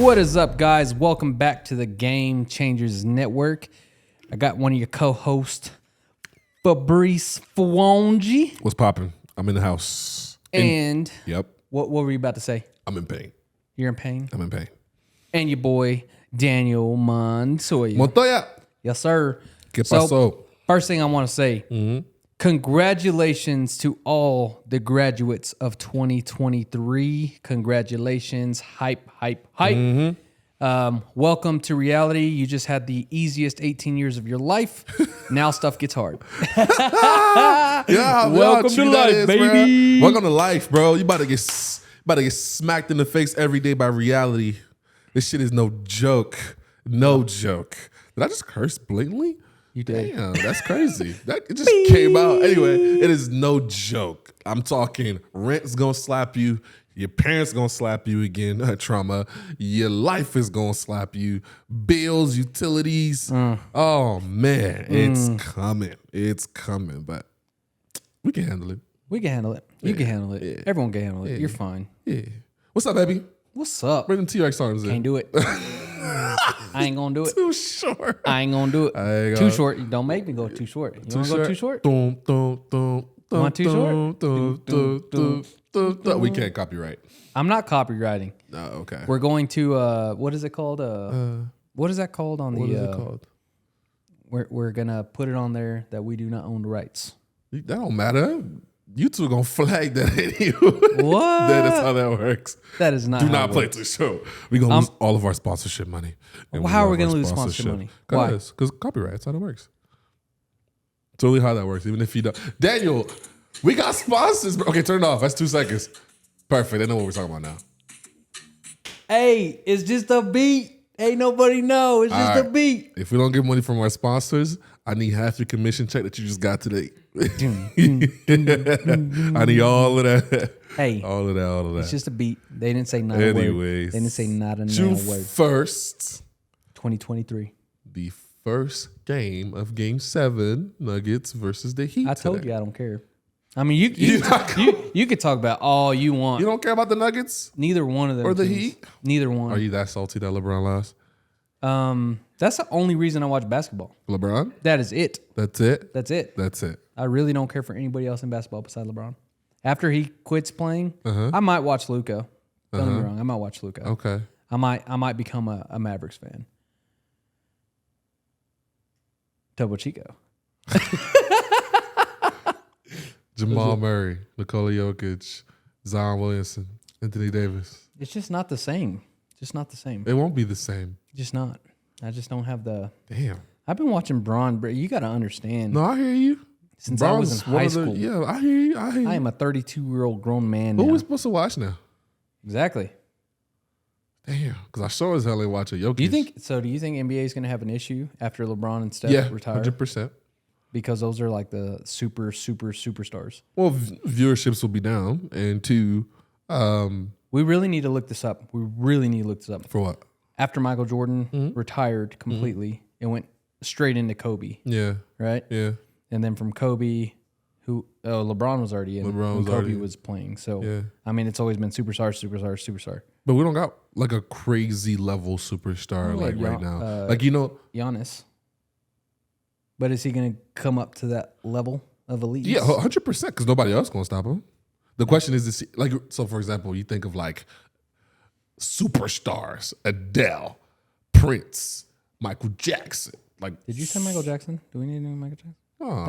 What is up, guys? Welcome back to the Game Changers Network. I got one of your co-hosts, Fabrice Fawonji. What's popping? I'm in the house. And Yep. what were you about to say? I'm in pain. You're in pain? I'm in pain. And your boy, Daniel Montoya. Montoya. Yes, sir. ¿Qué pasó? First thing I want to say, congratulations to all the graduates of 2023. Congratulations. Hype, hype, hype. Welcome to reality. You just had the easiest 18 years of your life. Now stuff gets hard. Yeah, Welcome to life, baby. Bro. Welcome to life, bro. You about to get smacked in the face every day by reality. This shit is no joke. No joke. Did I just curse blatantly? You did. Damn, that's crazy. It just came out. Anyway, it is no joke. I'm talking rent's gonna slap you. Your parents gonna slap you again. Trauma. Your life is gonna slap you. Bills, utilities. Oh man, it's coming. It's coming. But we can handle it. We can handle it. You can handle it. Yeah. Everyone can handle it. You're fine. Yeah. What's up, baby? What's up? Bring them T-Rex arms in. Can't do it. I ain't gonna do it. Too short. I ain't gonna do it. ain't Too gonna- short. Don't make me go too short. You wanna go too short? Dum, dum, dum, dum, Want too short? dum, dum, dum, dum, dum. We can't copyright. I'm not copywriting. No, okay. We're going to what is it called? What is that called on the? What is it called? We're gonna put it on there that we do not own the rights. That don't matter. You two gonna flag that anyway. What? That's how that works. That is not. Do how not it play works. to the show. We gonna lose all of our sponsorship money. And How are we love gonna our lose sponsorship money? Why? Because copyright. That's how it works. Totally how that works. Even if you don't. Daniel, we got sponsors. Bro. Okay, turn it off. That's 2 seconds. Perfect. They know what we're talking about now. Hey, it's just a beat. Ain't nobody know. It's just All a right. beat. If we don't get money from our sponsors, I need half your commission check that you just got today. I need all of that. Hey, All of that. it's just a beat. They didn't say not a word. Anyways. They didn't say not a June word. 1st, 2023. the first game of Game 7, Nuggets versus the Heat. I told today. you I don't care. I mean, you could talk about all you want. You don't care about the Nuggets? Neither one of them Or the teams. Heat? Neither one. Are you that salty that LeBron lost? That's the only reason I watch basketball. LeBron? That is it. That's it? That's it. That's it. I really don't care for anybody else in basketball besides LeBron. After he quits playing, I might watch Luka. Don't get me wrong. I might watch Luka. Okay. I might become a Mavericks fan. Topo Chico. Jamal Murray, Nikola Jokic, Zion Williamson, Anthony Davis. It's just not the same. Just not the same. It won't be the same. Just not. I just don't have the. Damn. I've been watching Braun. But you got to understand. No, I hear you. Since I was in one high of the- school, Yeah, I hear you. I hear you. I am a 32-year-old grown man Who now. we supposed to watch now? Exactly. Damn, because I sure as hell ain't watching Jokic. Do you think NBA is going to have an issue after LeBron and Steph Yeah, retire? 100%. Because those are like the superstars. Well, viewerships will be down, and two, We really need to look this up. for what? After Michael Jordan Mm-hmm. retired completely, it went straight into Kobe, Yeah, right? yeah, And then from Kobe, LeBron was already in LeBron when was Kobe already- was playing. So, yeah. I mean, it's always been superstar. But we don't got like a crazy level superstar Oh, like yeah, right now. Like you know, Giannis. But is he going to come up to that level of elite? yeah, 100%. Because nobody else gonna stop him. The question is, this like so? For example, you think of like superstars: Adele, Prince, Michael Jackson. Like, Did you say Michael Jackson? Do we need to know Michael Jackson? oh,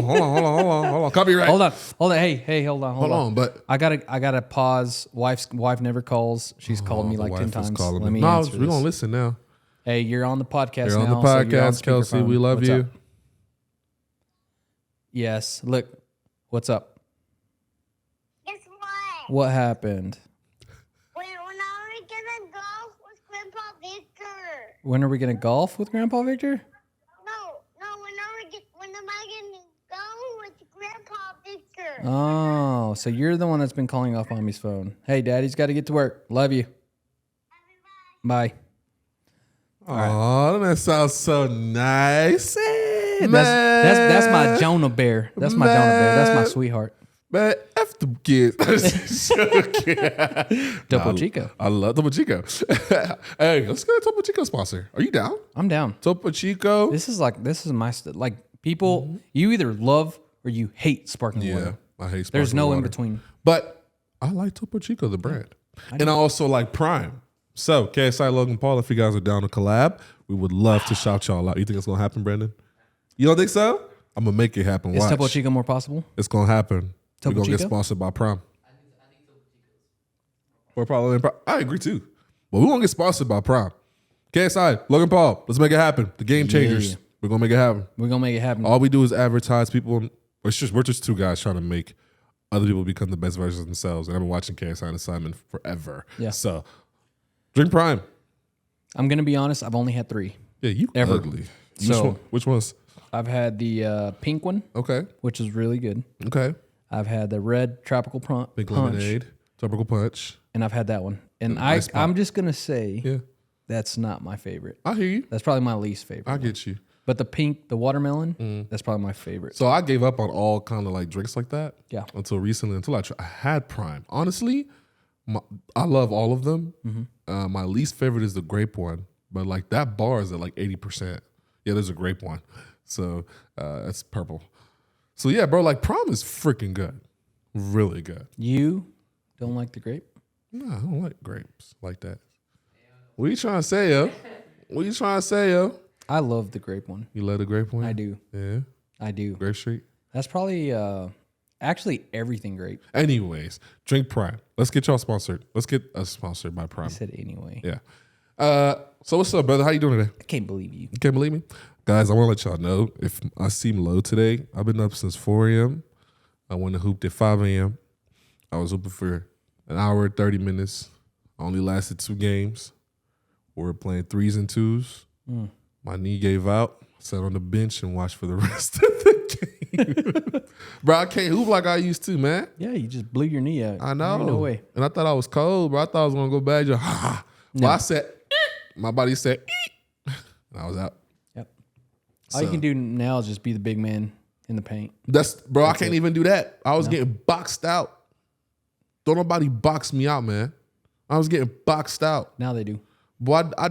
come on now. Hold on. Copyright. Hold on. Hey, hold on. Hold on, but I gotta pause. Wife never calls. She's called me the like 10 wife is times. calling Let me No, answer we're this. gonna listen now. Hey, you're on the podcast You're on now. the so you're on podcast, Kelsey. speakerphone. We love What's you. up? Yes. Look, what's up? Guess what? What happened? When are we gonna go with Grandpa Victor? When are we gonna golf with Grandpa Victor? No, when am I gonna go with Grandpa Victor? Oh, so you're the one that's been calling off Mommy's phone. Hey, Daddy's got to get to work. Love you. Bye. Oh, that sounds so nice. That's my Jonah Bear. That's my Jonah Bear. That's my sweetheart. Man, F them kids. Topo Chico. I love Topo Chico. Hey, let's get a Topo Chico sponsor. Are you down? I'm down. Topo Chico. This is my like people. You either love or you hate sparkling Yeah, water. I hate There's sparkling no water. in between. But I like Topo Chico, the brand. And I also like Prime. So, KSI, Logan Paul, if you guys are down to collab, we would love to shout y'all out. You think it's going to happen, Brandon? You don't think so? I'm going to make it happen. Is Watch. Topo Chico more possible? It's going to happen. We're Topo going to get Chico? sponsored by Prime. Or probably I agree too. But we want to get sponsored by Prime. KSI, Logan Paul, let's make it happen. The Game Changers. Yeah. We're going to make it happen. We're gonna make it happen. All we do is advertise people. We're just two guys trying to make other people become the best versions of themselves. And I've been watching KSI and Simon forever. Yeah. So drink Prime. I'm gonna be honest. I've only had 3. Yeah, you Ever. ugly. So- Which ones? I've had the pink one, Okay. which is really good. Okay. I've had the red tropical Big punch, lemonade. Tropical punch. and I've had that one. And Nice spot. I'm just gonna say Yeah. that's not my favorite. I hear you. That's probably my least favorite. I get you. But the pink, the watermelon, that's probably my favorite. So I gave up on all kind of like drinks like that. Yeah. Until recently, I had Prime. Honestly, I love all of them. My least favorite is the grape one, but like that bar is at like 80%. Yeah, there's a grape one. So it's purple. So yeah, bro, like Prime is freaking good. Really good. You don't like the grape? No, I don't like grapes like that. What you trying to say, yo? What you trying to say, yo? I love the grape one. You love the grape one? I do. Yeah. I do. Grape Street. That's probably actually everything grape. Anyways, drink Prime. Let's get y'all sponsored. Let's get us sponsored by Prime. I said anyway. Yeah. So what's up, brother? How you doing today? I can't believe you. You can't believe me? Guys, I want to let y'all know if I seem low today, I've been up since 4 a.m. I went to hooped at 5 a.m. I was hooping for an hour and 30 minutes. I only lasted 2 games. We were playing 3s and 2s. My knee gave out. I sat on the bench and watched for the rest of the game. Bro, I can't hoop like I used to, man. Yeah, you just blew your knee out. I know. No way. And I thought I was cold, bro. I thought I was going to go bad. Just, ha, ha. But I said, my body said, and I was out. Yep. All you can do now is just be the big man in the paint. Bro, I can't even do that. I was getting boxed out. Don't nobody box me out, man. I was getting boxed out. Now they do. Boy, I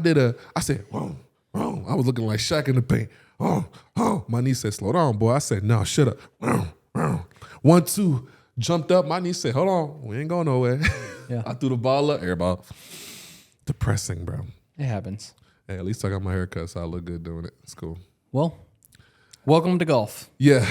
said, whoa, whoa. I was looking like Shaq in the paint. Oh, oh. My knee said, slow down, boy. I said, no, shut up. Whoa, whoa. 1, 2, jumped up. My knee said, hold on, we ain't going nowhere. Yeah. I threw the ball up, air ball. Depressing, bro. It happens. Hey, at least I got my hair cut, so I look good doing it. It's cool. Well, welcome to golf. Yeah.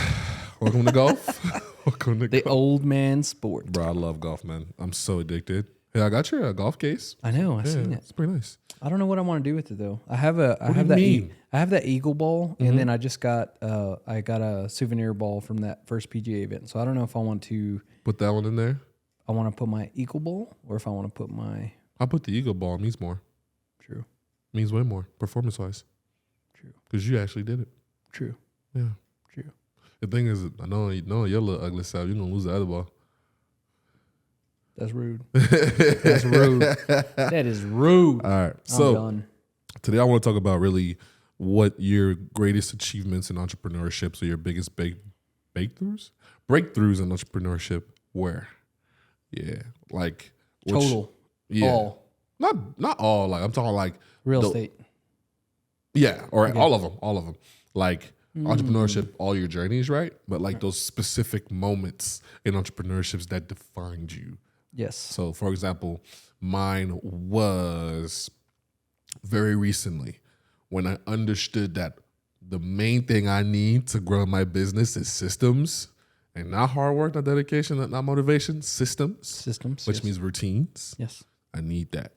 Welcome to golf. Welcome to The golf. old man sport. Bro, I love golf, man. I'm so addicted. Yeah, I got your golf case. I know. I Yeah, seen it. it's pretty nice. I don't know what I want to do with it though. I have do you that mean? I have that eagle ball, and then I just got I got a souvenir ball from that first PGA event. So I don't know if I want to Put that one in there. put my eagle ball or if I want to put my I put the Eagle ball. It means more. true, Means way more performance wise. True. Because you actually did it. true, Yeah. true. The thing is, I know your little ugly self, you're gonna lose the other ball. That's rude. That's rude. That is rude. All right. I'm So done. today I want to talk about really what your greatest achievements in entrepreneurship, so your biggest breakthroughs in entrepreneurship were. Yeah. Like which- Total. Yeah. All. Not all. Like I'm talking like Real the- estate. Yeah, all right, all of them. Like entrepreneurship, all your journeys, right? But like those specific moments in entrepreneurships that defined you. Yes. So, for example, mine was very recently when I understood that the main thing I need to grow my business is systems, and not hard work, not dedication, not motivation. Systems, Systems. which yes. means routines. Yes. I need that.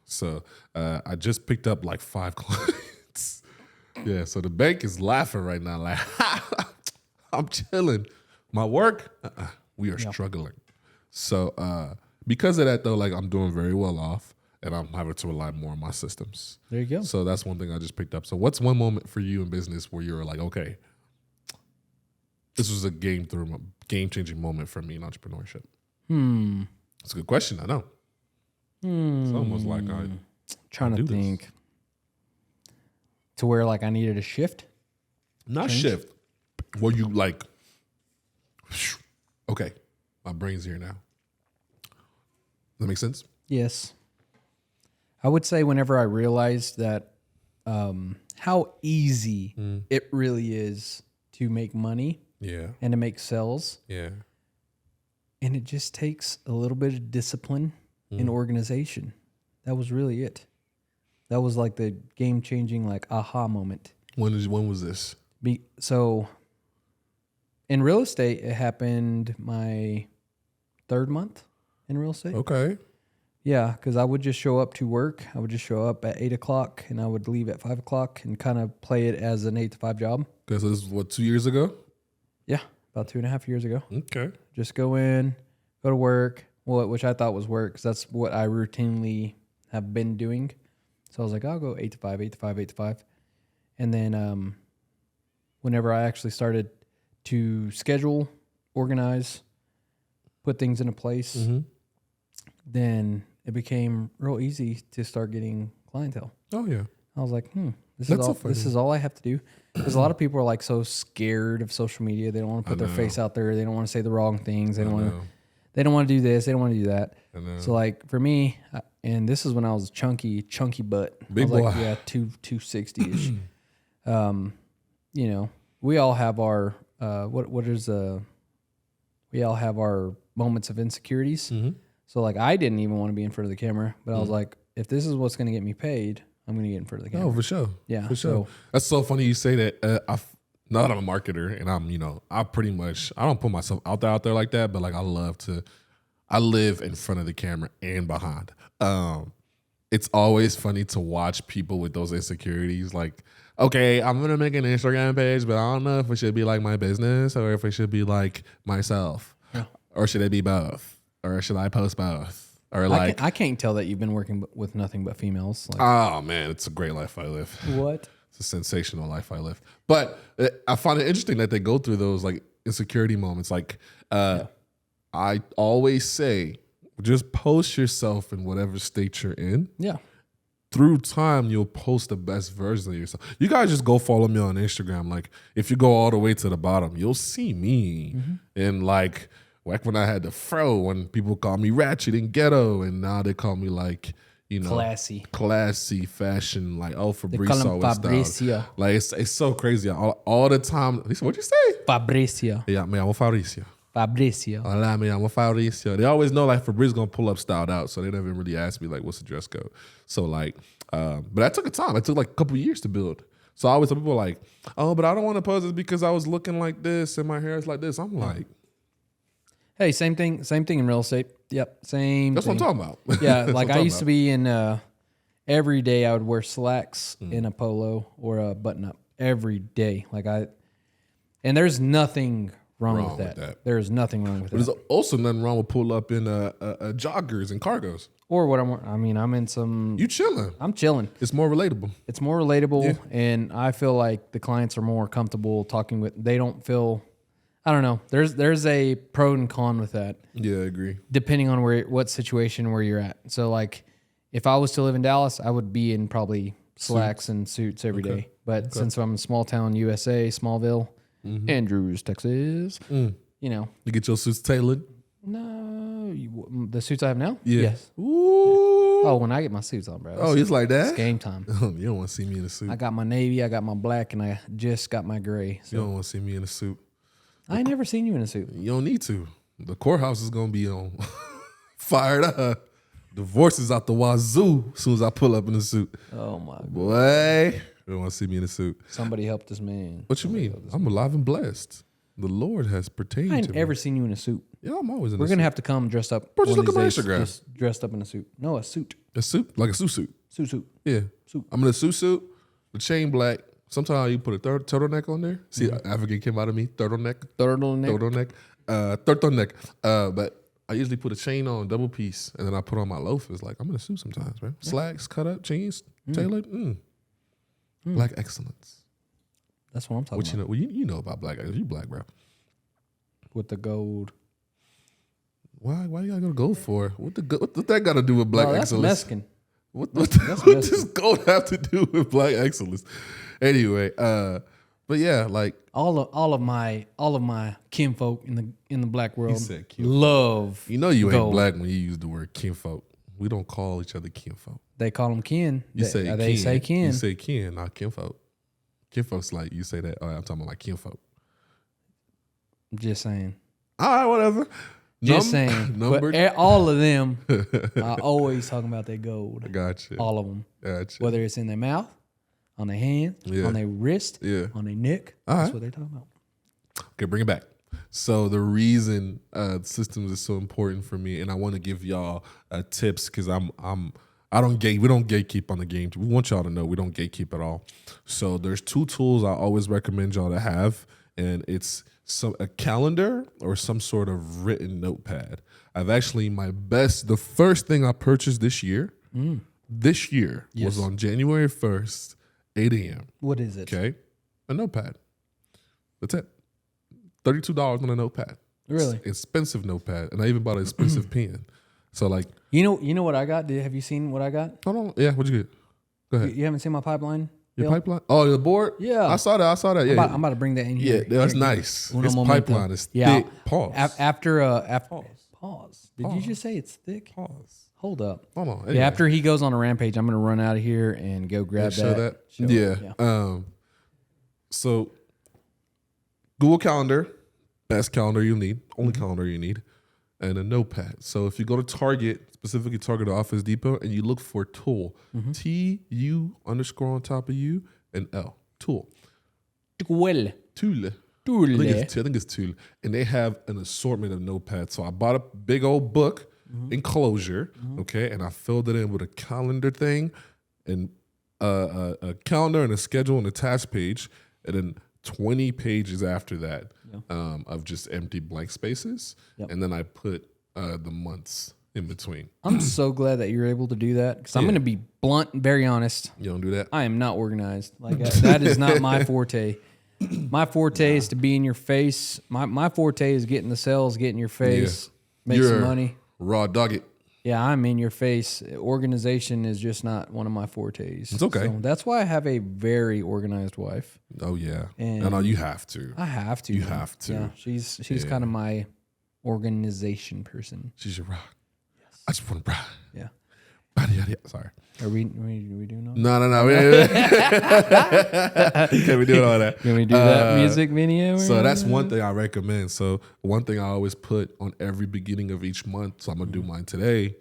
So I just picked up like 5 clients. Yeah, so the bank is laughing right now. Like, I'm chilling. My work, we are struggling. So because of that, though, like I'm doing very well off, and I'm having to rely more on my systems. There you go. So that's one thing I just picked up. So what's one moment for you in business where you're like, okay, this was a game-changing moment for me in entrepreneurship? It's a good question, I know. It's almost like Trying to do this. think. To where like I needed a shift. not shift, where you like, okay, My brain's here now. Does that make sense? Yes. I would say whenever I realized that how easy it really is to make money Yeah. and to make sales, Yeah. and it just takes a little bit of discipline and organization. That was really it. That was like the game-changing, like, aha moment. When was this? So in real estate, it happened my 3rd month in real estate. Okay. Yeah, because I would just show up to work. I would just show up at 8 o'clock and I would leave at 5 o'clock and kind of play it as an 8 to 5 job. Okay, so this is what, 2 years ago? Yeah, about 2.5 years ago. Okay. Just go in, go to work, which I thought was work because that's what I routinely have been doing. So I was like, I'll go 8 to 5, 8 to 5, 8 to 5. And then whenever I actually started to schedule, organize, put things into place, then it became real easy to start getting clientele. Oh, yeah. I was like, this That's so is all. This funny. is all I have to do. Because a lot of people are like so scared of social media. They don't want to put their face out there. They don't want to say the wrong things. They don't want to. They don't want to do this. They don't want to do that. So like for me, and this is when I was chunky butt. Big I was boy. like, yeah, 260 ish. You know, we all have our we all have our moments of insecurities. So like I didn't even want to be in front of the camera, but I was like, if this is what's going to get me paid, I'm going to get in front of the camera. Oh, for sure. Yeah, For sure. so- That's so funny you say that. Now that I'm a marketer and I'm, I don't put myself out there like that, but like I live in front of the camera and behind. It's always funny to watch people with those insecurities. Like, okay, I'm going to make an Instagram page, but I don't know if it should be like my business or if it should be like myself. Yeah. Or should it be both? Or should I post both? Or like, I can't tell that you've been working with nothing but females. Like, oh man, it's a great life I live. what? It's a sensational life I live. But I find it interesting that they go through those like insecurity moments. Like I always say, just post yourself in whatever state you're in. Yeah. Through time, you'll post the best version of yourself. You guys just go follow me on Instagram. Like if you go all the way to the bottom, you'll see me. And like when I had the fro, when people call me ratchet and ghetto, and now they call me like, classy fashion, like Fabrizio. call him Fabrizio. Like it's so crazy. All the time. He said, what'd you say? Fabrizio. Yeah, me llamo Fabrizio. Fabrizio. Hola, me llamo Fabrizio. They always know like Fabrizio's gonna pull up styled out, so they never really ask me like what's the dress code. So like, but that took a time. It took like a couple years to build. So I always tell people like, oh, but I don't want to pose this because I was looking like this and my hair is like this. I'm like, Hey, same thing in real estate. Yep, same. that's thing. what I'm talking about. Yeah, That's like what I I'm used to talking be in every day I would wear slacks in a polo or a button up every day. And there's nothing wrong with that. There's nothing wrong with But that. there's also nothing wrong with pull up in joggers and cargos. Or what I'm in some. You chilling. I'm chilling. It's more relatable. It's more relatable, and I feel like the clients are more comfortable talking with. They don't feel. I don't know. There's a pro and con with that. Yeah, I agree. Depending on what situation where you're at. So like, if I was to live in Dallas, I would be in probably slacks and suits every day. But since I'm in small town USA, Smallville, Andrews, Texas, you know, You get your suits tailored. no, the suits I have now. Yeah. Yes. Ooh. Oh, when I get my suits on, bro. Oh, it's like that. It's game time. You don't want to see me in a suit. I got my navy, I got my black, and I just got my gray. You So don't want to see me in a suit. I ain't never seen you in a suit. You don't need to. The courthouse is gonna be on fired up. Divorce is out the wazoo as soon as I pull up in a suit. Oh my god. Boy, you don't want to see me in a suit. Somebody help this man. What you mean? I'm alive and blessed. The Lord has pertained I to ain't me. ever seen you in a suit. Yeah, I'm always in We're a gonna suit. have to come dressed up. Bro, just one look of at my these days, Instagram. Just dressed up in a suit. No, a suit. A suit? Like a suit. Suit. Yeah. Suit. I'm in a suit, the chain black. Sometimes you put a turtleneck on there. See, African came out of me. Turtleneck. Turtleneck. Turtleneck. But I usually put a chain on, double piece, and then I put on my loafers. Like I'm in a suit sometimes, man. Slacks, cut up, jeans, tailored. Black excellence. That's what I'm talking What about. you know? Well, you know about black excellence. You black, bro. With the gold. Why you gotta go for? What that got to do with black Oh, that's excellence? Mexican. What does gold have to do with black excellence? Anyway, But yeah, like all of my kinfolk in the black world said kinfolk. love. you know you ain't gold. black when you use the word kinfolk. We don't call each other kinfolk. They call them kin. You They say they kin. say kin. You say kin, not kinfolk. Kinfolk's like you say that. Oh, I'm talking about like kinfolk. Just saying. All right, whatever. Just saying. Number. But all of them are always talking about their gold. Gotcha. All of them. Gotcha. Whether it's in their mouth, on their hand, Yeah. on their wrist, Yeah. on their neck. All That's right. what they're talking about. Okay, bring it back. So the reason systems is so important for me, and I want to give y'all tips because we don't gatekeep on the game. We want y'all to know we don't gatekeep at all. So there's 2 tools I always recommend y'all to have, and it's a calendar or some sort of written notepad. I've actually the first thing I purchased this year was on January 1st, 8 a.m. What is it? Okay, a notepad. That's it. $32 on a notepad. Really? Expensive notepad, and I even bought an expensive pen. So like, You know what I got? Have you seen what I got? hold on, yeah, what'd you get? Go ahead. You haven't seen my pipeline? Your Bill? pipeline? Oh, the board? Yeah. I saw that. Yeah, I'm about to bring that in yeah, here. that's Here, nice. uno His momento. pipeline is Yeah. thick. Pause. After pause. Did you just say it's thick? Pause. Hold up. Hold on. Yeah, Anyway. after he goes on a rampage, I'm gonna run out of here and go grab Show that. Show it. Yeah. So Google Calendar, best calendar you need, only calendar you need, and a notepad. So if you go to Target, specifically Target or Office Depot, and you look for tool, TU underscore on top of U and L, tool. Well, Tool. Tool. I think it's Tool. And they have an assortment of notepads. So I bought a big old book, enclosure, okay, and I filled it in with a calendar thing and a calendar and a schedule and a task page, and then 20 pages after that of just empty blank spaces. Yep. And then I put the months in between. I'm so glad that you're able to do that because I'm Yeah. gonna be blunt and very honest. You don't do that? I am not organized. Like that is not my forte. My forte is to be in your face. My forte is getting the sales, get in your face, make some money. Raw dog it. Yeah, I'm in your face. Organization is just not one of my fortes. It's okay. So that's why I have a very organized wife. Oh, yeah. And no, you have to. I have to. You man. have to. Yeah, she's kind of my organization person. She's your rock. Yes. I just want to rock. Yeah. Sorry. Are we doing all that? No. Can't be doing all that. Can we do that music video? So that's one thing I recommend. So one thing I always put on every beginning of each month, so I'm going to do mine today,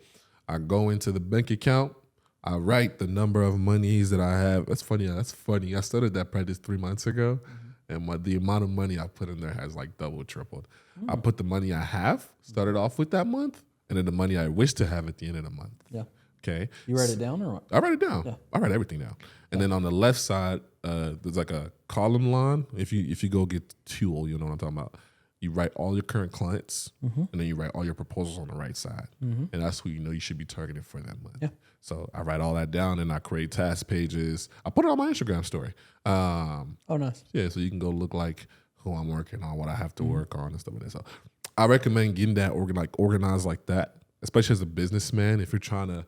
I go into the bank account, I write the number of monies that I have. That's funny. I started that practice 3 months ago, and the amount of money I put in there has like double, tripled. I put the money I have, started off with that month, and then the money I wish to have at the end of the month. Yeah. Okay. You write it down or what? I write it down. I write everything down. And then on the left side, there's like a column line. If you go get Tool, you know what I'm talking about. You write all your current clients, and then you write all your proposals on the right side. And that's who you know you should be targeting for that month. Yeah. So I write all that down, and I create task pages. I put it on my Instagram story. Oh, nice. Yeah, so you can go look like who I'm working on, what I have to work on, and stuff like that. So I recommend getting that organized like that, especially as a businessman. If you're trying to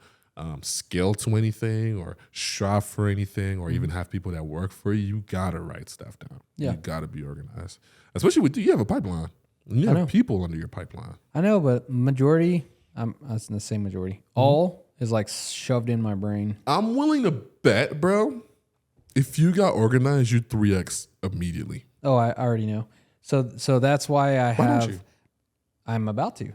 scale to anything or strive for anything or even have people that work for you, you gotta write stuff down. Yeah. You gotta be organized. Especially with you have a pipeline. And you have people under your pipeline. I know, but majority, I'm going to say majority. All is like shoved in my brain. I'm willing to bet, bro, if you got organized, you 3x immediately. Oh, I already know. So that's why Why don't you? I'm about to.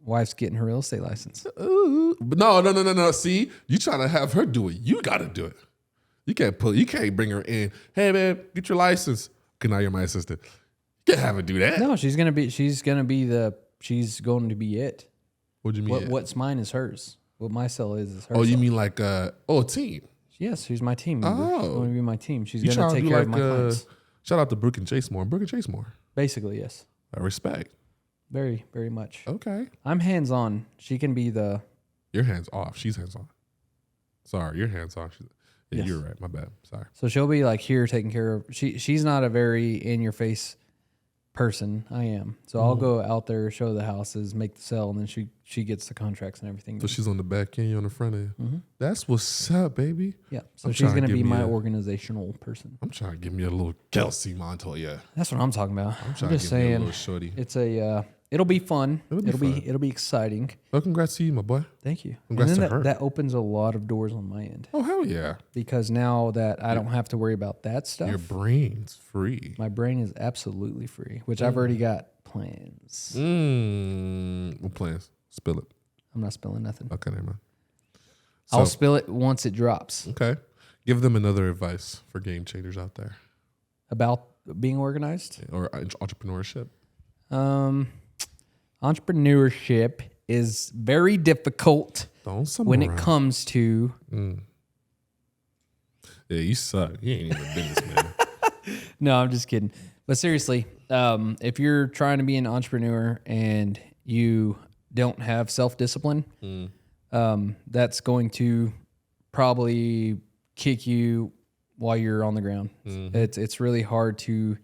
Wife's getting her real estate license. But no. See, you trying to have her do it. You got to do it. You can't bring her in. Hey, man, get your license. Okay, now you're my assistant. You can't have her do that. No, she's going to be it. What do you mean? What's mine is hers. What my cell is hers. Oh, you mean like a team? Yes, she's my team member. She's going to be my team. She's You going trying to to take do care like of my clients. shout out to Brooke and Chase Moore. Brooke and Chase Moore. Basically, yes. I respect. Very, very much. Okay. I'm hands-on. She can be the... Your hands off. She's hands on. Sorry, your hands on. Yes. You're right. My bad. Sorry. So she'll be like here taking care of... She's not a very in-your-face person. I am. So I'll go out there, show the houses, make the sale, and then she gets the contracts and everything. So she's on the back end, you on the front end. That's what's up, baby. Yeah. So I'm she's trying to going to give be me my a- organizational person. I'm trying to give me a little Kelsey Montoya. That's what I'm talking about. I'm I'm trying just to give me a saying little shorty. it's a it'll be fun. It'll be fun. It'll be exciting. Oh, congrats to you, my boy. Thank you. Congrats and then to her. that opens a lot of doors on my end Oh, hell yeah. because now that I don't have to worry about that stuff, Your brain's free. my brain is absolutely free, which I've already got plans. What plans? Spill it. I'm not spilling nothing. Okay, never mind. I'll So- spill it once it drops. Okay. Give them another advice for game changers out there About being organized. or entrepreneurship. Entrepreneurship is very difficult Don't when it summarize. comes to Yeah, you suck. You ain't even a businessman. no, I'm just kidding. But seriously, if you're trying to be an entrepreneur and you don't have self-discipline, that's going to probably kick you while you're on the ground. It's really hard to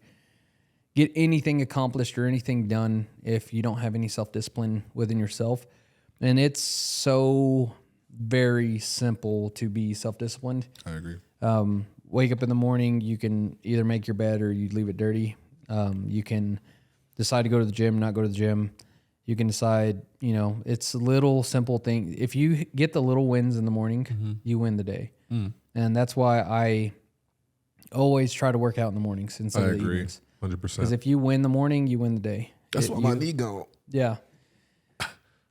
get anything accomplished or anything done if you don't have any self-discipline within yourself. And it's so very simple to be self-disciplined. I agree. Wake up in the morning, you can either make your bed or you leave it dirty. You can decide to go to the gym, not go to the gym. You can decide, it's a little simple thing. If you get the little wins in the morning, you win the day. And that's why I always try to work out in the mornings instead I of the agree. evenings. 100%. Because if you win the morning, you win the day. That's why my knee gone. Yeah.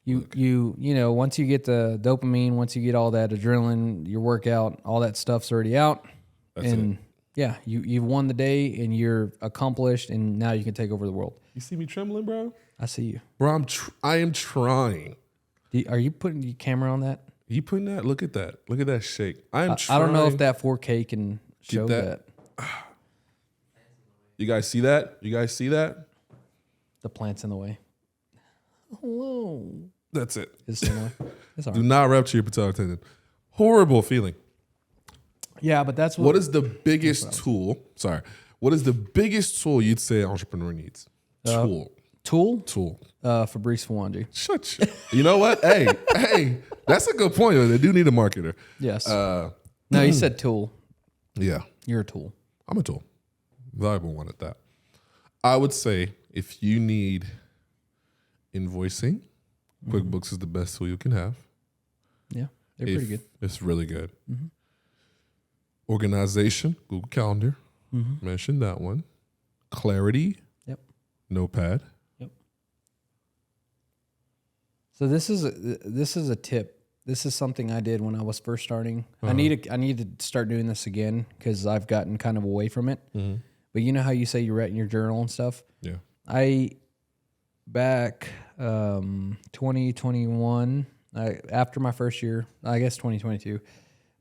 You once you get the dopamine, once you get all that adrenaline, your workout, all that stuff's already out. That's and it. yeah, you've won the day and you're accomplished and now you can take over the world. You see me trembling, bro? I see you. Bro, I am trying. Are you putting your camera on that? You putting that? Look at that. Look at that shake. I am I trying. don't know if that 4K can show that. that. You guys see that? You guys see that? The plant's in the way. Hello. That's it. It's in the way. It's all Do right. not rupture your patella tendon. Horrible feeling. Yeah, but that's What is the biggest tool? Sorry. What is the biggest tool you'd say an entrepreneur needs? Tool. tool? Fabrice Fawandi. Shut you. You know what? hey, that's a good point. They do need a marketer. Yes. No, you said tool. Yeah, You're a tool. I'm a tool. Valuable one at that. I would say if you need invoicing, QuickBooks is the best tool you can have. Yeah, they're pretty If- good. It's really good. Organization, Google Calendar. Mentioned that one. Clarity, Yep. Notepad. So this is a tip. This is something I did when I was first starting. I need to start doing this again because I've gotten kind of away from it. But you know how you say you write in your journal and stuff? Yeah. I back 2021 after my first year, I guess 2022,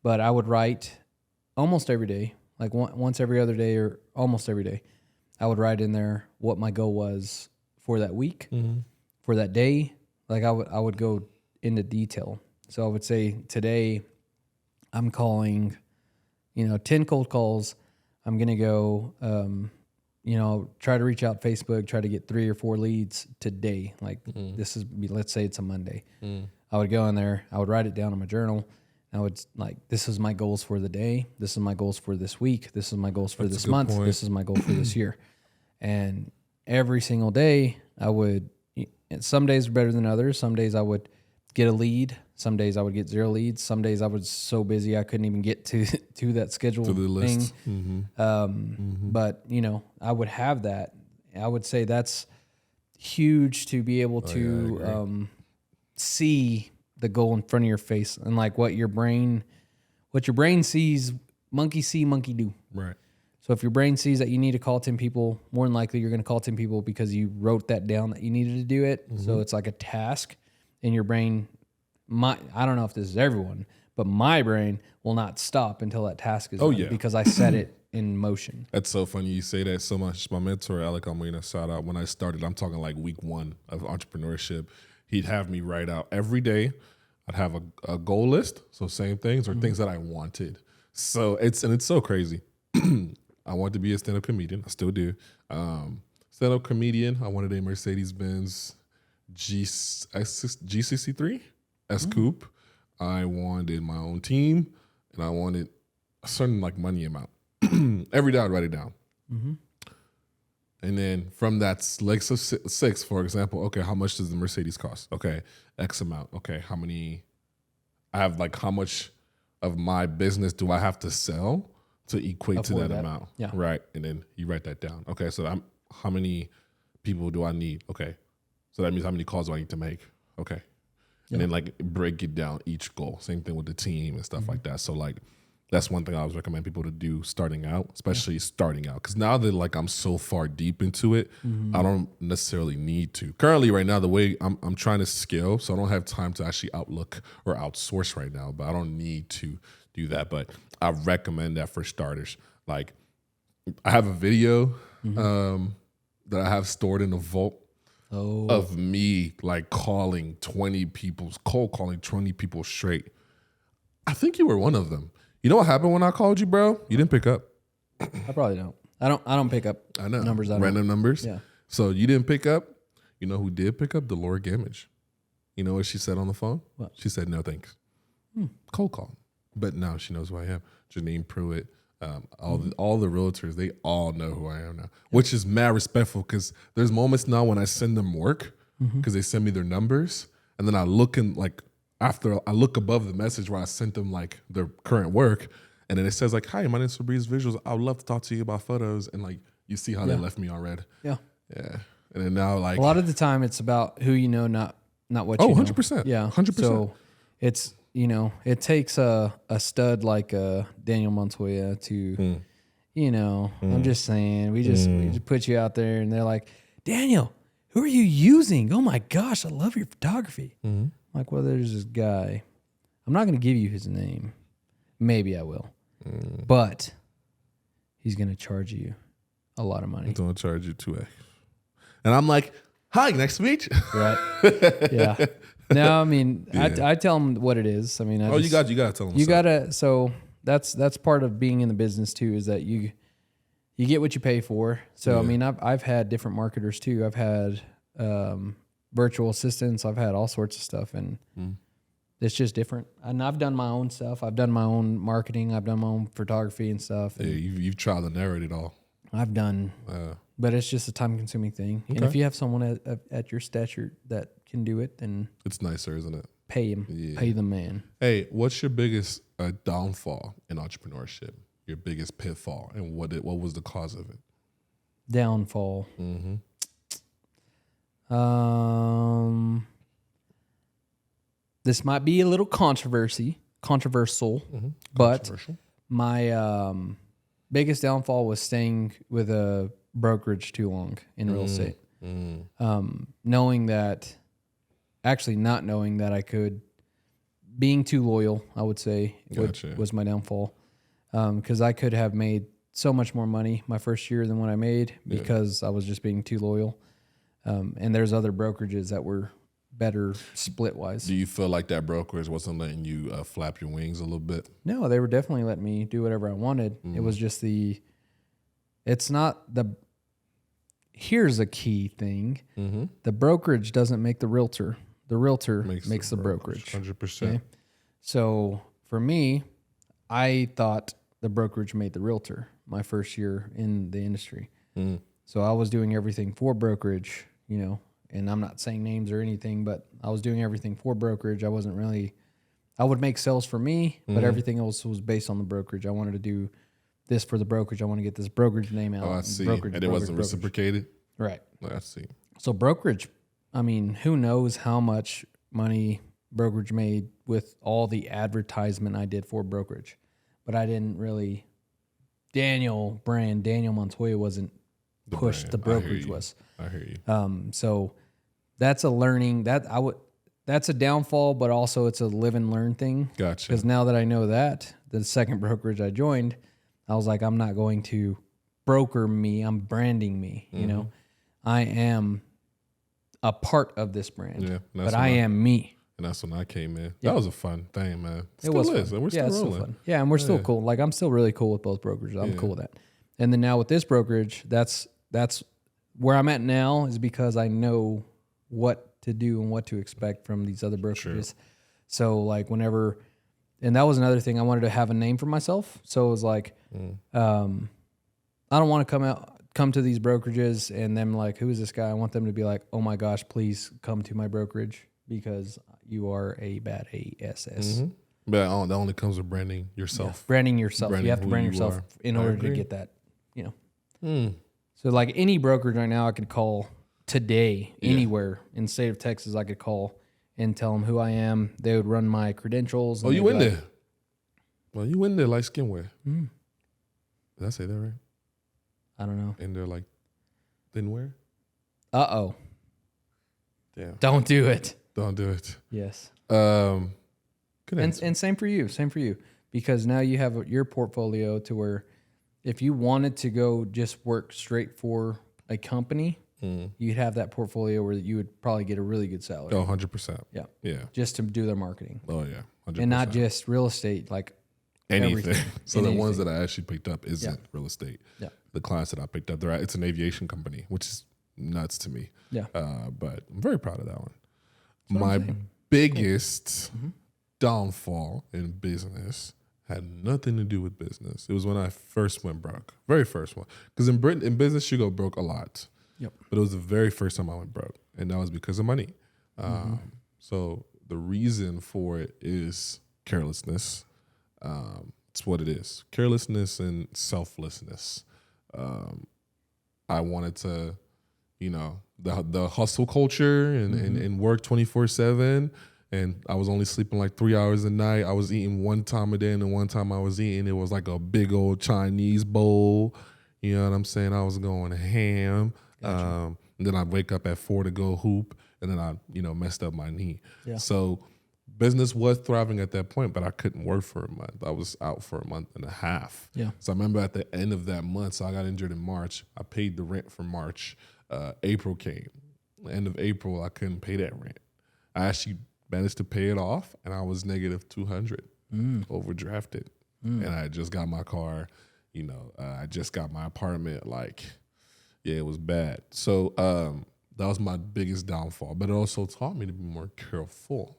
but I would write almost every day, like once every other day or almost every day. I would write in there what my goal was for that week, for that day. Like I would go into detail. So I would say today I'm calling, 10 cold calls. I'm going to go, try to reach out Facebook, try to get 3 or 4 leads today. Like let's say it's a Monday. I would go in there, I would write it down in my journal. I would this is my goals for the day. This is my goals for this week. This is my goals for That's a this good month. point. This is my goal for this year. And every single day I would, and some days were better than others. Some days I would get a lead. Some days I would get 0 leads. Some days I was so busy I couldn't even get to that schedule To the thing. list. But I would have that. I would say that's huge to be able to see the goal in front of your face and like what your brain sees. Monkey see, monkey do. Right. So if your brain sees that you need to call 10 people, more than likely you're going to call 10 people because you wrote that down that you needed to do it. So it's like a task in your brain. I don't know if this is everyone, but my brain will not stop until that task is done yeah. because I set it in motion. That's so funny you say that so much. My mentor, Alec Almeida, shout out. When I started, I'm talking like week 1 of entrepreneurship, he'd have me write out every day. I'd have a goal list, so same things or things that I wanted. So it's so crazy. I want to be a stand-up comedian. I still do. stand-up comedian. I wanted a Mercedes-Benz G63 S Coupe. I wanted my own team, and I wanted a certain like money amount. Every day I'd write it down. And then from that Lexus 6, for example, okay, how much does the Mercedes cost? Okay, X amount. Okay, how much of my business do I have to sell to equate to that amount? Yeah. Right. And then you write that down. Okay, so how many people do I need? Okay. So that means how many calls do I need to make? Okay. And then like break it down each goal. Same thing with the team and stuff like that. So like that's one thing I always recommend people to do starting out, especially starting out. Because now that like I'm so far deep into it, I don't necessarily need to. Currently, right now, the way I'm trying to scale, so I don't have time to actually outlook or outsource right now. But I don't need to do that. But I recommend that for starters. Like I have a video that I have stored in the vault of me like calling 20 people, cold calling 20 people straight. I think you were one of them. You know what happened when I called you, bro? You didn't pick up. I probably don't. I don't pick up numbers. Random numbers. Yeah. So you didn't pick up. You know who did pick up? Delora Gamage. You know what she said on the phone? What? She said, no thanks. Cold call. But now she knows who I am. Janine Pruitt, all the realtors, they all know who I am now, which is mad respectful because there's moments now when I send them work because they send me their numbers and then I look and like, after I look above the message where I sent them like their current work, and then it says like, "Hi, my name's Fabrice Visuals. I would love to talk to you about photos." And like you see how they left me on red. Yeah. Yeah. And then now like A lot of the time it's about who you know, not what you know. 100%. Yeah. 100%. So it's, it takes a stud like Daniel Montoya to, I'm just saying, we just put you out there and they're like, Daniel, who are you using? Oh my gosh, I love your photography. Like, well, there's this guy. I'm not going to give you his name. Maybe I will. But he's going to charge you a lot of money. I'm going to charge you 2X. And I'm like, hi, nice to meet you. Right. Yeah. No, I mean, I tell them what it is. I mean, you got to tell them. You got to. So that's part of being in the business too, is that you get what you pay for. So, I mean, I've had different marketers too. I've had, virtual assistants. I've had all sorts of stuff, and it's just different. And I've done my own stuff. I've done my own marketing. I've done my own photography and stuff. And you've tried and errored it all. I've done, but it's just a time-consuming thing. Okay. And if you have someone at your stature that can do it, then it's nicer, isn't it? Pay him. Yeah. Pay the man. Hey, what's your biggest downfall in entrepreneurship? Your biggest pitfall, and what was the cause of it? Downfall. This might be a little controversial, but my biggest downfall was staying with a brokerage too long in real estate. Not knowing that I could, being too loyal, I would say, was my downfall. Because I could have made so much more money my first year than what I made because I was just being too loyal. And there's other brokerages that were better split wise. Do you feel like that brokerage wasn't letting you flap your wings a little bit? No, they were definitely letting me do whatever I wanted. It was just here's a key thing. The brokerage doesn't make the realtor. The realtor makes the brokerage. 100%. Okay? So for me, I thought the brokerage made the realtor my first year in the industry. So I was doing everything for brokerage, and I'm not saying names or anything, but I was doing everything for brokerage. I would make sales for me, but everything else was based on the brokerage. I wanted to do this for the brokerage. I want to get this brokerage name out. Oh, I see. And it wasn't reciprocated? Right. I see. So brokerage, I mean, who knows how much money brokerage made with all the advertisement I did for brokerage. But I didn't really, Daniel Montoya wasn't pushed. The brokerage was. I hear you. So that's a learning that's a downfall, but also it's a live and learn thing. Gotcha. Because now that I know that, the second brokerage I joined, I was like, I'm not going to broker me. I'm branding me. I am a part of this brand, but I am me. And that's when I came in. That was a fun thing, man. It was fun. And we're still rolling. Still fun. Yeah, and we're still cool. Like, I'm still really cool with both brokerages. I'm cool with that. And then now with this brokerage, that's where I'm at now is because I know what to do and what to expect from these other brokerages. So like whenever, and that was another thing, I wanted to have a name for myself. So it was like, I don't want to come to these brokerages and them like, who is this guy? I want them to be like, oh my gosh, please come to my brokerage because you are a bad ASS. But that only comes with branding yourself. Branding yourself. Branding you have to who brand you yourself are. in I order agree. to get that, you know. So like any brokerage right now I could call today, anywhere in the state of Texas, I could call and tell them who I am. They would run my credentials. Oh, and you they'd in be like, there? Well, you in there like skinwear. Did I say that right? I don't know. And they're like thinwear. Uh-oh. Damn. Don't do it. Don't do it. Yes. Good answer. And same for you. Same for you. Because now you have your portfolio to where if you wanted to go just work straight for a company, you'd have that portfolio where you would probably get a really good salary. Oh, 100%. Yeah. Yeah. Just to do their marketing. Oh, yeah. 100%. And not just real estate, like anything. everything. So And the ones anything. that I actually picked up isn't real estate. Yeah. The clients that I picked up, it's an aviation company, which is nuts to me. Yeah. But I'm very proud of that one. My biggest downfall in business had nothing to do with business. It was when I first went broke. Very first one. Because in business, you go broke a lot. Yep. But it was the very first time I went broke. And that was because of money. So the reason for it is carelessness. It's what it is. Carelessness and selflessness. I wanted to, the hustle culture and work 24/7. And I was only sleeping like 3 hours a night. I was eating one time a day, and the one time I was eating, it was like a big old Chinese bowl. You know what I'm saying? I was going ham. And then I'd wake up at 4 to go hoop, and then I, messed up my knee. Yeah. So business was thriving at that point, but I couldn't work for a month. I was out for a month and a half. Yeah. So I remember at the end of that month, so I got injured in March. I paid the rent for March. April came. The end of April, I couldn't pay that rent. I actually managed to pay it off, and I was negative 200, overdrafted. And I just got my car, I just got my apartment. It was bad. So that was my biggest downfall. But it also taught me to be more careful.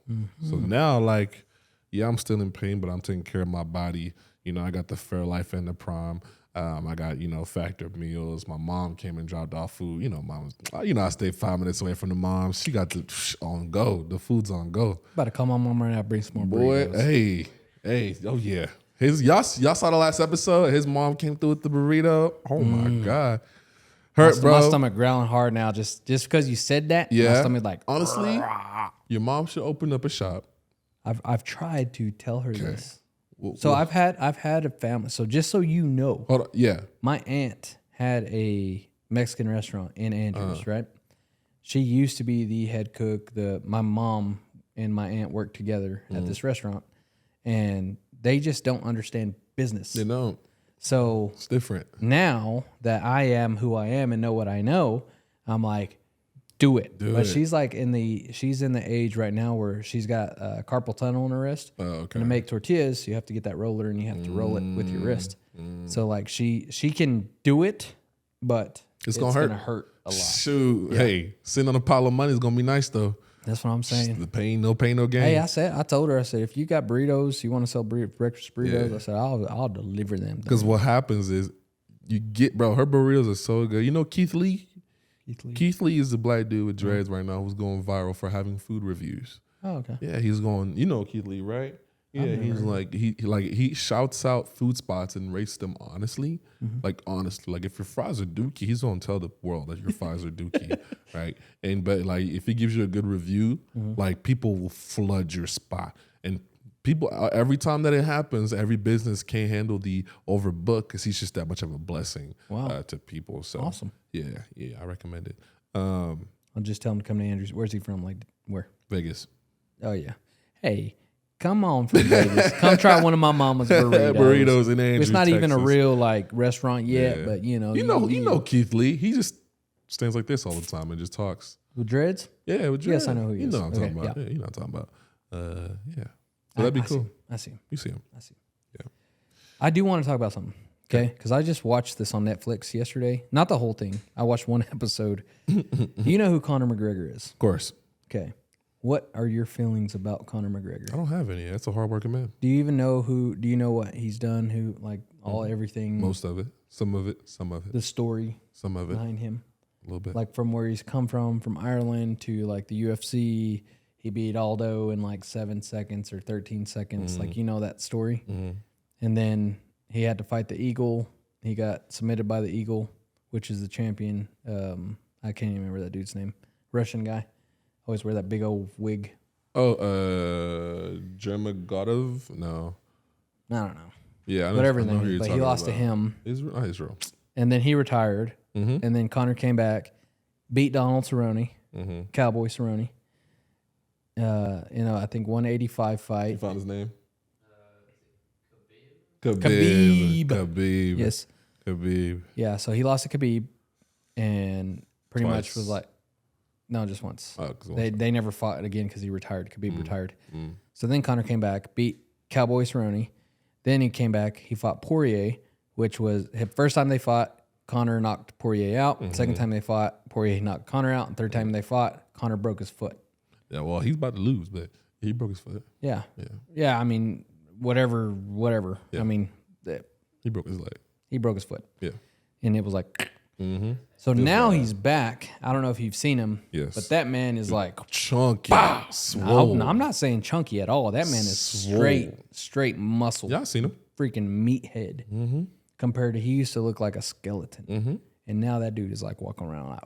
So now, I'm still in pain, but I'm taking care of my body. I got the Fairlife and the Prime. I got, Factor meals. My mom came and dropped off food. I stayed 5 minutes away from the mom. She got the on go. The food's on go. About to call my mom right now, bring some more Boy, burritos. hey, oh yeah. Y'all saw the last episode. His mom came through with the burrito. Oh my God. Hurt, bro. My stomach growling hard now just because you said that. Yeah. My stomach like, Honestly, your mom should open up a shop. I've tried to tell her this. Well, So I've had a family. So just so you know, hold on. Yeah. my aunt had a Mexican restaurant in Andrews, right? She used to be the head cook. My mom and my aunt worked together at this restaurant, and they just don't understand business. You know, So it's different. now that I am who I am and know what I know, I'm like, do it. Do but it. she's like she's in the age right now where she's got carpal tunnel in her wrist. Oh, okay. And to make tortillas, you have to get that roller and you have to roll it with your wrist. So like she can do it, but It's gonna hurt. a lot. Shoot. Hey, sitting on a pile of money is gonna be nice though. That's what I'm saying. The pain, no gain. Hey, I told her, I said, if you got burritos, you want to sell breakfast burritos, I said, I'll deliver them. Because what happens is you get, bro, her burritos are so good. You know Keith Lee? Keith Lee is the black dude with dreads right now who's going viral for having food reviews. Oh, okay. Yeah, he's going, you know Keith Lee, right? Yeah, he's like he shouts out food spots and rates them honestly. Like honestly. Like if your fries are dookie, he's gonna tell the world that your fries are dookie. Right. But like if he gives you a good review, like people will flood your spot. And people every time that it happens, every business can't handle the overbook because he's just that much of a blessing to people. So Awesome. Yeah, I recommend it. I'll just tell him to come to Andrews. Where's he from? Like, where? Vegas. Oh, yeah. Hey, come on from Vegas. Come try one of my mama's burritos. Burritos in Andrews, It's not even a Texas. real, like, restaurant yet, Yeah. but, you know. You know Keith Lee. He just stands like this all the time and just talks. With dreads? Yeah, with Yes, Dre. I know who he You is. know what I'm talking Okay, about. yeah. Yeah, you know what I'm talking about. Yeah. So that'd be I see cool. him. I see him. You see him. I see him. Yeah. I do want to talk about something. Okay, because I just watched this on Netflix yesterday. Not the whole thing. I watched one episode. You know who Conor McGregor is? Of course. Okay. What are your feelings about Conor McGregor? I don't have any. That's a hardworking man. Do you even know who? Do you know what he's done? Who like everything? Most of it. Some of it. The story Some of it. behind him, A little bit. like from where he's come from Ireland to like the UFC. He beat Aldo in like 7 seconds or 13 seconds. Like, you know that story. And then he had to fight the Eagle. He got submitted by the Eagle, which is the champion. I can't even remember that dude's name. Russian guy. Always wear that big old wig. Oh, Jermagotov? No. I don't know. Yeah, I know, Whatever I his know name who is. you're But he talking lost to about. him. Israel. And then he retired. Mm-hmm. And then Conor came back, beat Donald Cerrone, Mm-hmm. Cowboy Cerrone. I think 185 You fight. found his name? Khabib. Khabib. Yes. Khabib. Yeah, so he lost to Khabib and pretty much Twice. was like, no, just once. Oh, 'cause They never fought again because he retired. Khabib retired. Mm. So then Conor came back, beat Cowboy Cerrone. Then he came back. He fought Poirier, which was first time they fought. Conor knocked Poirier out. Second time they fought, Poirier knocked Conor out. And third time they fought, Conor broke his foot. Yeah, well, he's about to lose, but he broke his foot. Yeah, Yeah. yeah. I mean, whatever. Yeah. I mean, He broke his leg. he broke his foot, Yeah. and it was like. Mm-hmm. So now he's back. I don't know if you've seen him. Yes. But that man is like. Chunky. No, Swole. no, I'm not saying chunky at all. That man is straight muscle. Yeah, I seen him. Freaking meathead. Compared to he used to look like a skeleton. And now that dude is like walking around like,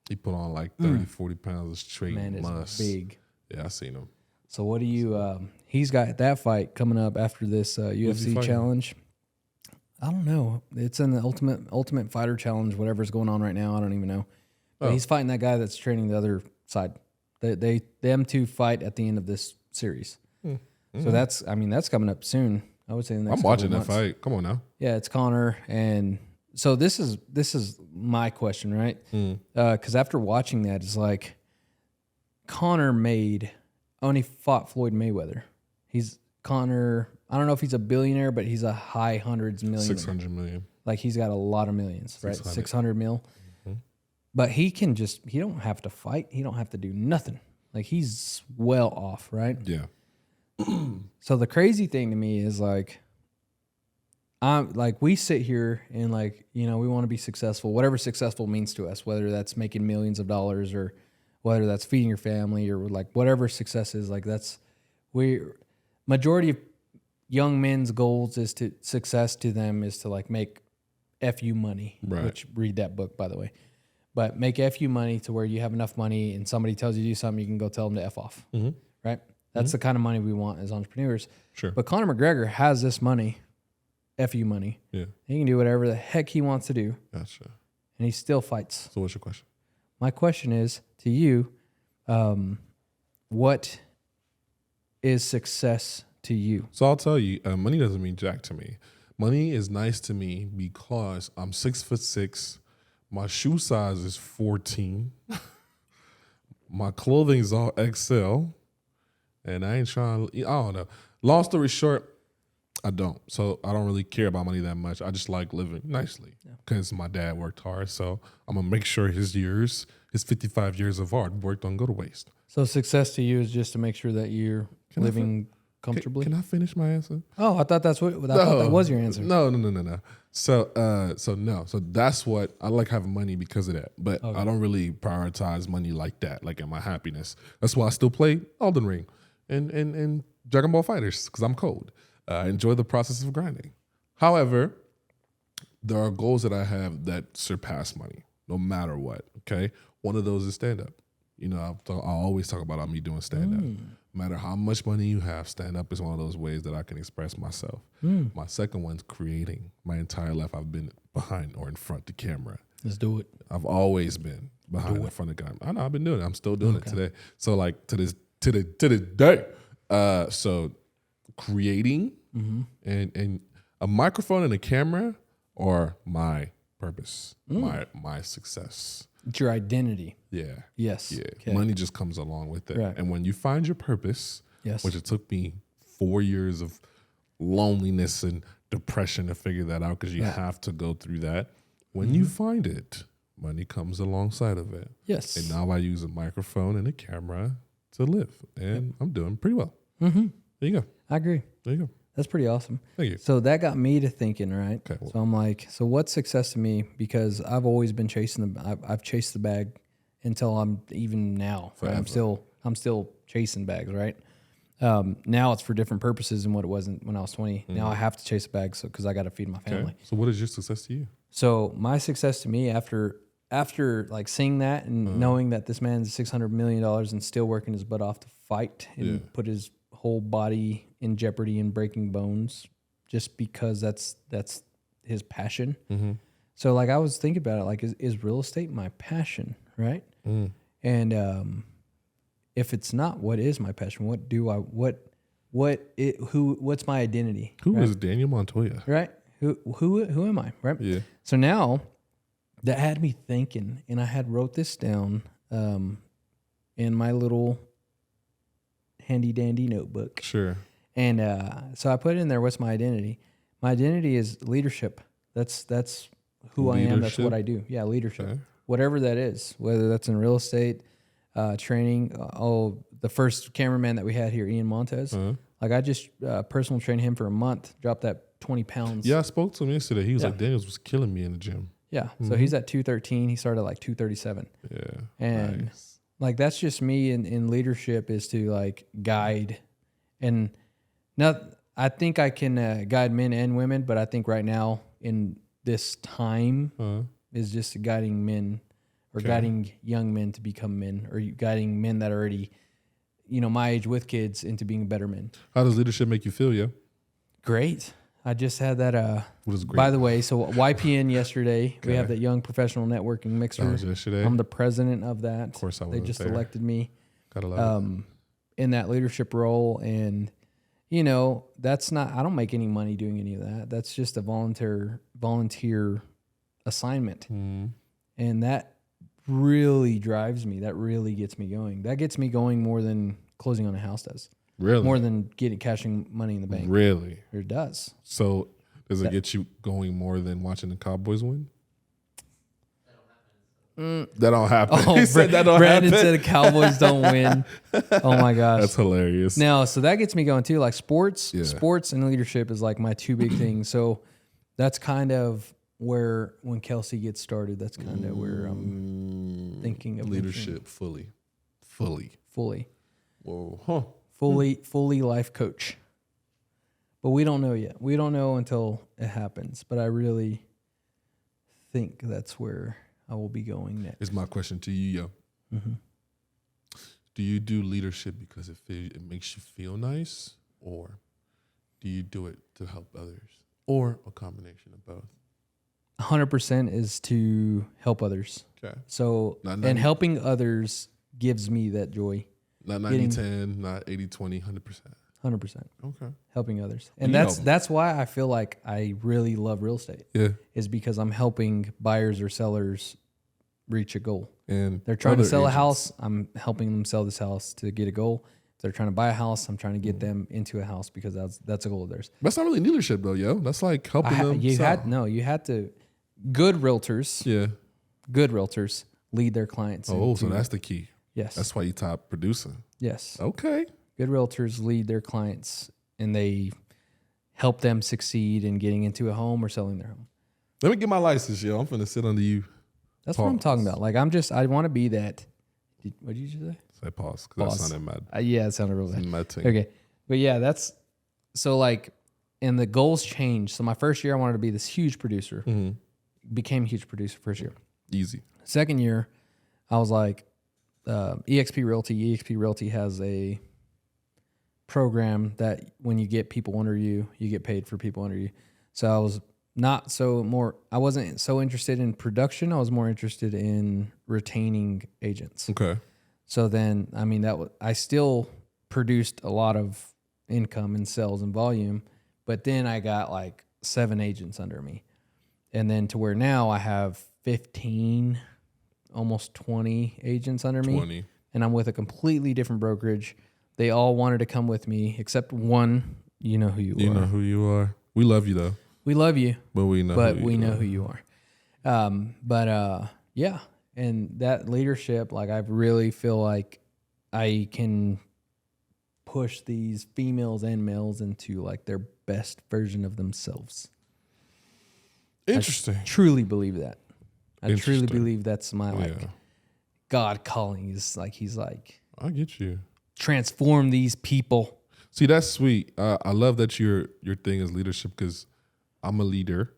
He put on like 30, 40 pounds of straight man is muscle. big. Yeah, I seen him. So what do you he's got that fight coming up after this he UFC fighting? challenge. I don't know. It's in the ultimate fighter challenge, whatever's going on right now. I don't even know. But he's fighting that guy that's training the other side. Them two fight at the end of this series. So that's coming up soon. I would say the next I'm couple watching that months. fight. Come on now. Yeah, it's Conor, and so this is my question, right? Because after watching that, it's like Conor only fought Floyd Mayweather. Conor. I don't know if he's a billionaire, but he's a high hundreds million. 600 million. Like he's got a lot of millions, right? 600. 600 mil. But he don't have to fight. He don't have to do nothing. Like he's well off, right? Yeah. So the crazy thing to me is like, we sit here and we want to be successful, whatever successful means to us, whether that's making millions of dollars or whether that's feeding your family or like whatever success is, like majority of young men's goals is success to them is to like make FU money, Right. which read that book, by the way, but make FU money to where you have enough money and somebody tells you to do something, you can go tell them to F off. Right. That's the kind of money we want as entrepreneurs. Sure. But Conor McGregor has this money, FU money. Yeah. He can do whatever the heck he wants to do, Gotcha. and he still fights. So what's your question? My question is to you, what is success to you? So I'll tell you, money doesn't mean jack to me. Money is nice to me because I'm 6'6". My shoe size is 14. My clothing's all XL. And I ain't trying, I don't know. Long story short, I don't. So I don't really care about money that much. I just like living nicely because my dad worked hard. So I'm going to make sure his 55 years of hard work don't go to waste. So success to you is just to make sure that you're living comfortably. Can I finish my answer? Oh, I thought thought that was your answer. No. So no. So that's what I like having money because of that. But I don't really prioritize money like that, like in my happiness. That's why I still play Elden Ring and Dragon Ball Fighters because I'm cold. I enjoy the process of grinding. However, there are goals that I have that surpass money, no matter what. Okay, one of those is stand up. I always talk about me doing stand up. No matter how much money you have, stand up is one of those ways that I can express myself. My second one's creating. My entire life, I've been behind or in front of the camera. Let's do it. I've always been behind in front of the camera. I know I've been doing it. I'm still doing it today. So like to this day. So creating and a microphone and a camera are my purpose, my success. It's your identity. Yeah. Yes. Yeah. Okay. Money just comes along with it. Right. And when you find your purpose, Yes. which it took me 4 years of loneliness and depression to figure that out because you have to go through that. When you find it, money comes alongside of it. Yes. And now I use a microphone and a camera to live, and I'm doing pretty well. There you go. I agree. There you go. That's pretty awesome. Thank you. So that got me to thinking, right? Okay, well- So I'm like, so what's success to me? Because I've always been chasing I've chased the bag until I'm even now. Right? I'm still chasing bags, right? Now it's for different purposes than what it was when I was 20. Now I have to chase a bag because I got to feed my family. Okay. So what is your success to you? So my success to me after like seeing that and knowing that this man's $600 million and still working his butt off to fight and put his whole body in jeopardy and breaking bones just because that's his passion. So like I was thinking about it, like is real estate my passion, right? And if it's not, what is my passion? What's my identity? Who is Daniel Montoya? Right? Who am I? Right? Yeah. So now that had me thinking, and I had wrote this down in my little handy dandy notebook. Sure. And so I put in there, what's my identity? My identity is leadership. That's who I am. That's what I do. Yeah, leadership. Okay. Whatever that is, whether that's in real estate, training. The first cameraman that we had here, Ian Montez. Like I just personal trained him for a month, dropped that 20 pounds. Yeah, I spoke to him yesterday. He was like, Daniels was killing me in the gym. Yeah. So he's at 213. He started at like 237. Yeah. And nice. like that's just me in leadership is to like guide. And now I think I can guide men and women, but I think right now in this time is just guiding men or guiding young men to become men or guiding men that are already, my age with kids into being better men. How does leadership make you feel, yo? Great. I just had that. What is great? By the way, so YPN yesterday, we have that Young Professional Networking Mixer. That was yesterday. I'm the president of that. Of course I was. They just there. elected me Gotta love it. in that leadership role. And, that's not, I don't make any money doing any of that. That's just a volunteer assignment. And that really drives me. That really gets me going. That gets me going more than closing on a house does. Really? More than cashing money in the bank. Really? It does. So does it get you going more than watching the Cowboys win? That don't happen. Oh, He said that don't Brandon happen. said the Cowboys don't win. Oh my gosh. That's hilarious. Now, so that gets me going too. Like sports and leadership is like my two big things. So that's kind of where when Kelsey gets started, that's kind of where I'm thinking of leadership fully. Whoa. Huh. Fully life coach. But we don't know yet. We don't know until it happens. But I really think that's where I will be going next. Is my question to you, yo. Do you do leadership because it makes you feel nice, or do you do it to help others, or a combination of both? 100% is to help others. Okay. So, Not and helping others gives me that joy. Not 90-10, not 80-20, 100%. 100%. Okay. Helping others. And You that's why I feel like I really love real estate. Yeah. Is because I'm helping buyers or sellers reach a goal. And They're trying to other sell a agents. house. I'm helping them sell this house to get a goal. If they're trying to buy a house, I'm trying to get them into a house because that's a goal of theirs. That's not really leadership though, yo. That's like helping them. You sell. had to. Good realtors lead their clients. Oh, so into- that's the key. yes. That's why you top producer. Yes. Okay. Good realtors lead their clients and they help them succeed in getting into a home or selling their home. Let me get my license, yo. I'm finna sit under you. That's what I'm talking about. Like I want to be that. What did you just say? Say pause, because that Pause. sounded mad. Yeah, it sounded real bad. Mad thing. Okay. But yeah, that's so like, and the goals changed. So my first year, I wanted to be this huge producer. Became a huge producer first year. Easy. Second year, I was like, EXP Realty. EXP Realty has a program that when you get people under you, you get paid for people under you. So I was I wasn't so interested in production. I was more interested in retaining agents. Okay. So then, I mean, I still produced a lot of income and sales and volume, but then I got like 7 agents under me. And then to where now I have 15, almost 20 agents under me. 20. And I'm with a completely different brokerage. They all wanted to come with me except one. You know who you are. You know who you are. We love you though, We love you, but we know. but who we you know are. who you are. Yeah. And that leadership, like I really feel like I can push these females and males into like their best version of themselves. Interesting. Truly believe that. I truly Interesting. believe that's my like Yeah. God calling is like he's like I get you. transform these people. See, that's sweet. I love that your thing is leadership because I'm a leader.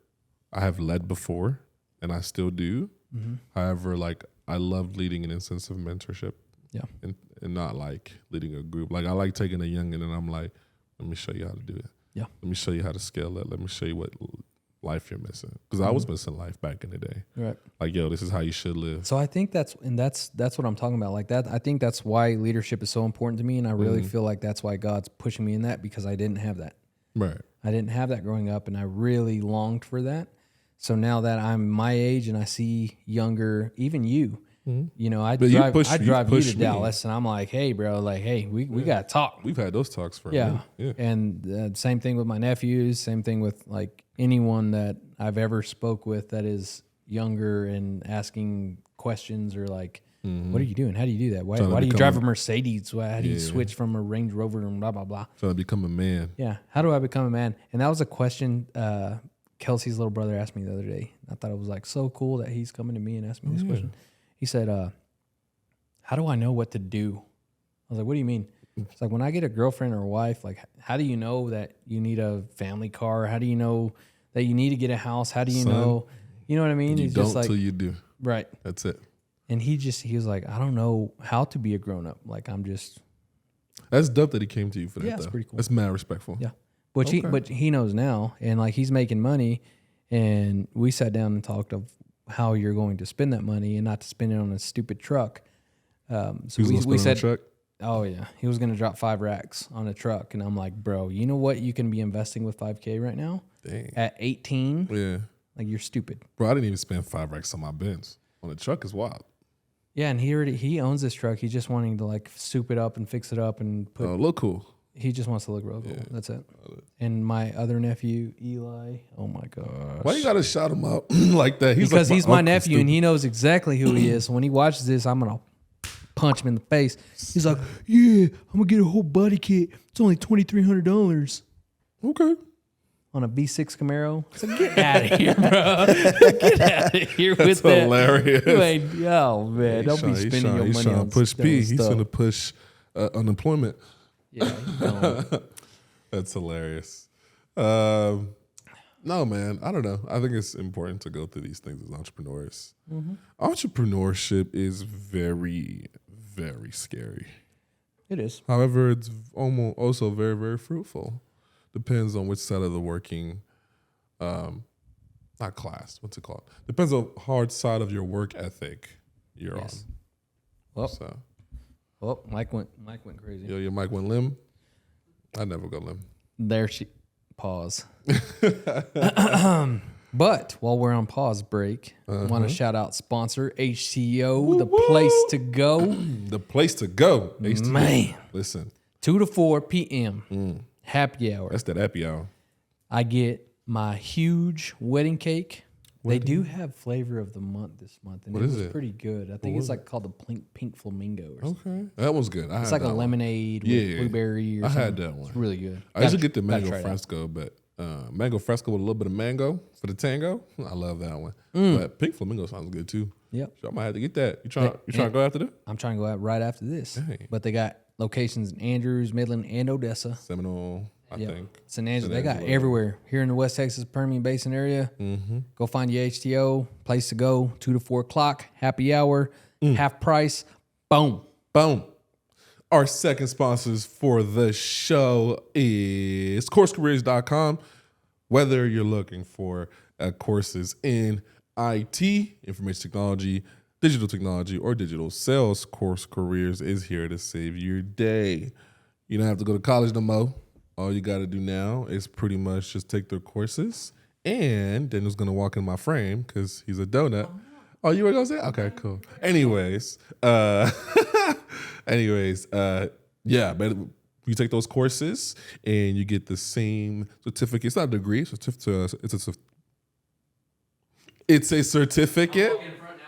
I have led before, and I still do. Mm-hmm. However, like I love leading in a sense of mentorship. Yeah. And not like leading a group. Like I like taking a youngin' and I'm like, let me show you how to do it. Yeah. Let me show you how to scale it. Let me show you what life you're missing. Because I was missing life back in the day. Right. Like, yo, this is how you should live. So I think that's what I'm talking about. Like that, I think that's why leadership is so important to me, and I really feel like that's why God's pushing me in that because I didn't have that. Right. I didn't have that growing up, and I really longed for that. So now that I'm my age and I see younger, even you, you know, I But you drive pushed- I you drive you pushed to me. Dallas, and I'm like, hey, bro, like, hey, we gotta talk. We've had those talks for a Yeah. minute. Yeah. And same thing with my nephews, same thing with like anyone that I've ever spoke with that is younger and asking questions or like, what are you doing? How do you do that? Why Trying to do you become drive a- a Mercedes? How do you Yeah. switch from a Range Rover and blah, blah, blah. Trying to become a man. Yeah. How do I become a man? And that was a question Kelsey's little brother asked me the other day. I thought it was like so cool that he's coming to me and asking me this question. He said, how do I know what to do? I was like, what do you mean? It's like when I get a girlfriend or a wife, like how do you know that you need a family car? How do you know that you need to get a house? How do you Son, know? You know what I mean? You He's don't just like, till you do. right. That's it. And he was like, I don't know how to be a grown up. Like I'm just, That's dope that he came to you for that. Yeah, it's though. pretty cool. That's mad respectful. yeah. But he knows now, and like he's making money, and we sat down and talked of how you're going to spend that money and not to spend it on a stupid truck. So He was we said, truck. oh yeah, he was going to drop 5 racks on a truck, and I'm like, bro, you know what? You can be investing with $5K right now Dang. at 18. Yeah. Like you're stupid. Bro, I didn't even spend 5 racks on my Benz. On the truck is wild. Yeah, and he owns this truck. He's just wanting to like soup it up and fix it up and put. Oh, look cool. He just wants to look real cool. That's it. And my other nephew, Eli. Oh my gosh. Why you gotta shout him out like that? Because like he's my uncle, nephew and stupid. he knows exactly who he is. So when he watches this, I'm gonna punch him in the face. He's like, "Yeah, I'm gonna get a whole body kit. It's only $2,300 Okay. on a V6 Camaro." So get out of here, bro. Get out of here That's with that. hilarious. You ain't- oh man, don't be spending your He's money trying on to push dumb P. He's stuff. gonna push unemployment. Yeah, you don't. That's hilarious. No, man, I don't know. I think it's important to go through these things as entrepreneurs. Entrepreneurship is very, very scary. It is. However, it's almost also very, very fruitful. Depends on which side of the working, not class. What's it called? Depends on hard side of your work ethic you're Yes. on. Oh, So, oh, Mike went crazy. yo, your mic went limb. I never go limb. There she pause. But while we're on pause break, I want to shout out sponsor HTO, the place to go. The place to go. HTO. Man, Listen, 2 to 4 p.m. Happy hour. that's that happy hour. I get my huge wedding cake. They do have flavor of the month this month, and What it is was it? pretty good. I think it's like called the pink flamingo or something. Okay, that was good. It's like a lemonade with blueberry or I something. had that one. It's really good. I usually get the Gotta mango try that. fresco, but mango fresco with a little bit of mango for the tango. I love that one. But pink flamingo sounds good too. Yep. So I might have to get that. You trying to go after that? I'm trying to go out right after this. Dang. But they got locations in Andrews, Midland, and Odessa. Seminole, I Yep. think. St. Angelo. St. They got Angelo. everywhere here in the West Texas Permian Basin area. Go find your HTO, place to go, 2 to 4 o'clock, happy hour, half price. Boom. Boom. Our second sponsors for the show is CourseCareers.com. Whether you're looking for courses in IT, information technology, digital technology, or digital sales, Course Careers is here to save your day. You don't have to go to college no more. All you got to do now is pretty much just take their courses. And Daniel's going to walk in my frame because he's a donut. Oh, you were going to say? Okay, cool. Anyways, yeah, but You take those courses and you get the same certificate. It's not a degree. It's a certificate.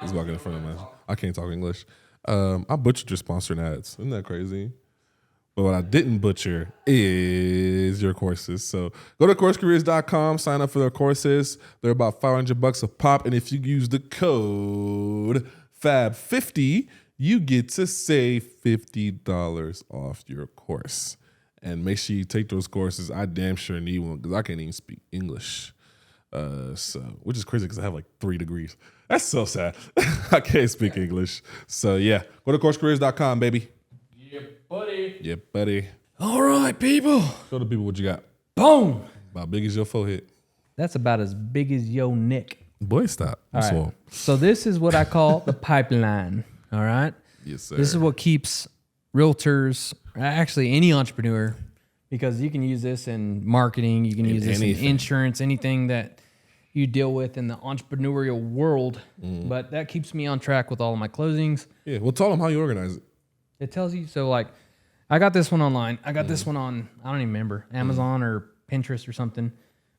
He's walking in front of me. I can't talk English. I butchered your sponsored ads. Isn't that crazy? But what I didn't butcher is your courses. So go to CourseCareers.com, sign up for their courses. They're about $500 a pop. And if you use the code FAB50, you get to save $50 off your course. And make sure you take those courses. I damn sure need one because I can't even speak English. Which is crazy because I have like 3 degrees. That's so sad. I can't speak English. So yeah, go to CourseCareers.com, baby. Yeah, buddy. All right, people. Show the people what you got. Boom. About big as your forehead. That's about as big as yo neck. Boy, stop. All right. So this is what I call the pipeline. All right. Yes, sir. This is what keeps realtors, actually any entrepreneur, because you can use this in marketing, you can use this in insurance, anything that you deal with in the entrepreneurial world. But that keeps me on track with all of my closings. Yeah. Well, tell them how you organize it. It tells you. So like, I got this one online. I got this one on, I don't even remember, Amazon or Pinterest or something.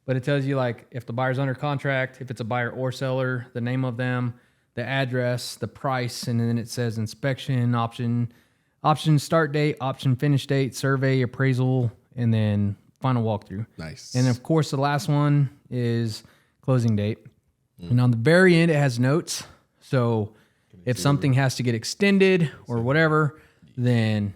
But it tells you like if the buyer's under contract, if it's a buyer or seller, the name of them, the address, the price, and then it says inspection, option start date, option finish date, survey, appraisal, and then final walkthrough. Nice. And of course, the last one is closing date. And on the very end, it has notes. So if something has to get extended or whatever, then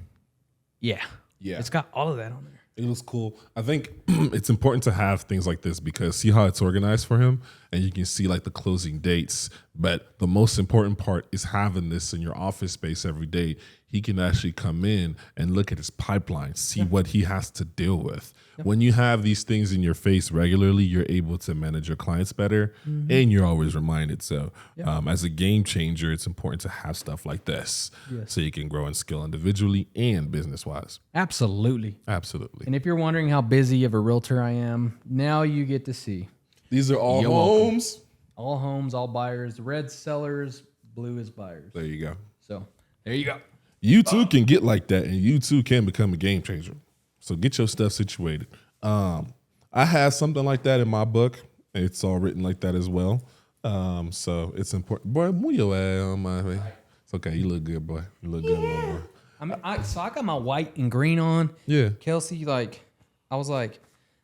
yeah, it's got all of that on there. It was cool. I think it's important to have things like this because see how it's organized for him and you can see like the closing dates. But the most important part is having this in your office space every day. He can actually come in and look at his pipeline, see what he has to deal with. When you have these things in your face regularly, you're able to manage your clients better and you're always reminded. So as a game changer, it's important to have stuff like this so you can grow and scale individually and business-wise. Absolutely. Absolutely. And if you're wondering how busy of a realtor I am, now you get to see. These are all homes. Welcome. All homes, all buyers. Red sellers, blue is buyers. There you go. So there you go. You too can get like that, and you too can become a game changer. So get your stuff situated. I have something like that in my book. It's all written like that as well. So it's important. Boy, move your ass on my way. It's okay. You look good, boy. You look good, little boy. So I got my white and green on. Yeah. Kelsey, I was like,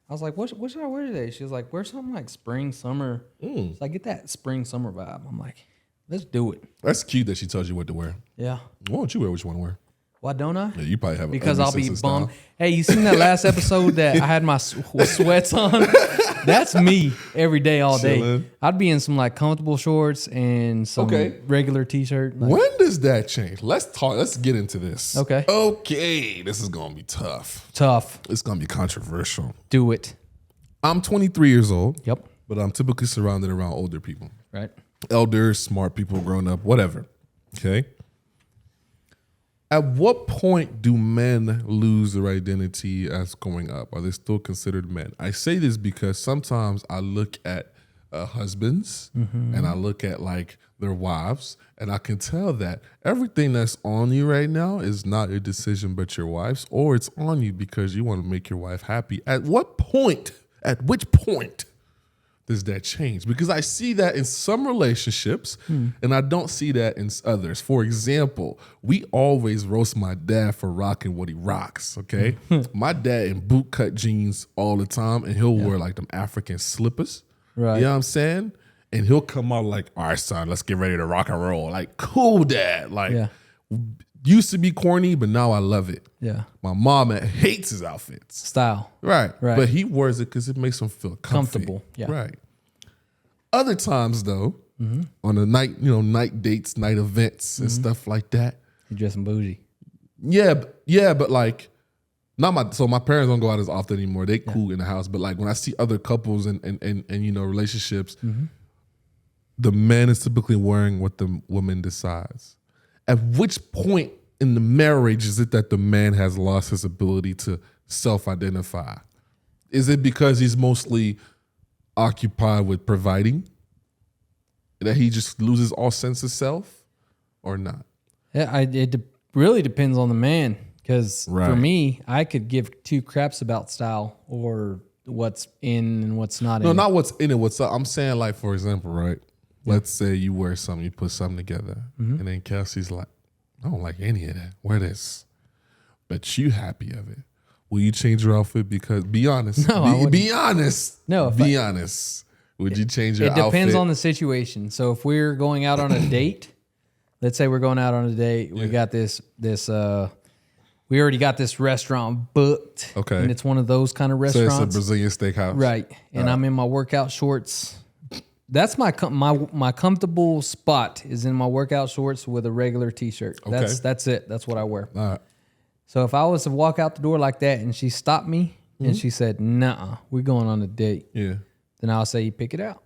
what should I wear today? She was like, wear something like spring, summer. So I get that spring, summer vibe. I'm like, let's do it. That's cute that she tells you what to wear. Yeah. Why don't you wear what you want to wear? Why don't I? Yeah, you probably have because I'll be bummed. Hey, you seen that last episode that I had my sweats on? That's me every day, all day. Chilling. I'd be in some like comfortable shorts and some regular t-shirt. Like, when does that change? Let's talk. Let's get into this. Okay. Okay. This is going to be tough. It's going to be controversial. Do it. I'm 23 years old. Yep. But I'm typically surrounded around older people. Right. Elders, smart people, grown up, whatever. Okay. At what point do men lose their identity as growing up? Are they still considered men? I say this because sometimes I look at husbands and I look at like their wives and I can tell that everything that's on you right now is not your decision but your wife's, or it's on you because you want to make your wife happy. At which point does that change? Because I see that in some relationships and I don't see that in others. For example, we always roast my dad for rocking what he rocks, okay? My dad in bootcut jeans all the time and he'll wear like them African slippers. Right. You know what I'm saying? And he'll come out like, all right, son, let's get ready to rock and roll. Like, cool, dad. Like, used to be corny, but now I love it. Yeah. My mom hates his outfits. Style. Right. But he wears it because it makes him feel comfortable. Yeah. Right. Other times, though, on a night, night dates, night events and stuff like that. You dressing bougie. Yeah, but like, my parents don't go out as often anymore. They cool in the house. But like when I see other couples and relationships, the man is typically wearing what the woman decides. At which point in the marriage is it that the man has lost his ability to self-identify? Is it because he's mostly occupied with providing that he just loses all sense of self, or not? Yeah, it really depends on the man. Because for Right. me, I could give two craps about style or what's in and what's not No, in. not what's in it. What's up. I'm saying, like, for example, right? Let's say you wear something, you put something together, Mm-hmm. and then Kelsey's like, I don't like any of that. Wear this. But you happy of it. Will you change your outfit? Because be honest. No, I wouldn't. be honest. No, if be honest. Would you change your It outfit? depends on the situation. So if we're going out on a date, let's say we're going out on a date, we got this we already got this restaurant booked. Okay. And it's one of those kind of So restaurants. it's a Brazilian steakhouse. Right. And I'm in my workout shorts. That's my comfortable spot is in my workout shorts with a regular t-shirt. That's it. That's what I wear. All right. So if I was to walk out the door like that and she stopped me Mm-hmm. and she said, "Nuh-uh, we're going on a date," Yeah. then I'll say, "You pick it out."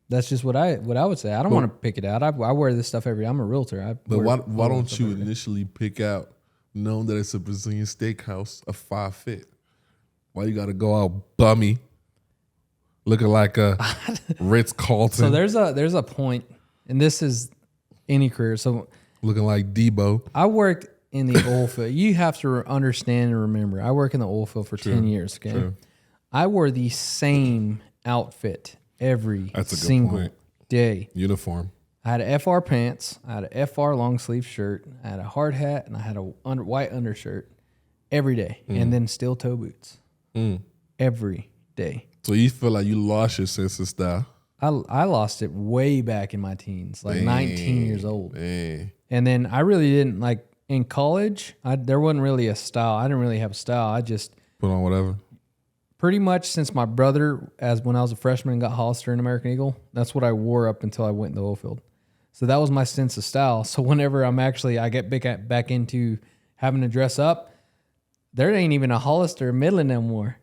That's just what I would say. I don't want to pick it out. I wear this stuff every day. I'm a realtor. But why don't you initially pick out, knowing that it's a Brazilian steakhouse, a 5 fit? Why you got to go out bummy, looking like a Ritz Carlton, So there's a point, and this is any career. So looking like Debo? I worked in the oil field. You have to understand and remember, I work in the oil field for 10 years. Okay, true. I wore the same outfit every That's a good single point. day. Uniform. I had a FR pants, I had a FR long sleeve shirt, I had a hard hat, and I had a white undershirt every day, and then steel toe boots every day. So you feel like you lost your sense of style? I lost it way back in my teens, like 19 years old. Man. And then I really didn't like in college. There wasn't really a style. I didn't really have a style. I just Put on whatever. pretty much since my brother, as when I was a freshman, got Hollister and American Eagle. That's what I wore up until I went in the oil field. So that was my sense of style. So whenever I get back into having to dress up, there ain't even a Hollister Midland no more.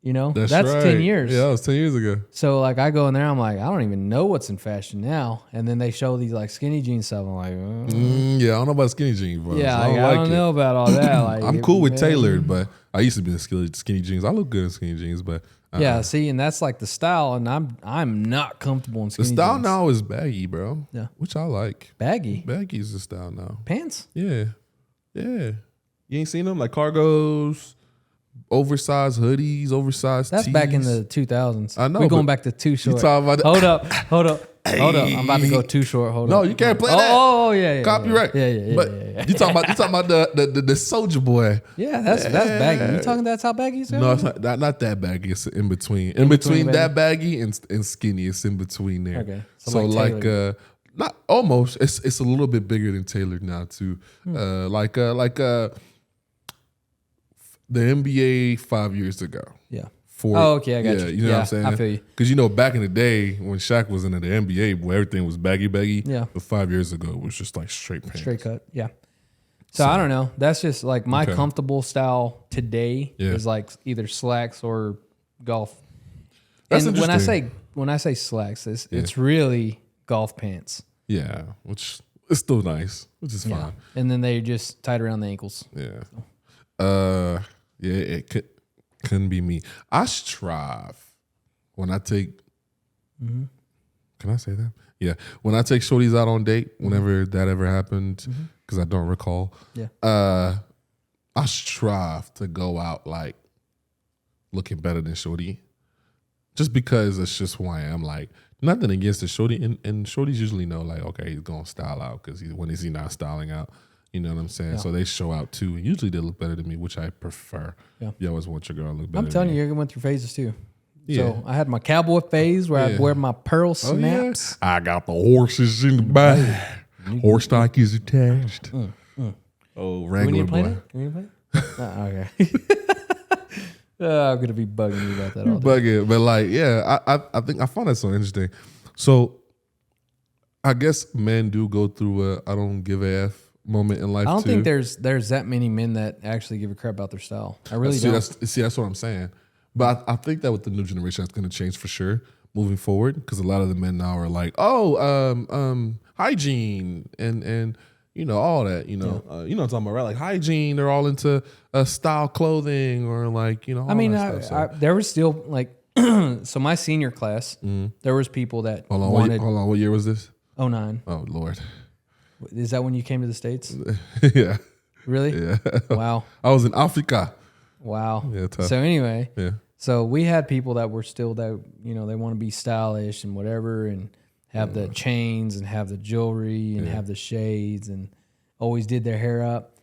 You know, that's right. 10 years. Yeah, that was 10 years ago. So like I go in there, I'm like, I don't even know what's in fashion now. And then they show these like skinny jeans stuff. I'm like, Yeah, I don't know about skinny jeans, but yeah, I don't I like don't it. know about all that. Like, I'm cool with man. tailored, but I used to be in skinny jeans. I look good in skinny jeans, but Yeah, see, and that's like the style, and I'm not comfortable in the skinny style jeans. now is baggy, bro. Yeah. Which I like. Baggy Baggy is the style now. pants. Yeah. Yeah. You ain't seen them? Like cargos, oversized hoodies, oversized That's tees. back in the 2000s. I know, We're going but back to too short. talking about the- Hold up. I'm about to go too short. Hold No, up. you can't play Oh, that. oh, yeah. Copyright. Yeah. But you talking about the Soldier Boy. Yeah, that's baggy. You talking that's how baggy you No, it's not that baggy. It's in between. In between between, that baggy and skinny. It's in between there. Okay. So, So like like not almost. It's a little bit bigger than tailored now too. Like the NBA 5 years ago. Yeah. Oh, okay, I got you. You know what I'm saying? I feel you. Because back in the day when Shaq was in the NBA, boy, everything was baggy. Yeah. But 5 years ago, it was just like straight pants. Straight cut. Yeah. So I don't know. That's just like my Okay. comfortable style today Yeah. is like either slacks or golf. That's and interesting. when I say slacks, it's really golf pants. Yeah, which is still nice, which is fine. And then they just tied around the ankles. Yeah. Yeah, it couldn't be me. I strive when I take. Mm-hmm. Can I say that? Yeah, when I take shorties out on date, whenever that ever happened, because I don't recall. Mm-hmm. Yeah. I strive to go out like looking better than shorty, just because it's just who I am. Like nothing against the shorty, and shorties usually know like, okay, he's gonna style out because when is he not styling out? You know what I'm saying? Yeah. So they show out too. And usually they look better than me, which I prefer. Yeah. You always want your girl to look better. I'm telling than you, you're going through phases too. Yeah. So I had my cowboy phase where I'd Yeah. wear my pearl Oh, yeah. snaps. I got the horses in the back. Horse stock is attached. Oh, We Wrangler need to play boy. that? Can we play that? Okay. I'm going to be bugging you about that all day. But like, yeah, I think I find that so interesting. So I guess men do go through a I don't give a F moment in life I don't too. think there's that many men that actually give a crap about their style. I really don't. That's what I'm saying. But I think that with the new generation, that's going to change for sure moving forward because a lot of the men now are like, hygiene and all that. You know what I'm talking about, right? Like hygiene. They're all into style clothing or like all I mean, that stuff. So. there was still like, so my senior class, there was people that Hold on, wanted hold on. What year was this? 09. Oh Lord. Is that when you came to the States? Yeah. Really? Yeah. Wow. I was in Africa. Wow. Yeah, tough. So anyway, Yeah. so we had people that were still that, they want to be stylish and whatever and have the chains and have the jewelry and have the shades and always did their hair up.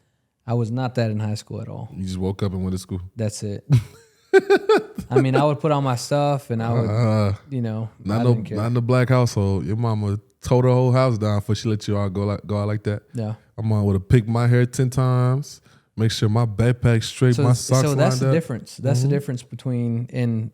I was not that in high school at all. You just woke up and went to school. That's it. I mean, I would put on my stuff and I would, I didn't care. Not in the black household. Your mama tore the whole house down before she let you all go out like that. Yeah. My mom would have picked my hair 10 times, make sure my backpack straight, my socks So that's lined the up. difference. That's the difference between in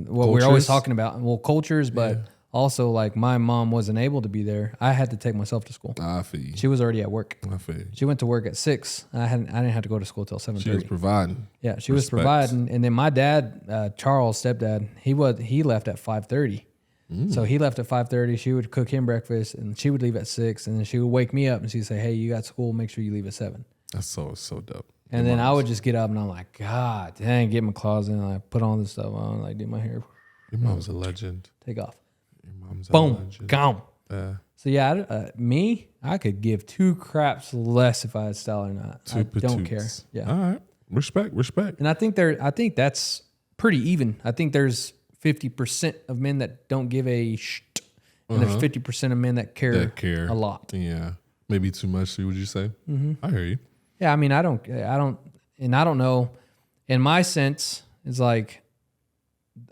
what we're always Cultures? talking about. Well, cultures, but also like my mom wasn't able to be there. I had to take myself to school. I feel you. She was already at work. I feel you. She went to work at 6. I didn't have to go to school till 7:30. She was providing. Yeah, she was Respect. providing, and then my dad, Charles, stepdad, he left at 5:30. So he left at 5:30. She would cook him breakfast, and she would leave at 6. And then she would wake me up, and she'd say, "Hey, you got school. Make sure you leave at 7." That's so dope. And then I would just get up, and I'm like, God, dang, get my closet, and I put all this stuff on, like do my hair, Your mom's a legend. take off, Your mom's a boom, legend. gone. Yeah. So yeah, I could give 2 craps less if I had style or not. I don't care. Patoots. Yeah. All right. Respect. And I think that's pretty even. I think there's 50% of men that don't give a shit, and there's 50% of men that care a lot. Yeah. Maybe too much, would you say? Mm-hmm. I hear you. Yeah, I mean, I don't know. In my sense, it's like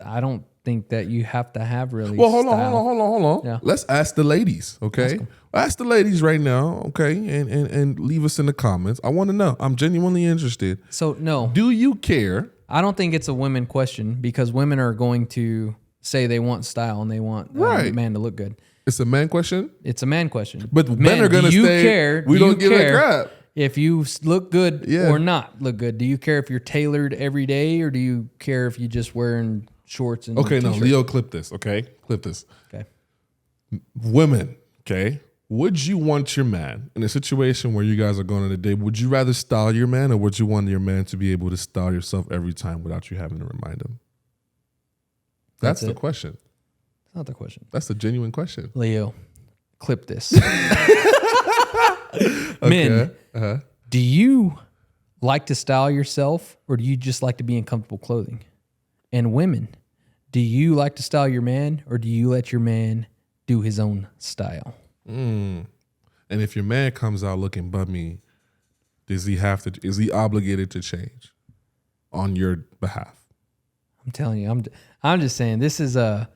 I don't think that you have to have really. Well, hold style. on. Yeah. Let's ask the ladies, okay? Ask the ladies right now, okay? And leave us in the comments. I want to know. I'm genuinely interested. So no, Do you care? I don't think it's a women question because women are going to say they want style and they want Right. a man to look good. It's a man question, It's a man question. but men are going to do you say care? we do don't you give a care crap. if you look good Yeah. or not look good? Do you care if you're tailored every day, or do you care if you just wearing shorts and Okay, no, t-shirt? Leo, clip this, okay? Clip this. Okay. Women, okay? Would you want your man in a situation where you guys are going on a date? Would you rather style your man, or would you want your man to be able to style yourself every time without you having to remind him? That's the it. question. That's not the question. That's a genuine question. Leo, clip this. Okay. Men, Uh-huh. do you like to style yourself, or do you just like to be in comfortable clothing? And women, do you like to style your man, or do you let your man do his own style? And if your man comes out looking bummy, is he obligated to change on your behalf? I'm telling you, I'm just saying this is a.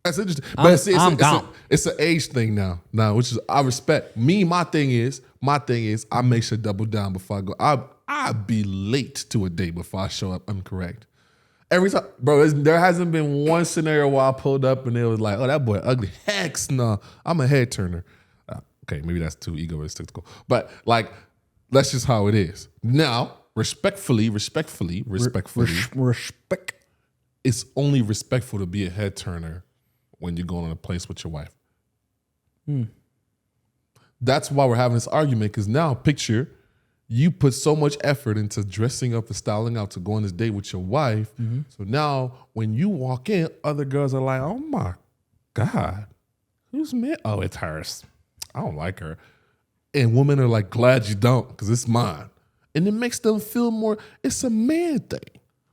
That's interesting. I'm- But see, I'm gone. it's an age thing now, which is I respect. Me, my thing is I make sure double down before I go. I be late to a date before I show up incorrect. Every time, bro, there hasn't been one scenario where I pulled up and it was like, oh, that boy ugly. Heck no, I'm a head turner. Okay, maybe that's too egoistical, but like that's just how it is. Now, respectfully, Respect. it's only respectful to be a head turner when you're going on a place with your wife. That's why we're having this argument, because now picture you put so much effort into dressing up and styling out to go on this date with your wife. So now when you walk in, other girls are like, oh my God, who's man? Oh, it's hers. I don't like her. And women are like, glad you don't, because it's mine. And it makes them feel more, it's a man thing.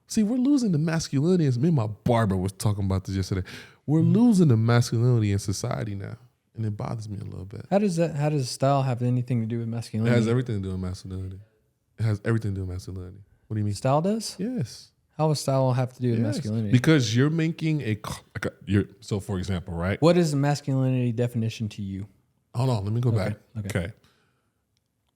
See, we're losing the masculinity. As me and my barber was talking about this yesterday. We're losing the masculinity in society now. And it bothers me a little bit. How does style have anything to do with It masculinity? has everything to do with masculinity. It has everything to do with masculinity. What do you mean? Style does? Yes. How does style have to do with Yes. masculinity? Because you're making so for example, right? What is the masculinity definition to you? Hold on, let me go back. okay. Okay.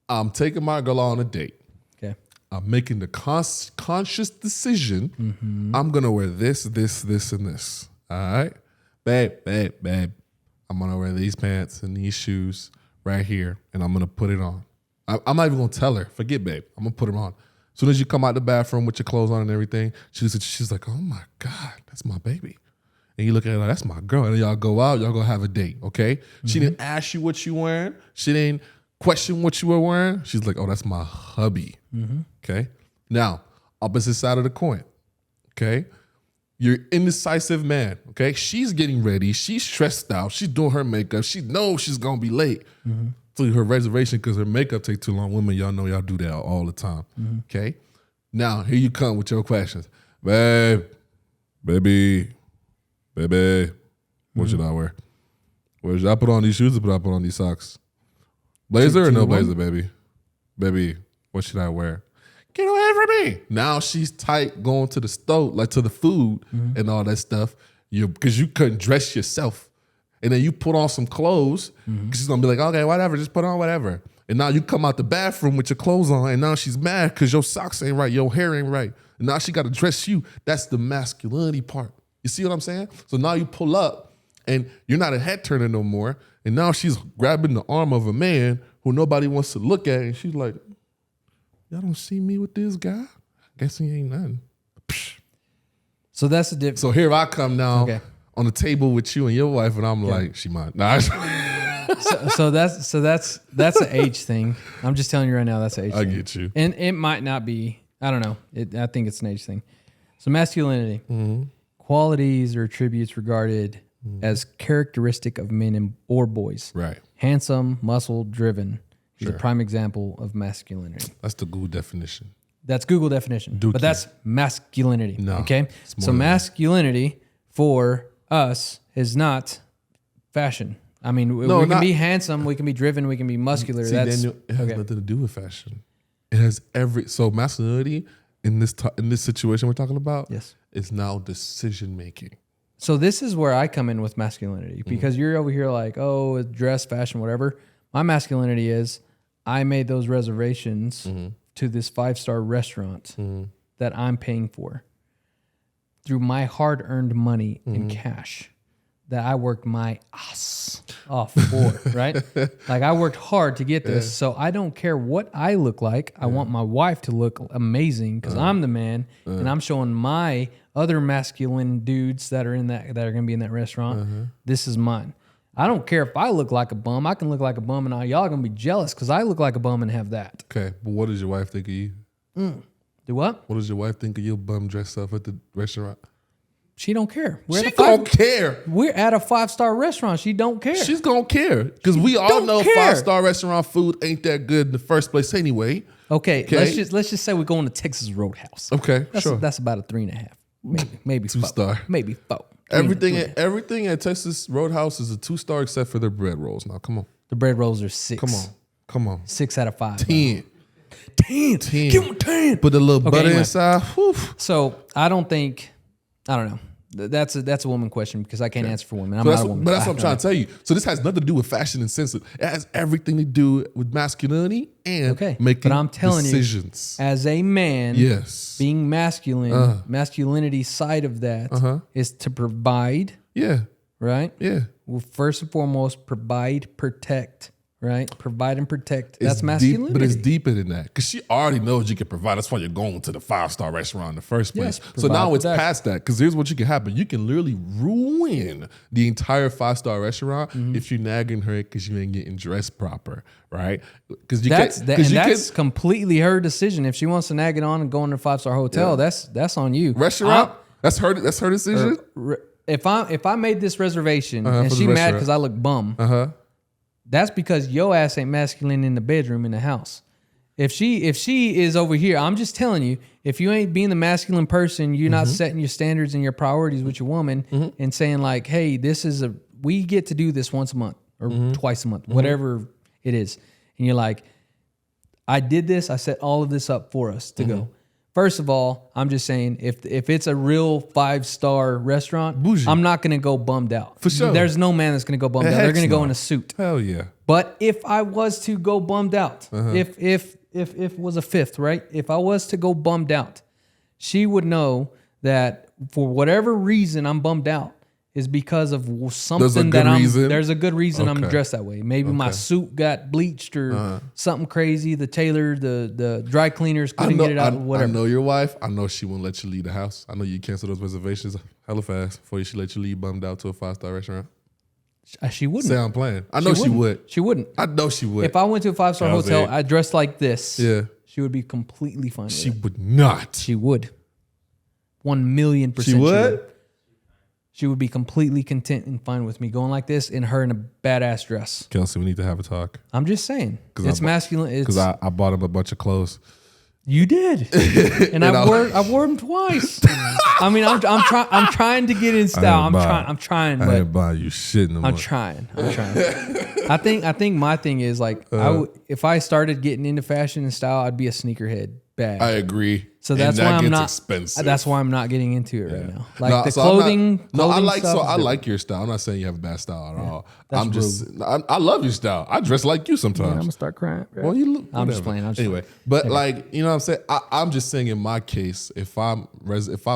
I'm taking my girl on a date. Okay. I'm making the conscious decision. I'm gonna wear this, and this. All right, babe. I'm gonna wear these pants and these shoes right here, and I'm gonna put it on. I'm not even gonna tell her. Forget, babe. I'm gonna put it on. As soon as you come out the bathroom with your clothes on and everything, she's like, "Oh my God, that's my baby." And you look at her like, "That's my girl." And then y'all go out. Y'all gonna have a date. Okay. She didn't ask you what you wearing. She didn't question what you were wearing. She's like, "Oh, that's my hubby." Okay. Now, opposite side of the coin. Okay. You're indecisive man. Okay. She's getting ready. She's stressed out. She's doing her makeup. She knows she's gonna be late. to her reservation because her makeup take too long. Women, y'all know y'all do that all the time. Okay? Now, here you come with your questions. Baby, what should I wear? Where should I put on these shoes or put I put on these socks? Blazer or no blazer, baby? Baby, what should I wear? Get away from me. Now she's tight going to the stove, like to the food and all that stuff. Because you couldn't dress yourself. And then you put on some clothes. Because she's going to be like, okay, whatever, just put on whatever. And now you come out the bathroom with your clothes on, and now she's mad because your socks ain't right, your hair ain't right. And now she got to dress you. That's the masculinity part. You see what I'm saying? So now you pull up, and you're not a head turner no more. And now she's grabbing the arm of a man who nobody wants to look at, and she's like, y'all don't see me with this guy? Guess he ain't nothing. Psh. So that's the difference. So here I come now on the table with you and your wife, and I'm like, she might. Nah. So that's an age thing. I'm just telling you right now, that's an age thing. I get you. And it might not be. I don't know. I think it's an age thing. So masculinity, qualities or attributes regarded as characteristic of men or boys. Right. Handsome, muscle driven is a prime example of masculinity. That's the Google definition. That's Google definition. But that's masculinity. No, okay. So masculinity for us is not fashion. I mean, we can be handsome, we can be driven, we can be muscular. See, Daniel, it has nothing to do with fashion. It has so masculinity in this situation we're talking about. Yes, is now decision making. So this is where I come in with masculinity because you're over here like, oh, dress, fashion, whatever. My masculinity is I made those reservations to this 5-star restaurant that I'm paying for through my hard-earned money in cash that I worked my ass off for, right? Like I worked hard to get this, so I don't care what I look like. I want my wife to look amazing because I'm the man, and I'm showing my other masculine dudes that are going to be in that restaurant. This is mine. I don't care if I look like a bum. I can look like a bum, and y'all are going to be jealous because I look like a bum and have that. Okay, but what does your wife think of you? Do what? What does your wife think of your bum dressed up at the restaurant? She don't care. She don't care. We're at a 5-star restaurant. She don't care. She's gonna care because we all know 5-star restaurant food ain't that good in the first place anyway. Okay. Let's just say we're going to Texas Roadhouse. Okay, That's about a 3.5, maybe 2-star, maybe 4. Everything at Texas Roadhouse is a 2-star except for their bread rolls. Now come on, the bread rolls are 6. Come on, 6 out of 5. 10. 10. Give them 10. Put a little butter inside. Whew. So I don't know. That's a woman question because I can't answer for women. I'm not a woman. But that's what I'm trying to tell you. So this has nothing to do with fashion and sense. It has everything to do with masculinity and making but I'm telling decisions. You, as a man, being masculine, masculinity side of that is to provide. Yeah. Right? Yeah. Well, first and foremost, provide, protect. Right? Provide and protect. That's masculinity. But it's deeper than that. Because she already knows you can provide. That's why you're going to the 5-star restaurant in the first place. Yes, so now it's past that. Because here's what you can happen. You can literally ruin the entire 5-star restaurant if you're nagging her because you ain't getting dressed proper. Right? Because that's completely her decision. If she wants to nag it on and go in a 5-star hotel, that's on you. Restaurant? That's her decision? If I made this reservation and she mad because I look bum, that's because your ass ain't masculine in the bedroom in the house. If she is over here, I'm just telling you, if you ain't being the masculine person, you're not setting your standards and your priorities with your woman and saying like, hey, we get to do this once a month or twice a month, whatever it is. And you're like, I did this. I set all of this up for us to go. First of all, I'm just saying, if it's a real 5-star restaurant, bougie, I'm not going to go bummed out. For sure. There's no man that's going to go bummed out. They're going to go in a suit. Hell yeah. But if I was to go bummed out, if it was a 5th, right? If I was to go bummed out, she would know that for whatever reason I'm bummed out is because of something there's a good reason I'm dressed that way. Maybe my suit got bleached or something crazy. The tailor, the dry cleaners couldn't get it out. Whatever. I know your wife. I know she won't let you leave the house. I know you cancel those reservations hella fast before she let you leave bummed out to a 5-star restaurant. She wouldn't. Say I'm playing. I know she would. She wouldn't. I know she would. If I went to a 5-star hotel, I dressed like this. Yeah. She would be completely fine with She would not. She would. 1,000,000%. She would? she would be completely content and fine with me going like this and her in a badass dress. Kelsey, we need to have a talk. I'm just saying. It's masculine. Because I bought him a bunch of clothes. You did, and I wore them twice. I mean, I'm trying to get in style. I'm trying. I But ain't buy you shit no more. I'm trying. I think my thing is like, if I started getting into fashion and style, I'd be a sneakerhead bad. I agree. So that's And why that I'm gets not. expensive. That's why I'm not getting into it right now. Like No, the so I'm not- clothing. No, I clothing like stuff so is I different. like your style. I'm not saying you have a bad style at all. that's I'm just I love your style. I dress like you sometimes. I'm gonna start crying. Bro. Well, you look. I'm just whatever. playing. I'm just anyway, but like you know what I'm saying. I'm just saying in my case, if I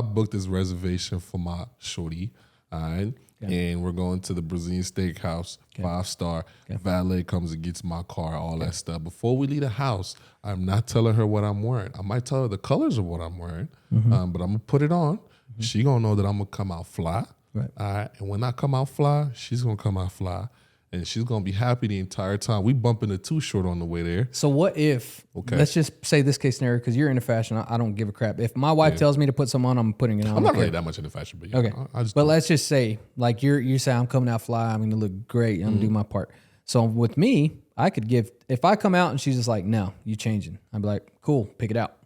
book this reservation for my shorty, all right, and we're going to the Brazilian steakhouse, 5-star. Valet comes and gets my car, all that stuff. Before we leave the house, I'm not telling her what I'm wearing. I might tell her the colors of what I'm wearing, but I'm gonna put it on. She gonna know that I'm gonna come out fly. Right. All right, and when I come out fly, she's gonna come out fly. And she's gonna be happy the entire time. We bump into Too Short on the way there. So what if? Okay. Let's just say this case scenario because you're into fashion. I don't give a crap. If my wife tells me to put something on, I'm putting it on. I'm not okay. really that much into fashion, but yeah, Okay. I just But let's just say, like you say, I'm coming out fly. I'm going to look great. I'm going to do my part. So with me, I could give, if I come out and she's just like, no, you changing. I'd be like, cool, pick it out.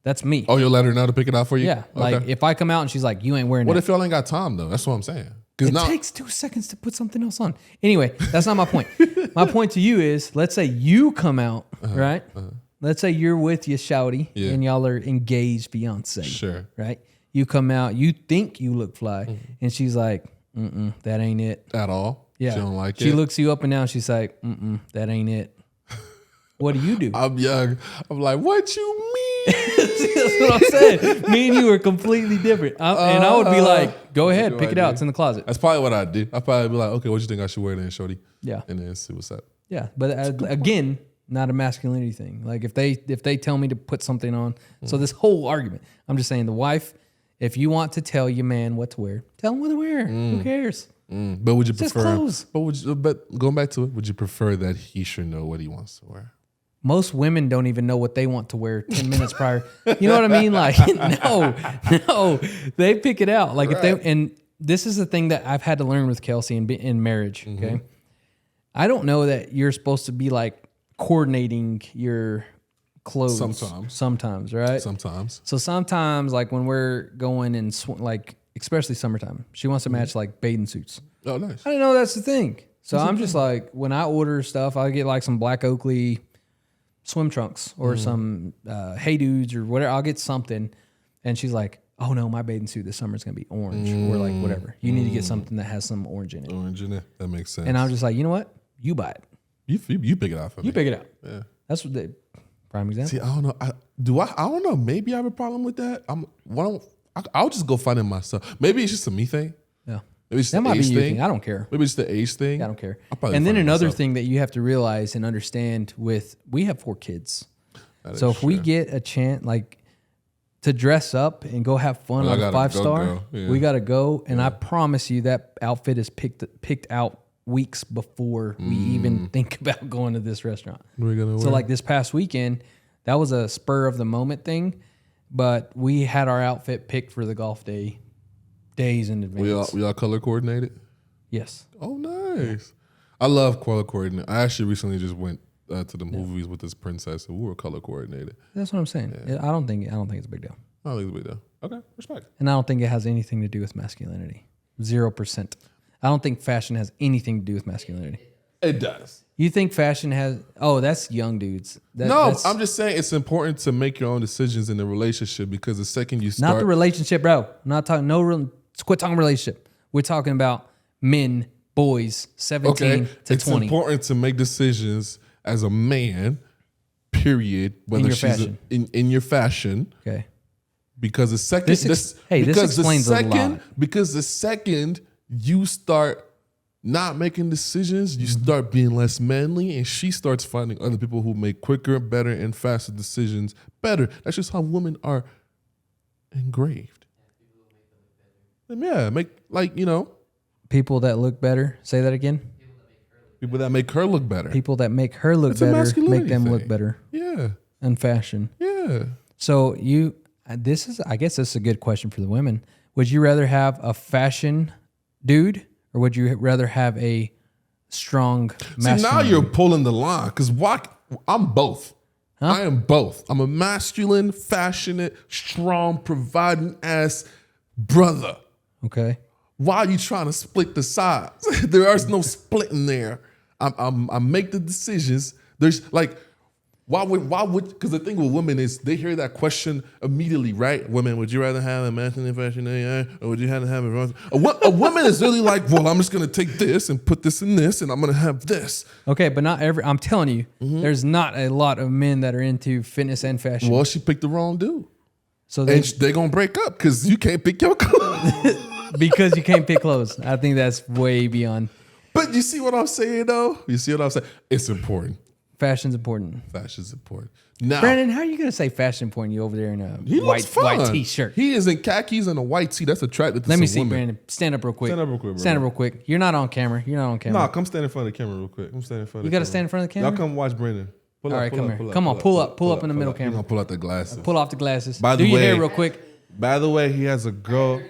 That's me. Oh, you'll let her know to pick it out for you? Yeah. Like Okay. if I come out and she's like, you ain't wearing What that. if y'all ain't got time though? That's what I'm saying. Because It now takes 2 seconds to put something else on. Anyway, that's not my point. My point to you is, let's say you come out, right? Let's say you're with your shouty Yeah. and y'all are engaged fiance. Sure. Right? You come out, you think you look fly, and she's like, that ain't it. at all. Yeah. She don't like She it. looks you up and down. She's like, that ain't it. What do? I'm young. I'm like, what you mean? That's what I'm saying. Me and you are completely different. And I would be like, go ahead, do pick I it do? out. It's in the closet. That's probably what I'd do. I'd probably be like, okay, what you think I should wear then, shorty? Yeah. And then see what's up. Yeah, but again, not a masculinity thing. Like if they tell me to put something on, so this whole argument, I'm just saying the wife, if you want to tell your man what to wear, tell him what to wear. Who cares? But would you just prefer? clothes. But going back to it, would you prefer that he should know what he wants to wear? Most women don't even know what they want to wear 10 minutes prior. You know what I mean? Like no, they pick it out. Like if they and this is the thing that I've had to learn with Kelsey in marriage. Okay, I don't know that you're supposed to be like coordinating your clothes sometimes, right? Sometimes. So sometimes, like when we're going and like especially summertime, she wants to match like bathing suits. Oh, nice. I didn't know that's the thing. So I'm just like, when I order stuff, I get like some Black Oakley swim trunks or some Hey Dudes or whatever. I'll get something, and she's like, "Oh no, my bathing suit this summer is gonna be orange or like whatever. You need to get something that has some orange in it." Orange in it. That makes sense. And I'm just like, you know what? You buy it. You pick it out for me. You pick it out. Yeah. That's what the prime example. See, I don't know. I don't know. Maybe I have a problem with that. I'll just go find it myself. Maybe it's just a me thing. Yeah. Maybe it's That the might be age your thing. thing. I don't care. Maybe it's the age thing. I don't care. I'll probably And then find it another myself. thing that you have to realize and understand we have 4 kids. That So is if we true. get a chance like to dress up and go have fun I on a gotta 5-star, go. Yeah. we got to go. And I promise you that outfit is picked out weeks before we even think about going to this restaurant. What are we gonna So wear? like this past weekend, that was a spur of the moment thing, but we had our outfit picked for the golf day days in advance. we all color coordinated. Yes. Oh, nice. I love color coordinated. I actually recently just went to the movies with this princess, and we were color coordinated. That's what I'm saying. I don't think it's a big deal. I don't think it's a big deal. Okay, respect. And I don't think it has anything to do with masculinity. 0%. I don't think fashion has anything to do with masculinity. It does. You think fashion has? Oh, that's young dudes. No, That's I'm just saying it's important to make your own decisions in a relationship because the second you start, not the relationship, bro. I'm not talking. Quit talking relationship. We're talking about men, boys, 17 to it's 20. important to make decisions as a man. Period. Whether your she's fashion. in your fashion. Okay. Because the second This explains a lot. Because the second you start not making decisions, you Mm-hmm. start being less manly, and she starts finding other people who make quicker, better, and faster decisions better. That's just how women are engraved. Yeah, People that look better. Say that again. people that make her look better. People that make her look It's a better make masculinity them look thing. better Yeah, in fashion. yeah. So I guess this is a good question for the women. Would you rather have a fashion dude, or would you rather have a strong See, masculine? now you're pulling the line because I'm both. I am both. I'm a masculine, passionate, strong, providing ass brother. Okay. Why are you trying to split the sides? There is no splitting there. I make the decisions. There's like, why would, because the thing with women is they hear that question immediately, right? Women, would you rather have a masculine fashion or would you have to have a woman is really like, well, I'm just going to take this and put this in this and I'm going to have this. Okay, but not every, I'm telling you, there's not a lot of men that are into fitness and fashion. Well, she picked the wrong dude. So And they're going to break up because you can't pick your clothes. because you can't pick clothes. I think that's way beyond. But you see what I'm saying, though? You see what I'm saying? It's important. Fashion's important. Fashion's important. Now, Brandon, how are you going to say fashion important? You over there in a he looks fine. white t-shirt. He is in khakis and a white tee. That's attractive to Let some me see, women. Brandon. Stand up real quick. Stand up real quick, bro. Stand up real quick. You're not on camera. You're not on camera. Nah, come stand in front of the camera real quick. Come stand in front of You the got to stand in front of the camera? Y'all come watch Brandon. Pull All up, right, pull come up, here. pull Come on, pull up in the middle You're camera. going to pull out the glasses. Pull off the glasses. By the Do your way- hair real quick. By the way, he has a girl.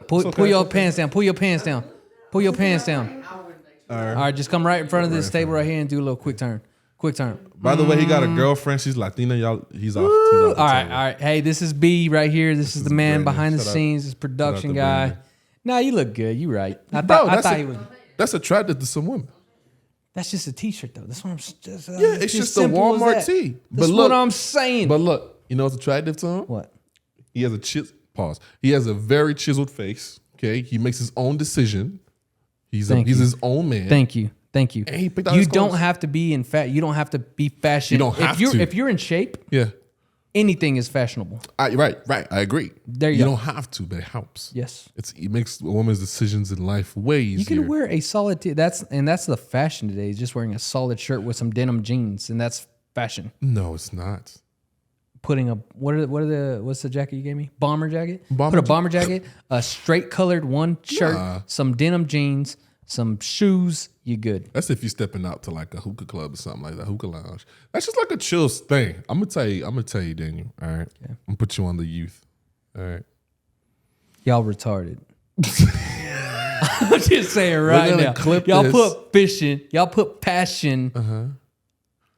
Pull your pants down. Pull your pants down. Pull your pants down. All right, just come right in front of this table right here and do a little quick turn. Quick turn. By the way, he got a girlfriend. She's Latina. Y'all, he's off. All right. Hey, this is B right here. This is the man Brandon. behind the Shout out- scenes. This production to guy. Brandon. Nah, you look good. You right. I Bro, thought he was. that's attractive to some women. That's just a t-shirt though. That's what I'm. Just, Yeah, it's just a simple as Walmart that. tee. But That's look- what I'm saying. But look, you know what's attractive to him? What? He has He has a very chiseled face. Okay, he makes his own decision. He's Thank you. his own man. Thank you. And he picked out You his don't clothes. have to be in fat. You don't have to be fashion. You don't have to. If you're in shape, Yeah, anything is fashionable. right. I agree. There you go. don't have to, but it helps. Yes. It makes a woman's decisions in life way easier. You can wear a solid that's the fashion today. Is just wearing a solid shirt with some denim jeans, and that's fashion. No, it's not. Putting a what's the jacket you gave me? Bomber jacket. Bomber Put a bomber jacket, a straight colored one shirt, Nah. some denim jeans, some shoes. You good? That's if you're stepping out to like a hookah club or something like that, hookah lounge. That's just like a chill thing. I'm gonna tell you, Daniel. All right, I'm gonna put you on the youth. All right, Y'all retarded. I'm just saying right gonna now. clip Y'all this. put fishing. Y'all put passion.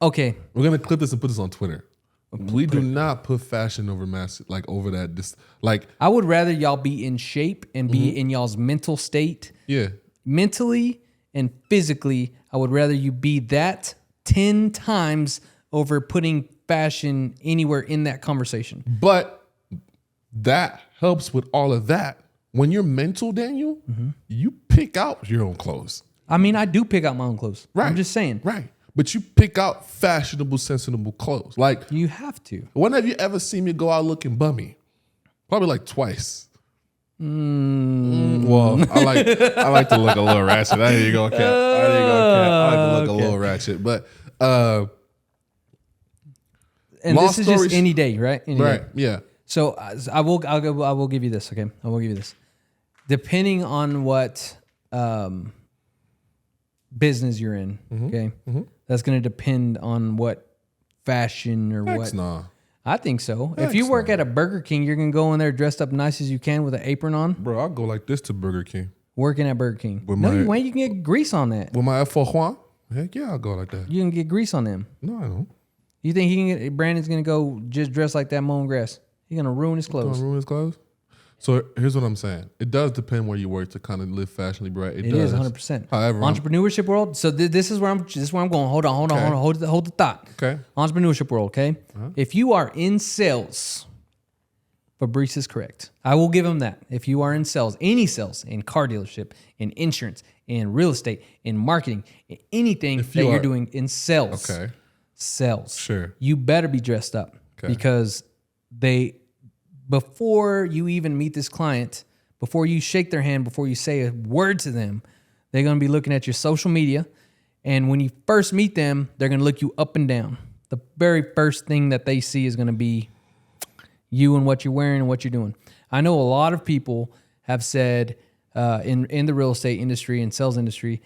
Okay. we're gonna clip this and put this on Twitter. We do not put fashion over mass like over that. Like I would rather y'all be in shape and Mm-hmm. be in y'all's mental state. yeah, Mentally and physically, I would rather you be that 10 times over putting fashion anywhere in that conversation. but that helps with all of that. When you're mental, Daniel, you pick out your own clothes. I mean, I do pick out my own clothes. Right. I'm just saying. Right. But you pick out fashionable, sensible clothes. Like, You have to. when have you ever seen me go out looking bummy? Probably like twice. Well, I like to look a little ratchet. There you go, Cap. I like to look a little ratchet. But And Long this is just stories- any day, right? Any right, day. yeah. So I will give you this, okay? I will give you this. Depending on what business you're in, okay? That's going to depend on what fashion or what. Nah. I think so. If you work at a Burger King, you're going to go in there dressed up nice as you can with an apron on, Bro, I'll go like this to Burger King. working at Burger King. With No, my- you ain't. You can get grease on that. With my F4 heck yeah, I'll go like that. You can get grease on them. No, I don't. You think Brandon's going to go just dress like that mowing grass? He's going to ruin his Don't clothes. ruin his clothes. So here's what I'm saying. It does depend where you work to kind of live fashionably, right? It is 100%. However, Entrepreneurship world. So this is where I'm going. Hold on. Hold the thought. Okay. Entrepreneurship world. Okay. If you are in sales, Fabrice is correct. I will give him that. If you are in sales, any sales, in car dealership, in insurance, in real estate, in marketing, in anything that you you're are- doing in sales, Okay. sales, Sure. you better be dressed up because before you even meet this client, before you shake their hand, before you say a word to them, they're going to be looking at your social media. And when you first meet them, they're going to look you up and down. The very first thing that they see is going to be you and what you're wearing and what you're doing. I know a lot of people have said in the real estate industry and sales industry,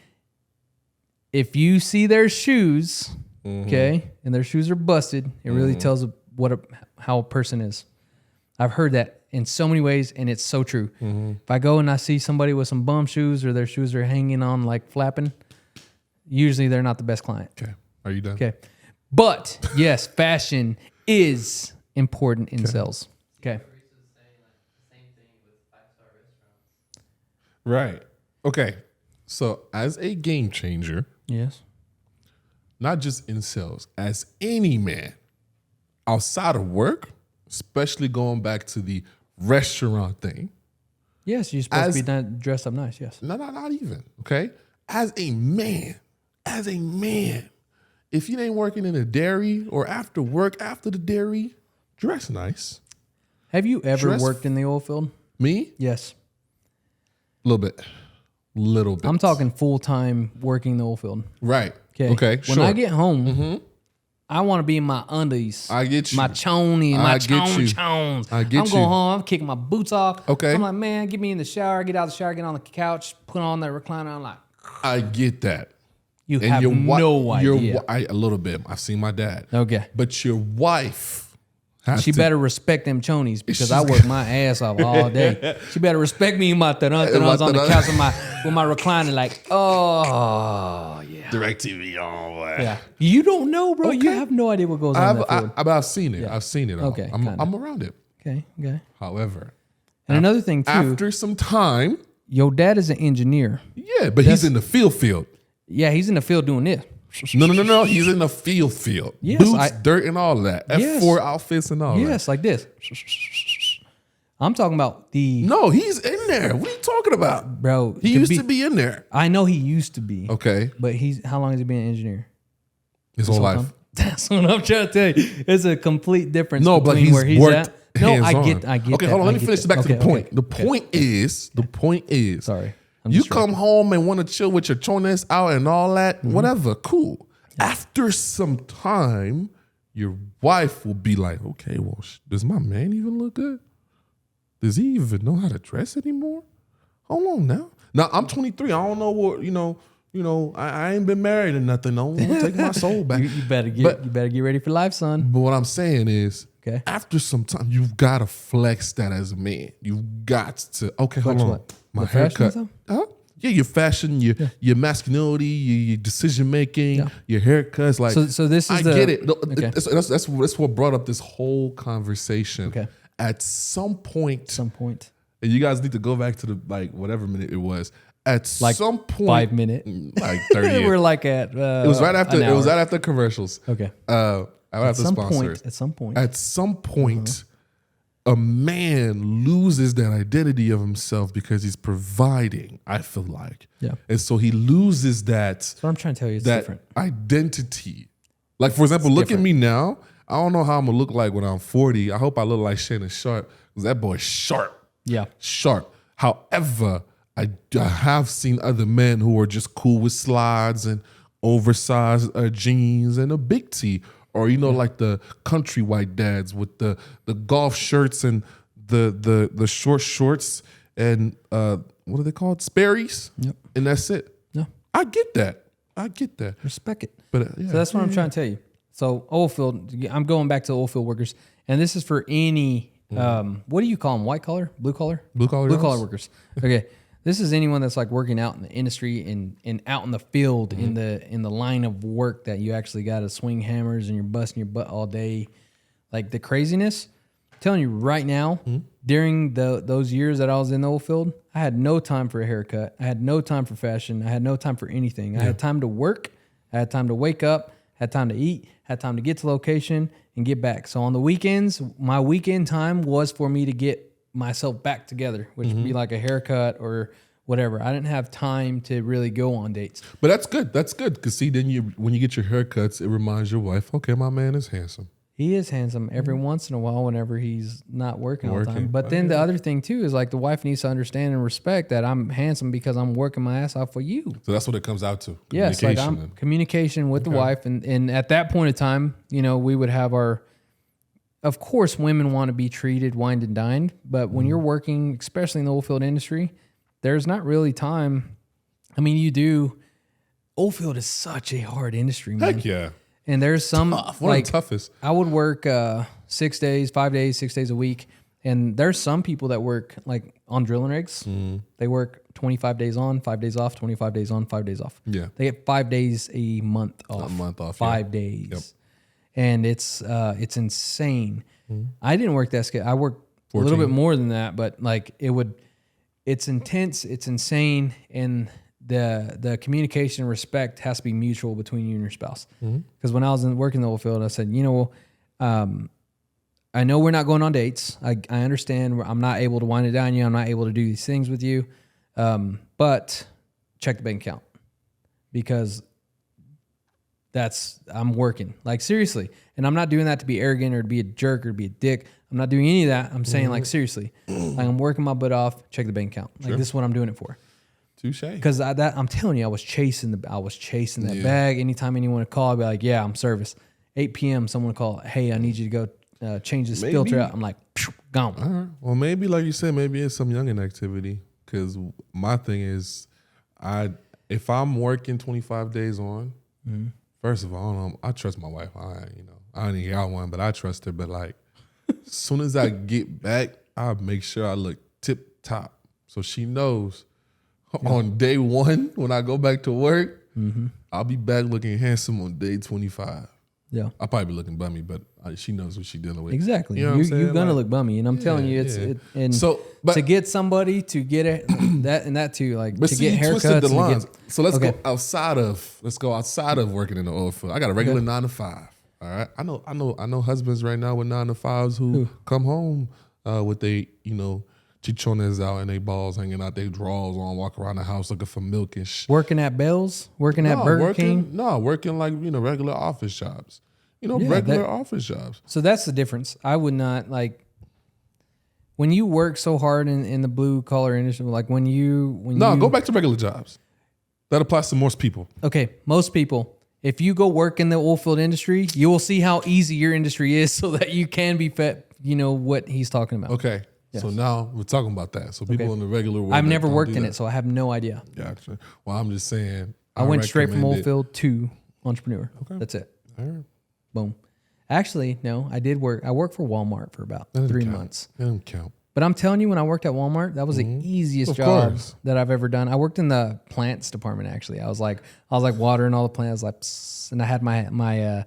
if you see their shoes, okay, and their shoes are busted, it really tells how a person is. I've heard that in so many ways, and it's so true. If I go and I see somebody with some bum shoes or their shoes are hanging on like flapping, usually they're not the best client. Okay. Are you done? Okay. But yes, fashion is important in sales. Okay. Right. Okay. So as a game changer, Yes. not just in sales, as any man outside of work, especially going back to the restaurant thing. Yes, you're supposed to be dressed up nice. Yes. No, not even. Okay. As a man, if you ain't working in a dairy or after work, after the dairy, dress nice. Have you ever Dress- worked in the oil field? Me? Yes. Little bit. I'm talking full time working the oil field. Right. Okay. Okay. When I get home, I want to be in my undies. I get you. My chony and my I get you. chones. I get I'm you. going home. I'm kicking my boots off. Okay. I'm like, man, get me in the shower. Get out of the shower. Get on the couch. Put on that recliner. I'm like, I get that. you have no idea. A little bit. I've seen my dad. Okay. But your wife has She to, better respect them chonies because I work my ass off all day. She better respect me in my tarantanas on the couch with my recliner like, oh, yeah. DirecTV on. Yeah. You don't know, bro. You Okay. have no idea what goes on in that field. I've seen it. I've seen it. All. Okay, kinda. I'm around it. Okay. However, And another thing, too, after some time, your dad is an engineer. yeah, but he's in the field. Yeah, he's in the field doing this. No. He's in the field. Yes, Boots, dirt, and all that. Yes. F4 outfits and all that. Yes, like this. I'm talking about the No, he's in there. What are you talking about? bro. He used to be in there. I know he used to be. Okay. But how long has he been an engineer? His whole life. That's what I'm trying to tell you. It's a complete difference No, but between he's where he's worked at. No, I hands-on. get Okay, that. hold on. I Let me get finish that. back to the Okay, point. okay. The point is, Sorry. I'm you distracted. come home and want to chill with your chones out and all that, Mm-hmm. whatever, cool. After some time, your wife will be like, okay, well, does my man even look good? Does he even know how to dress anymore? Hold on now. Now, I'm 23. I don't know what, I ain't been married or nothing. I don't want to take my soul back. You better get ready for life, son. But what I'm saying is, Okay. after some time, you've got to flex that as a man. You've got to, okay, Flex hold on. what? My The fashion haircut. stuff? Huh? Yeah, your fashion, your masculinity, your decision making, your haircuts. Like, So this is I the- get it. okay. That's what brought up this whole conversation. Okay. At some point, Some point. and you guys need to go back to the whatever minute it was. At Like some point, 5 minute. like 30. We're like at it was right after. an It was hour. right after commercials. Okay. Right after At sponsors. some point. At some point, a man loses that identity of himself because he's providing, I feel like. Yeah. And so he loses That's what I'm trying to tell you. It's that different. identity. Like, for example, look different. at me now. I don't know how I'm going to look like when I'm 40. I hope I look like Shannon Sharp because that boy's sharp. Yeah. Sharp. However, I have seen other men who are just cool with slides and oversized jeans and a big tee. Or, like the country white dads with the golf shirts and the short shorts and what are they called? Sperry's. Yep. And that's it. Yeah. I get that. Respect it. But So that's what I'm trying to tell you. So oil field, I'm going back to oil field workers, and this is for any, what do you call them? White collar, blue collar, Blue collar jobs? workers. Okay, this is anyone that's like working out in the industry and out in the field in the line of work that you actually got to swing hammers and you're busting your butt all day, like the craziness. I'm telling you right now, during those years that I was in the oil field, I had no time for a haircut. I had no time for fashion. I had no time for anything. I had time to work. I had time to wake up. Had time to eat. Had time to get to location and get back. So on the weekends, my weekend time was for me to get myself back together, which would be like a haircut or whatever. I didn't have time to really go on dates. But that's good. That's good. Because see, then when you get your haircuts, it reminds your wife, okay, my man is handsome. He is handsome every once in a while whenever he's not working all the time. Working. But then the other thing too is like the wife needs to understand and respect that I'm handsome because I'm working my ass off for you. So that's what it comes out to. Yes, like Communication. I'm communication with the wife, and at that point in time, we would have our. Of course, women want to be treated, wined and dined, but when you're working, especially in the oilfield industry, there's not really time. I mean, you do. Oilfield is such a hard industry, man. Heck yeah. And there's some One of the toughest. I would work 6 days, 5 days, 6 days a week, And there's some people that work like on drilling rigs. They work 25 days on, 5 days off, 25 days on, 5 days off. Yeah. They get 5 days a month off. A month off. 5 days. Yep. And it's insane. I didn't work that schedule. I worked 14. A little bit more than that, but like it's intense, it's insane, and the communication and respect has to be mutual between you and your spouse. Because when I was working the oil field, I said, I know we're not going on dates. I understand I'm not able to wind it down you. I'm not able to do these things with you. But check the bank account, because I'm working, like, seriously. And I'm not doing that to be arrogant or to be a jerk or to be a dick. I'm not doing any of that. I'm saying, like, seriously, like, I'm working my butt off. Check the bank account. Like, this is what I'm doing it for. Touche. Because I'm telling you, I was chasing that bag. Anytime anyone would call, I'd be like, yeah, I'm service. 8 p.m. someone would call, hey, I need you to go change this filter out. I'm like, gone. All right. Well, maybe, like you said, maybe it's some youngin' activity. Because my thing is, if I'm working 25 days on, first of all, I trust my wife. I don't even got one, but I trust her. But like, as soon as I get back, I make sure I look tip top, so she knows on day one when I go back to work, I'll be back looking handsome on day 25. Yeah, I'll probably be looking bummy, but she knows what she's dealing with. Exactly. You know You're gonna look bummy, and I'm telling you, to get somebody to get it that too, like, but to see, get you twisted the haircuts. lines. So let's go outside of working in the oil field. I got a regular 9 to 5. All right. I know husbands right now with 9 to 5s who come home with they, chichones out and they balls hanging out, they drawers on, walk around the house looking for milk and shit. Working at Bell's, working at Burger King. No, working like, regular office jobs. Regular office jobs. So that's the difference. I would not, like, when you work so hard in the blue collar industry, like when you go back to regular jobs. That applies to most people. Okay, most people. If you go work in the oil field industry, you will see how easy your industry is, so that you can be fit. You know what he's talking about. Okay. Yes. So now we're talking about that. So people in the regular world. I've never worked in it, so I have no idea. Gotcha. Well, I'm just saying. I went straight from oil field to entrepreneur. Okay. That's it. All right. Boom. Actually, no, I did work. I worked for Walmart for about 3 months. That doesn't count. But I'm telling you, when I worked at Walmart, that was the easiest job that I've ever done. I worked in the plants department, actually. I was like watering all the plants, like, and I had my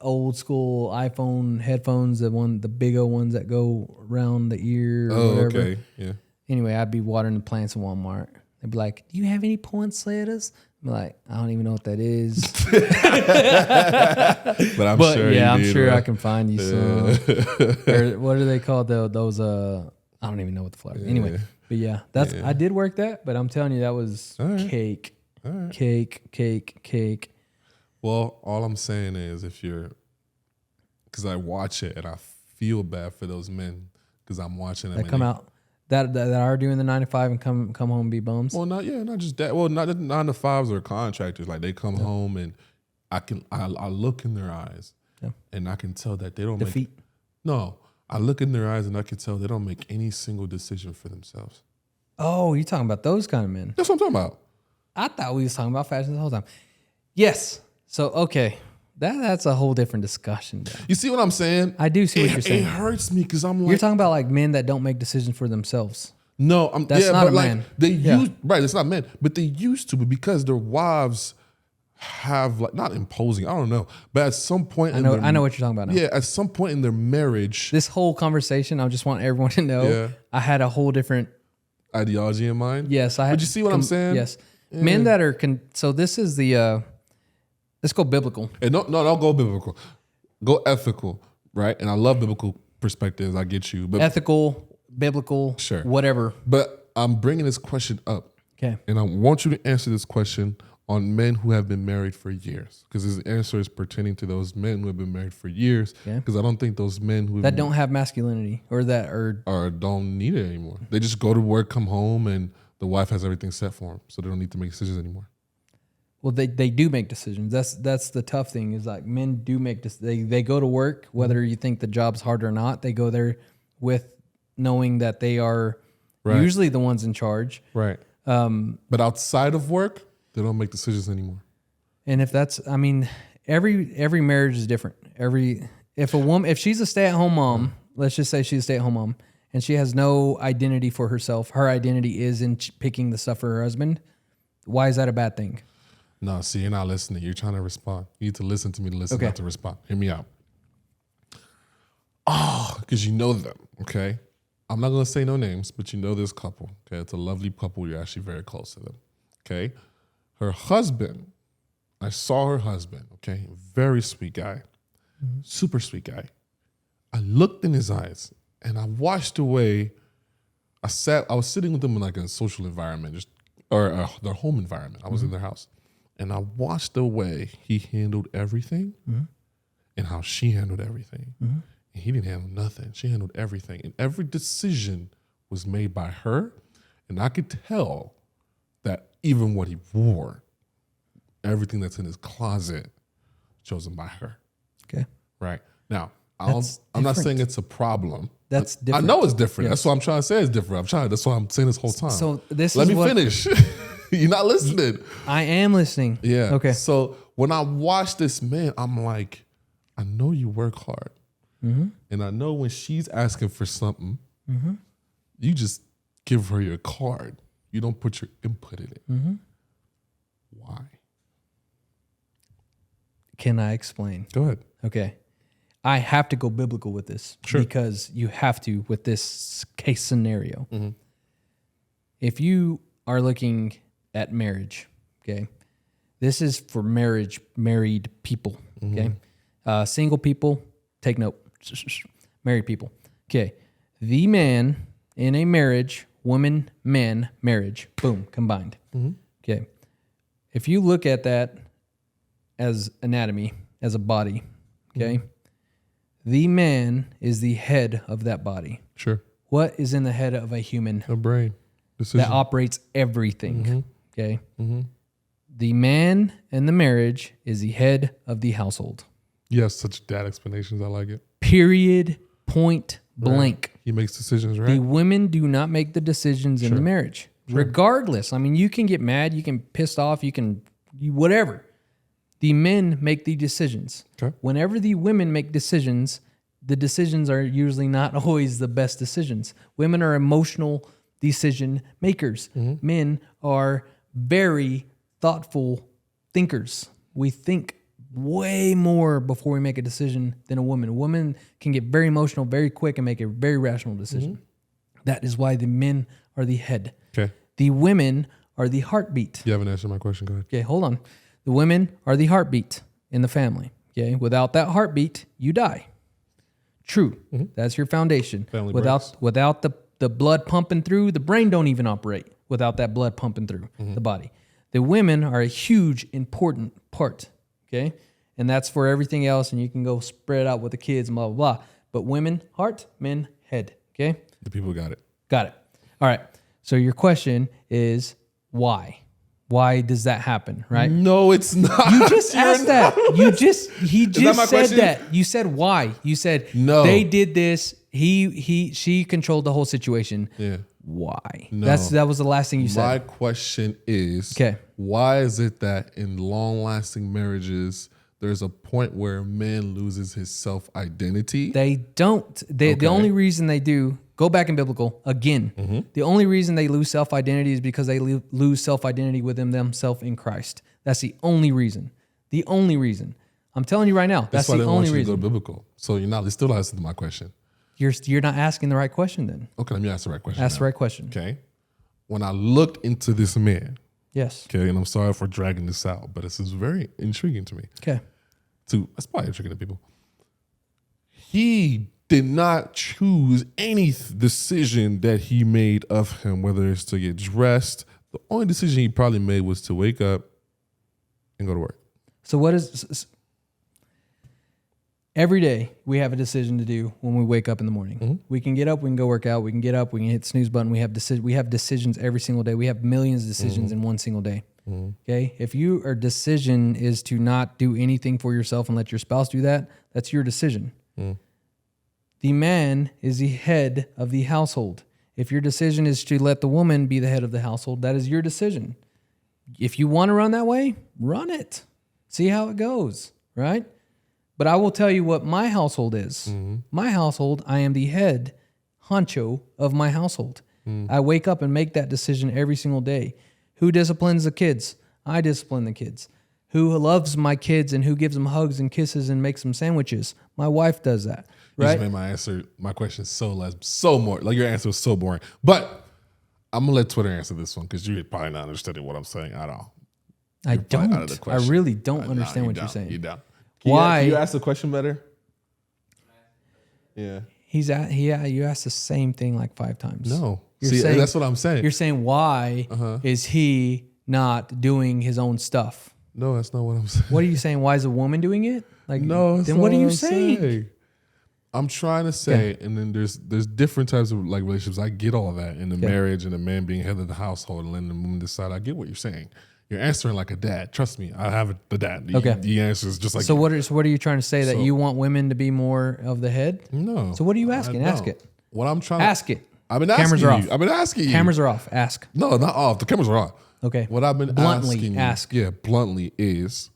old school iPhone headphones, the big old ones that go around the ear or whatever. Okay. Yeah. Anyway, I'd be watering the plants in Walmart. They'd be like, "Do you have any poinsettias?" I'm like, "I don't even know what that is." but I'm sure I can find you some. Or what are they called? Those I don't even know what the flower. Yeah. Anyway, but I did work that, but I'm telling you, that was cake. Cake. Well, all I'm saying is, because I watch it and I feel bad for those men, because I'm watching them that come out. That are doing the 9 to 5 and come home and be bums. Well, not just that. Well, not the 9 to 5s or contractors. Like, they come home and I look in their eyes and I can tell that they don't defeat. I look in their eyes and I can tell they don't make any single decision for themselves. Oh, you're talking about those kind of men. That's what I'm talking about. I thought we was talking about fashion the whole time. Yes. So, okay. That's a whole different discussion. Though. You see what I'm saying? I do see what you're saying. It hurts me because I'm like... You're talking about like men that don't make decisions for themselves. No, that's not a man. It's not men, but they used to, but because their wives have, like, not imposing, I don't know, but at some point... I know what you're talking about now. Yeah, at some point in their marriage... This whole conversation, I just want everyone to know, I had a whole different... ideology in mind? Yes, I had... But you see what I'm saying? Yes. Yeah. Men that are... So this is the... Let's go biblical. And no, don't go biblical. Go ethical, right? And I love biblical perspectives. I get you. But ethical, biblical, sure, whatever. But I'm bringing this question up. Okay. And I want you to answer this question on men who have been married for years. Because this answer is pertaining to those men who have been married for years. Because I don't think those men who... That don't have masculinity or don't need it anymore. They just go to work, come home, and the wife has everything set for them. So they don't need to make decisions anymore. Well, they do make decisions. That's the tough thing, is like men do make they go to work, whether you think the job's hard or not. They go there with knowing that they are usually the ones in charge. Right. But outside of work, they don't make decisions anymore. And if every marriage is different. If she's a stay-at-home mom, let's just say she's a stay-at-home mom, and she has no identity for herself. Her identity is in picking the stuff for her husband. Why is that a bad thing? No, see, you're not listening. You're trying to respond. You need to listen to me to listen, Okay. not to respond. Hear me out. Oh, because you know them, okay? I'm not going to say no names, but you know this couple, okay? It's a lovely couple. You're actually very close to them, okay? Her husband, I saw her husband, okay? Very sweet guy, super sweet guy. I looked in his eyes and I watched the way I was sitting with them in like a social environment, or their home environment. I was in their house. And I watched the way he handled everything and how she handled everything. And he didn't handle nothing. She handled everything. And every decision was made by her. And I could tell that even what he wore, everything that's in his closet, chosen by her. Okay. Right. Now, That's I'm not different. saying it's a problem. That's I different. know it's different. That's what I'm trying to say. It's different. That's what I'm saying this whole time. So this Let is me what finish. You're not listening. I am listening. Yeah. Okay. So when I watch this man, I'm like, I know you work hard. And I know when she's asking for something, you just give her your card. You don't put your input in it. Why? Can I explain? Go ahead. Okay. I have to go biblical with this because you have to with this case scenario. If you are looking at marriage, okay, this is for married people, okay? Single people, take note. Married people, okay. The man in a marriage, woman, man, marriage, boom, combined. Okay. If you look at that as anatomy, as a body, okay, the man is the head of that body. Sure. What is in the head of a human A brain. Decision. that operates everything? Okay. The man in the marriage is the head of the household. Yes, such dad explanations. I like it. Period. Point blank. He makes decisions, right? The women do not make the decisions in the marriage, regardless. I mean, you can get mad, you can pissed off, whatever. The men make the decisions. Okay. Whenever the women make decisions, the decisions are usually not always the best decisions. Women are emotional decision makers. Men are very thoughtful thinkers. We think way more before we make a decision than a woman. A woman can get very emotional very quick and make a very rational decision. That is why the men are the head. Okay. The women are the heartbeat. You haven't answered my question. Go ahead. Okay, hold on. The women are the heartbeat in the family. Okay, without that heartbeat, you die. True. That's your foundation. Family Without the blood pumping through, the brain don't even operate without that blood pumping through the body. The women are a huge, important part. Okay, and that's for everything else. And you can go spread out with the kids and blah blah blah. But women, heart; men, head. Okay, The people got it. got it. All right. So your question is why? Why does that happen? Right? No, it's not. You just asked that. He just my said question? that. You said why? You said No. they did this. She controlled the whole situation. Yeah. Why? No. That was the last thing you My said. question is, Okay. why is it that in long-lasting marriages, there's a point where a man loses his self-identity? They don't. The Okay. only reason they do, go back in biblical again. The only reason they lose self-identity is because they lose self-identity within themselves in Christ. That's the only reason. The only reason. I'm telling you right now. That's why the they want only you to reason. go biblical. So you still not listening to my question. You're not asking the right question then. Okay, let me ask the right question. Ask the now. right question. Okay. When I looked into this man, Yes. okay, and I'm sorry for dragging this out, but this is very intriguing to me. Okay. That's probably intriguing to people. He did not choose any decision that he made of him, whether it's to get dressed. The only decision he probably made was to wake up and go to work. So what is every day we have a decision to do when we wake up in the morning. We can get up, we can go work out, we can get up, we can hit the snooze button. We have decisions every single day. We have millions of decisions in one single day. Okay? If your decision is to not do anything for yourself and let your spouse do that, that's your decision. The man is the head of the household. If your decision is to let the woman be the head of the household, that is your decision. If you want to run that way, run it. See how it goes, right? But I will tell you what my household is. My household, I am the head honcho of my household. I wake up and make that decision every single day. Who disciplines the kids? I discipline the kids. Who loves my kids and who gives them hugs and kisses and makes them sandwiches? My wife does that. You Right? just made my question so more. Like your answer was so boring. But I'm gonna let Twitter answer this one because you're probably not understanding what I'm saying at all. I probably out of the don't. I question. really don't understand what you're You saying. don't. Why? Can you ask the question better? Yeah. You asked the same thing like 5 times. No. You're See, saying- that's what I'm saying. You're saying why is he not doing his own stuff? No, that's not what I'm saying. What are you saying? Why is a woman doing it? Like No, that's then not what are you I'm saying? I'm trying to say, and then there's different types of like relationships. I get all that in the marriage and the man being head of the household and letting the woman decide. I get what you're saying. You're answering like a dad. Trust me, I have the dad. Okay. The answer is just like So what are you trying to say that So- you want women to be more of the head? No. So what are you asking? I Ask don't. it. What I'm trying Ask it. I've been Cameras asking are you. off. I've been asking you. Cameras are off. Ask. No, not off. The cameras are off. Okay. What I've been Bluntly asking ask. you, bluntly is,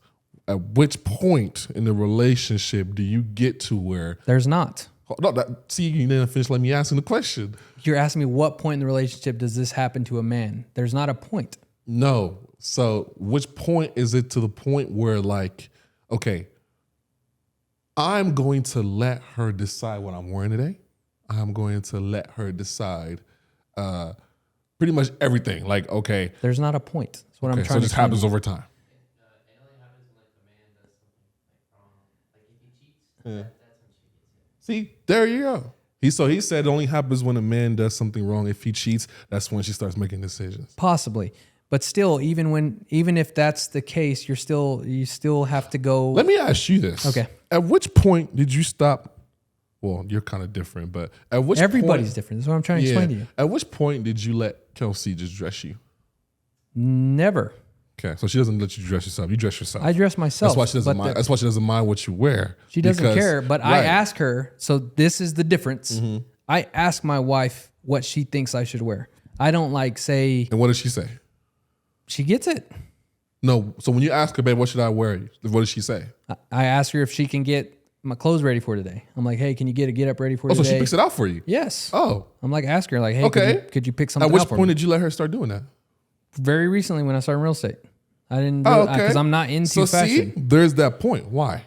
at which point in the relationship do you get to where? There's not. No, see, you didn't finish. Let me ask you the question. You're asking me what point in the relationship does this happen to a man? There's not a point. No. So, which point is it to the point where, like, okay, I'm going to let her decide what I'm wearing today. I'm going to let her decide pretty much everything. Like, okay, There's not a point. That's what I'm okay, so trying it to just explain. happens over time. It only happens when like the man does something like wrong. Like if he cheats, that's when she gets it. See, there you go. He said it only happens when a man does something wrong. If he cheats, that's when she starts making decisions. Possibly. But still, even if that's the case, you still have to go. Let me ask you this. Okay. At which point did you stop? Well, you're kind of different, but at which Everybody's point, different. That's what I'm trying to explain to you. At which point did you let Kelsey just dress you? Never. Okay, so she doesn't let you dress yourself. You dress yourself. I dress myself. That's why she doesn't but mind. That's why she doesn't mind what you wear. She doesn't Because- care. But I right. ask her. So this is the difference. Mm-hmm. I ask my wife what she thinks I should wear. I don't like say And what does she say? she gets it. No. So when you ask her, babe, what should I wear? What does she say? I ask her if she can get my clothes ready for today. I'm like, hey, can you get up ready for Oh, so today? she picks it out for you. Yes. Oh, I'm like, ask her like, hey, Okay. could you pick something at which out for point me? did you let her start doing that? Very recently when I started real estate. I didn't Oh, because okay. I'm not into So fashion. see, there's that point. Why?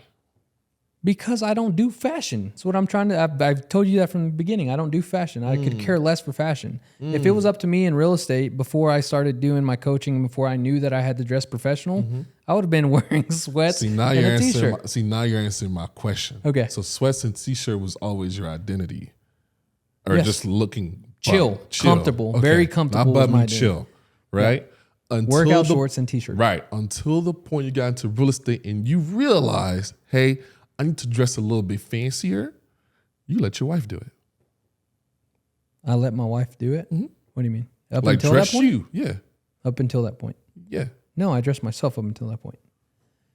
Because I don't do fashion. That's what I'm trying to. I've told you that from the beginning. I don't do fashion. I could care less for fashion. If it was up to me in real estate before I started doing my coaching, before I knew that I had to dress professional, I would have been wearing sweats See now and you're a answering. t-shirt. Now you're answering my question. Okay. So sweats and t-shirt was always your identity, or Yes. just looking Chill, comfortable, very comfortable Not was my bubbly, identity. chill, right? Until Workout the- shorts and t-shirt. Right. Until the point you got into real estate and you realize, hey, I need to dress a little bit fancier. You let your wife do it. I let my wife do it. What do you mean? Up Like until dress that point? you. Yeah. Up until that point. Yeah. No, I dressed myself up until that point.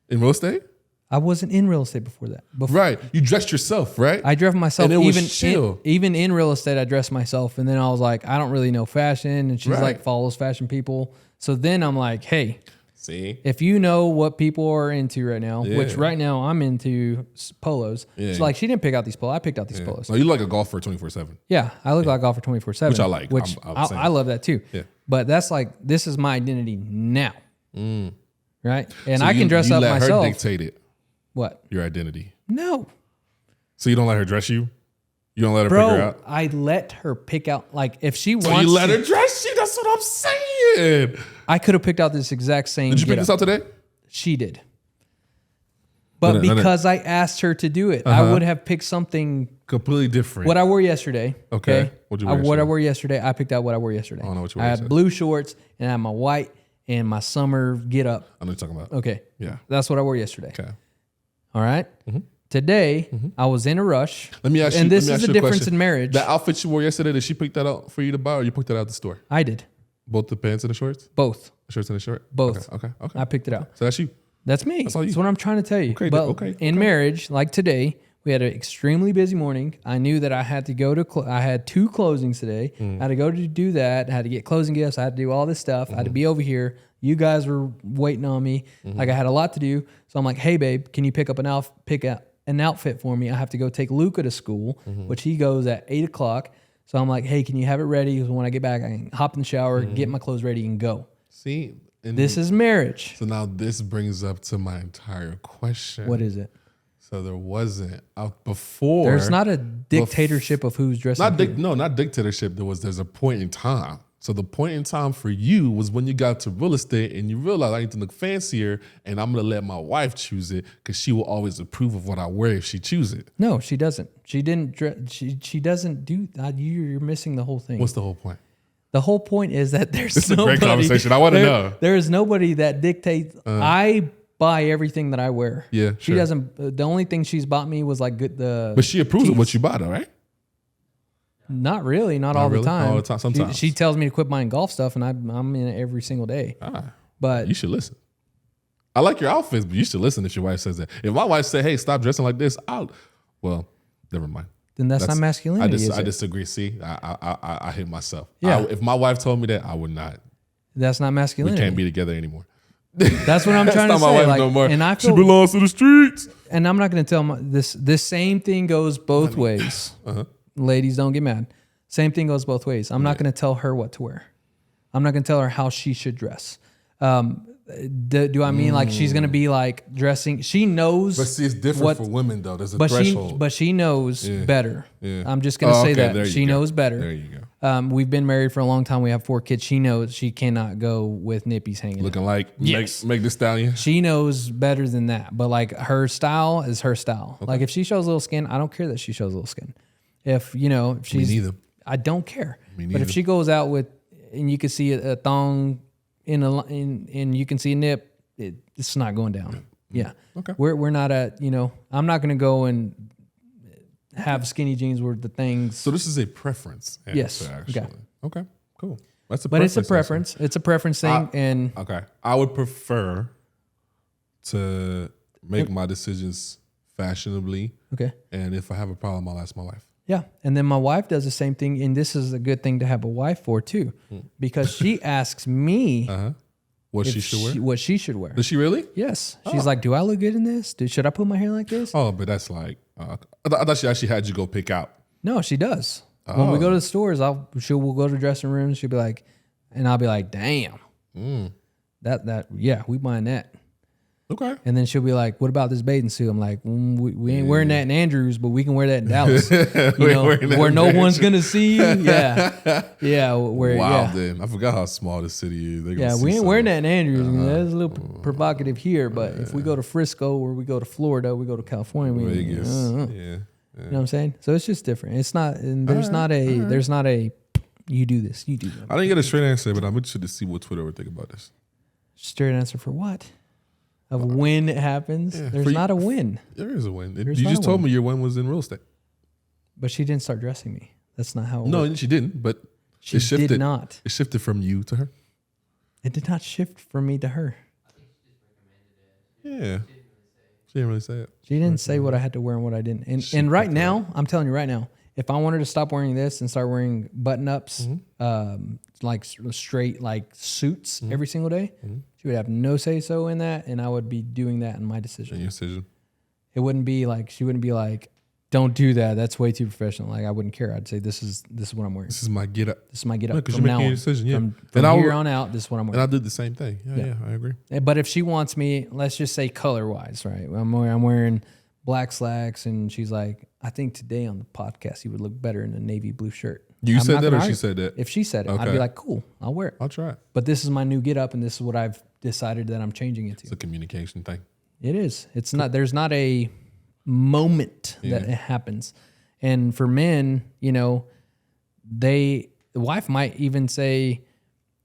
In real estate? I wasn't in real estate before that. Before, Right. You dressed yourself, right? I dressed myself And it was even chill. even in real estate. I dressed myself, and then I was like, I don't really know fashion, and she's Right. like follows fashion people. So then I'm like, hey, See? if you know what people are into right now, which Yeah. right now I'm into polos. Yeah. It's like she didn't pick out these polos. I picked out these polos. No, you like a golfer 24/7. Yeah, I look like a golfer 24/7, Which I like. Which I'm saying. I love that too. Yeah. But that's like this is my identity now, right? And So I can you- dress you up let myself. her dictate it, What? your identity. No, So you don't let her dress you? You don't let her pick her bro. out? I let her pick out. Like if she So wants, you let to- her dress you? That's what I'm saying. I could have picked out this exact same. Did you pick getup. this out today? She did. But No, no. because I asked her to do it, I would have picked something. Completely different. What I wore yesterday. Okay. What'd you wear What I yesterday? wore yesterday. I picked out what I wore yesterday. I don't know what you wore I had yesterday. blue shorts and I had my white and my summer get up. I know what you're talking about. Okay. Yeah. That's what I wore yesterday. Okay. All right? Today, I was in a rush. Let me ask you. And this let me is ask the you a difference question. in marriage. The outfit you wore yesterday, did she pick that out for you to buy, or you picked that out at the store? I did. Both the pants and the shorts, Both. the shirts and the shirt. Both. Okay. Okay. I picked it out. So that's you. That's me. That's all you. what I'm trying to tell you. Okay, But okay, in marriage, like today, we had an extremely busy morning. I knew that I had to go to. I had 2 closings today. Mm. I had to go to do that. I had to get closing gifts. I had to do all this stuff. I had to Mm-hmm. be over here. You guys were waiting on me. Like I had a lot to do. So I'm like, hey babe, can you pick an outfit for me. I have to go take Luca to school, which he goes at 8 o'clock. So I'm like, hey, can you have it ready? Because when I get back, I can hop in the shower, get my clothes ready, and go. See, and This is marriage. so now this brings up to my entire question. What is it? So there wasn't before. There's not a dictatorship of who's dressing. Not dictatorship. There's a point in time. So the point in time for you was when you got to real estate and you realized I need to look fancier, and I'm gonna let my wife choose it because she will always approve of what I wear if she chooses it. No, she doesn't. She didn't. She doesn't do that. You're missing the whole thing. What's the whole point? The whole point is that there's This is a nobody, great conversation. I wanna know. There is nobody that dictates. I buy everything that I wear. Yeah, she sure. doesn't. The only thing she's bought me was like good. But she approves of what you buy, though, right? Not really. Not all really? the time. All the time, sometimes. She tells me to quit buying golf stuff, and I'm in it every single day. But You should listen. I like your outfits, but you should listen if your wife says that. If my wife said, "Hey, stop dressing like this," well, never mind. then that's not masculinity. I disagree. See, I hate myself. Yeah. If my wife told me that, I would not. That's not We masculinity. can't be together anymore. That's what I'm trying to That's not my say. wife Like, no more. and I She feel, belongs to the streets. and I'm not going to tell this same thing goes both ways. Ladies, don't get mad. Same thing goes both ways. I'm not going to tell her what to wear. I'm not going to tell her how she should dress. Do I mean like she's going to be like dressing? She knows. But see, it's different for women though. There's a threshold. But she knows better. Yeah. I'm just going to say okay, that there you she go. knows better. There you go. We've been married for a long time. We have 4 kids. She knows she cannot go with nippies hanging out. Looking like Yes. Meg the Stallion. She knows better than that. But like her style is her style. Like if she shows a little skin, I don't care that she shows a little skin. If she's, neither. I don't care. Me But neither. if she goes out with, and you can see a thong and you can see a nip, it's not going down. Yeah. Okay. We're not at, I'm not going to go and have skinny jeans where the things. So this is a preference. Yes. Answer, actually. Okay. Cool. That's a But it's a answer. preference. It's a preference thing. And Okay. I would prefer to make my decisions fashionably. okay. And if I have a problem, I'll ask my wife. Yeah. And then my wife does the same thing. And this is a good thing to have a wife for too, because she asks me What if she should wear. what she should wear. Does she really? Yes. She's like, do I look good in this? Should I put my hair like this? Oh, but that's like, I thought she actually had you go pick out. No, she does. When we go to the stores, we'll go to dressing rooms. She'll be like, and I'll be like, damn, yeah, we buying that. Okay. And then she'll be like, what about this bathing suit? I'm like, we ain't wearing that in Andrews, but we can wear that in Dallas. Where no one's gonna see you. Yeah. Yeah. Wow, then. I forgot how small this city is. They gonna Yeah, see we ain't something. wearing that in Andrews. That's a little provocative here, but if we go to Frisco or we go to Florida, we go to California, Vegas. You know Yeah. what I'm saying? So it's just different. It's not, and there's not a, you do this, you do that. I didn't get a straight answer, but I'm interested to see what Twitter would think about this. Straight answer for what? Of when it happens? There's for not a win. There is a win. There's You not just a told win. me your win was in real estate. But she didn't start dressing me. That's not how it No, works. she didn't, but She it shifted. did not. It shifted from you to her. It did not shift from me to her. Yeah. She didn't really say it. She didn't say what I had to wear and what I didn't. And right now, I'm telling you right now, if I wanted to stop wearing this and start wearing button ups, like straight like suits every single day, she would have no say so in that, and I would be doing that in my In decision. your decision. It wouldn't be like she wouldn't be like, "Don't do that. That's way too professional." Like I wouldn't care. I'd say, "This is what I'm wearing. This is my get up. This is my get Yeah, up 'cause from you're now making on. your decision, yeah. From And I here would- on out, this is what I'm And wearing." I did the same thing. Yeah, I agree. But if she wants me, let's just say color wise, right? I'm wearing black slacks, and she's like, "I think today on the podcast you would look better in a navy blue shirt." You I'm said not that gonna or she argue. said that? If she said it, I'd Okay. be like, "Cool, I'll wear it." I'll try it. But this is my new get up, and this is what I've decided that I'm changing it It's to. a communication thing. It is. It's not. There's not a moment that it happens. And for men, the wife might even say,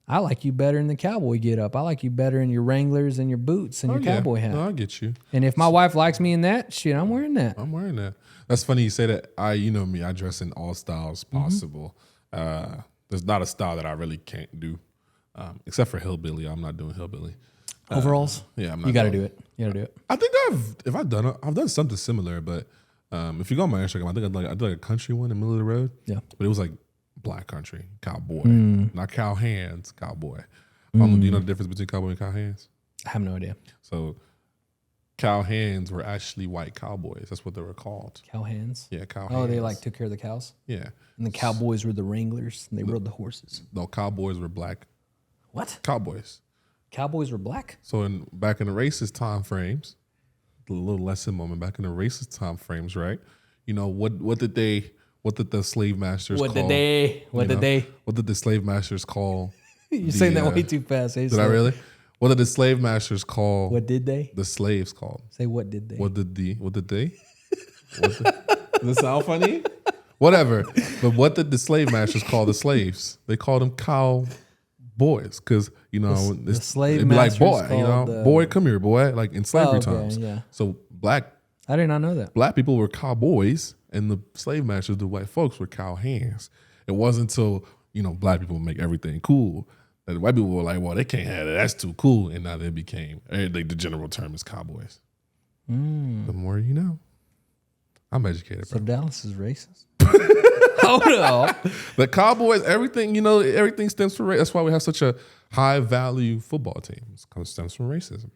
"I like you better in the cowboy get up. I like you better in your Wranglers and your boots and your cowboy hat." No, I get you. And if my wife likes me in that, shit, I'm wearing that. I'm wearing that. That's funny you say that. You know me, I dress in all styles possible. There's not a style that I really can't do, except for hillbilly. I'm not doing hillbilly. Overalls, Yeah, I'm not. you got to doing- do it. You got to do it. I think I've done something similar, but if you go on my Instagram, I think I did like a country one in the middle of the road. Yeah. But it was like black country, cowboy, not cow hands, cowboy. Do you know the difference between cowboy and cow hands? I have no idea. So cowhands were actually white cowboys. That's what they were called. Cowhands. Yeah, cowhands. Oh, they like took care of the cows. Yeah. And the cowboys were the wranglers, and they rode the horses. No, cowboys were black What? cowboys. Cowboys were black? So back in the racist time frames, a little lesson moment. Back in the racist time frames, right? You know what did the slave masters? What call, did they? What you did know? they? What did the slave masters call? You're saying that the, way too fast. Did I really? What did the slave masters call? What did they? The slaves called? Say what did they? What did they? Does it sound funny? Whatever. But what did the slave masters call the slaves? They called them cowboys because The slave it'd be like masters boy, called, boy, come here, boy, like in slavery okay, times. yeah. So black I did not know that. people were cowboys, and the slave masters, the white folks, were cowhands. It wasn't until black people make everything cool that the white people were like, well, they can't have that. That's too cool, and now they became the general term is cowboys. The more you know. I'm educated, So bro. Dallas is racist. Hold up. The Cowboys, everything stems from race. That's why we have such a high value football team. It stems from racism.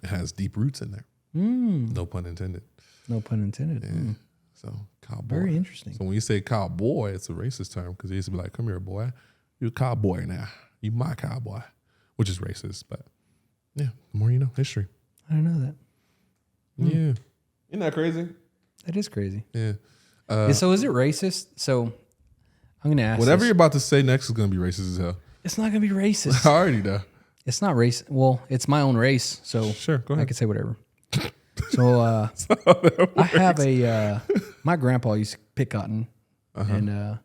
It has deep roots in there. No pun intended. No pun intended. Yeah. So cowboy. Very interesting. So when you say cowboy, it's a racist term because they used to be like, "Come here, boy, you're a cowboy now. You my cowboy," which is racist. But yeah, the more you know, history. I didn't know that. Yeah, isn't that crazy? That is crazy. Yeah. Yeah, so is it racist? So I'm going to ask Whatever this. you're about to say next is going to be racist as hell. It's not going to be racist. I already know. It's not race. Well, it's my own race, so Sure, go I ahead. can say whatever. So I have my grandpa used to pick cotton, and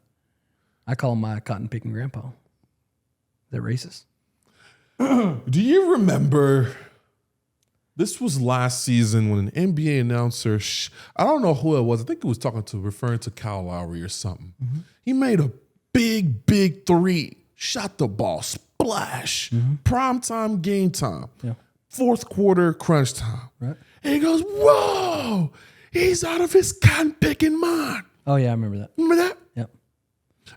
I call him my cotton picking grandpa. Is that racist? Do you remember? This was last season when an NBA announcer, I don't know who it was. I think it was referring to Kyle Lowry or something. He made a big three, shot the ball, splash, prime time, game time, Yeah. fourth quarter, crunch time. Right. And he goes, "Whoa, he's out of his cotton picking mind." Oh yeah, I remember that. Remember that? Yep.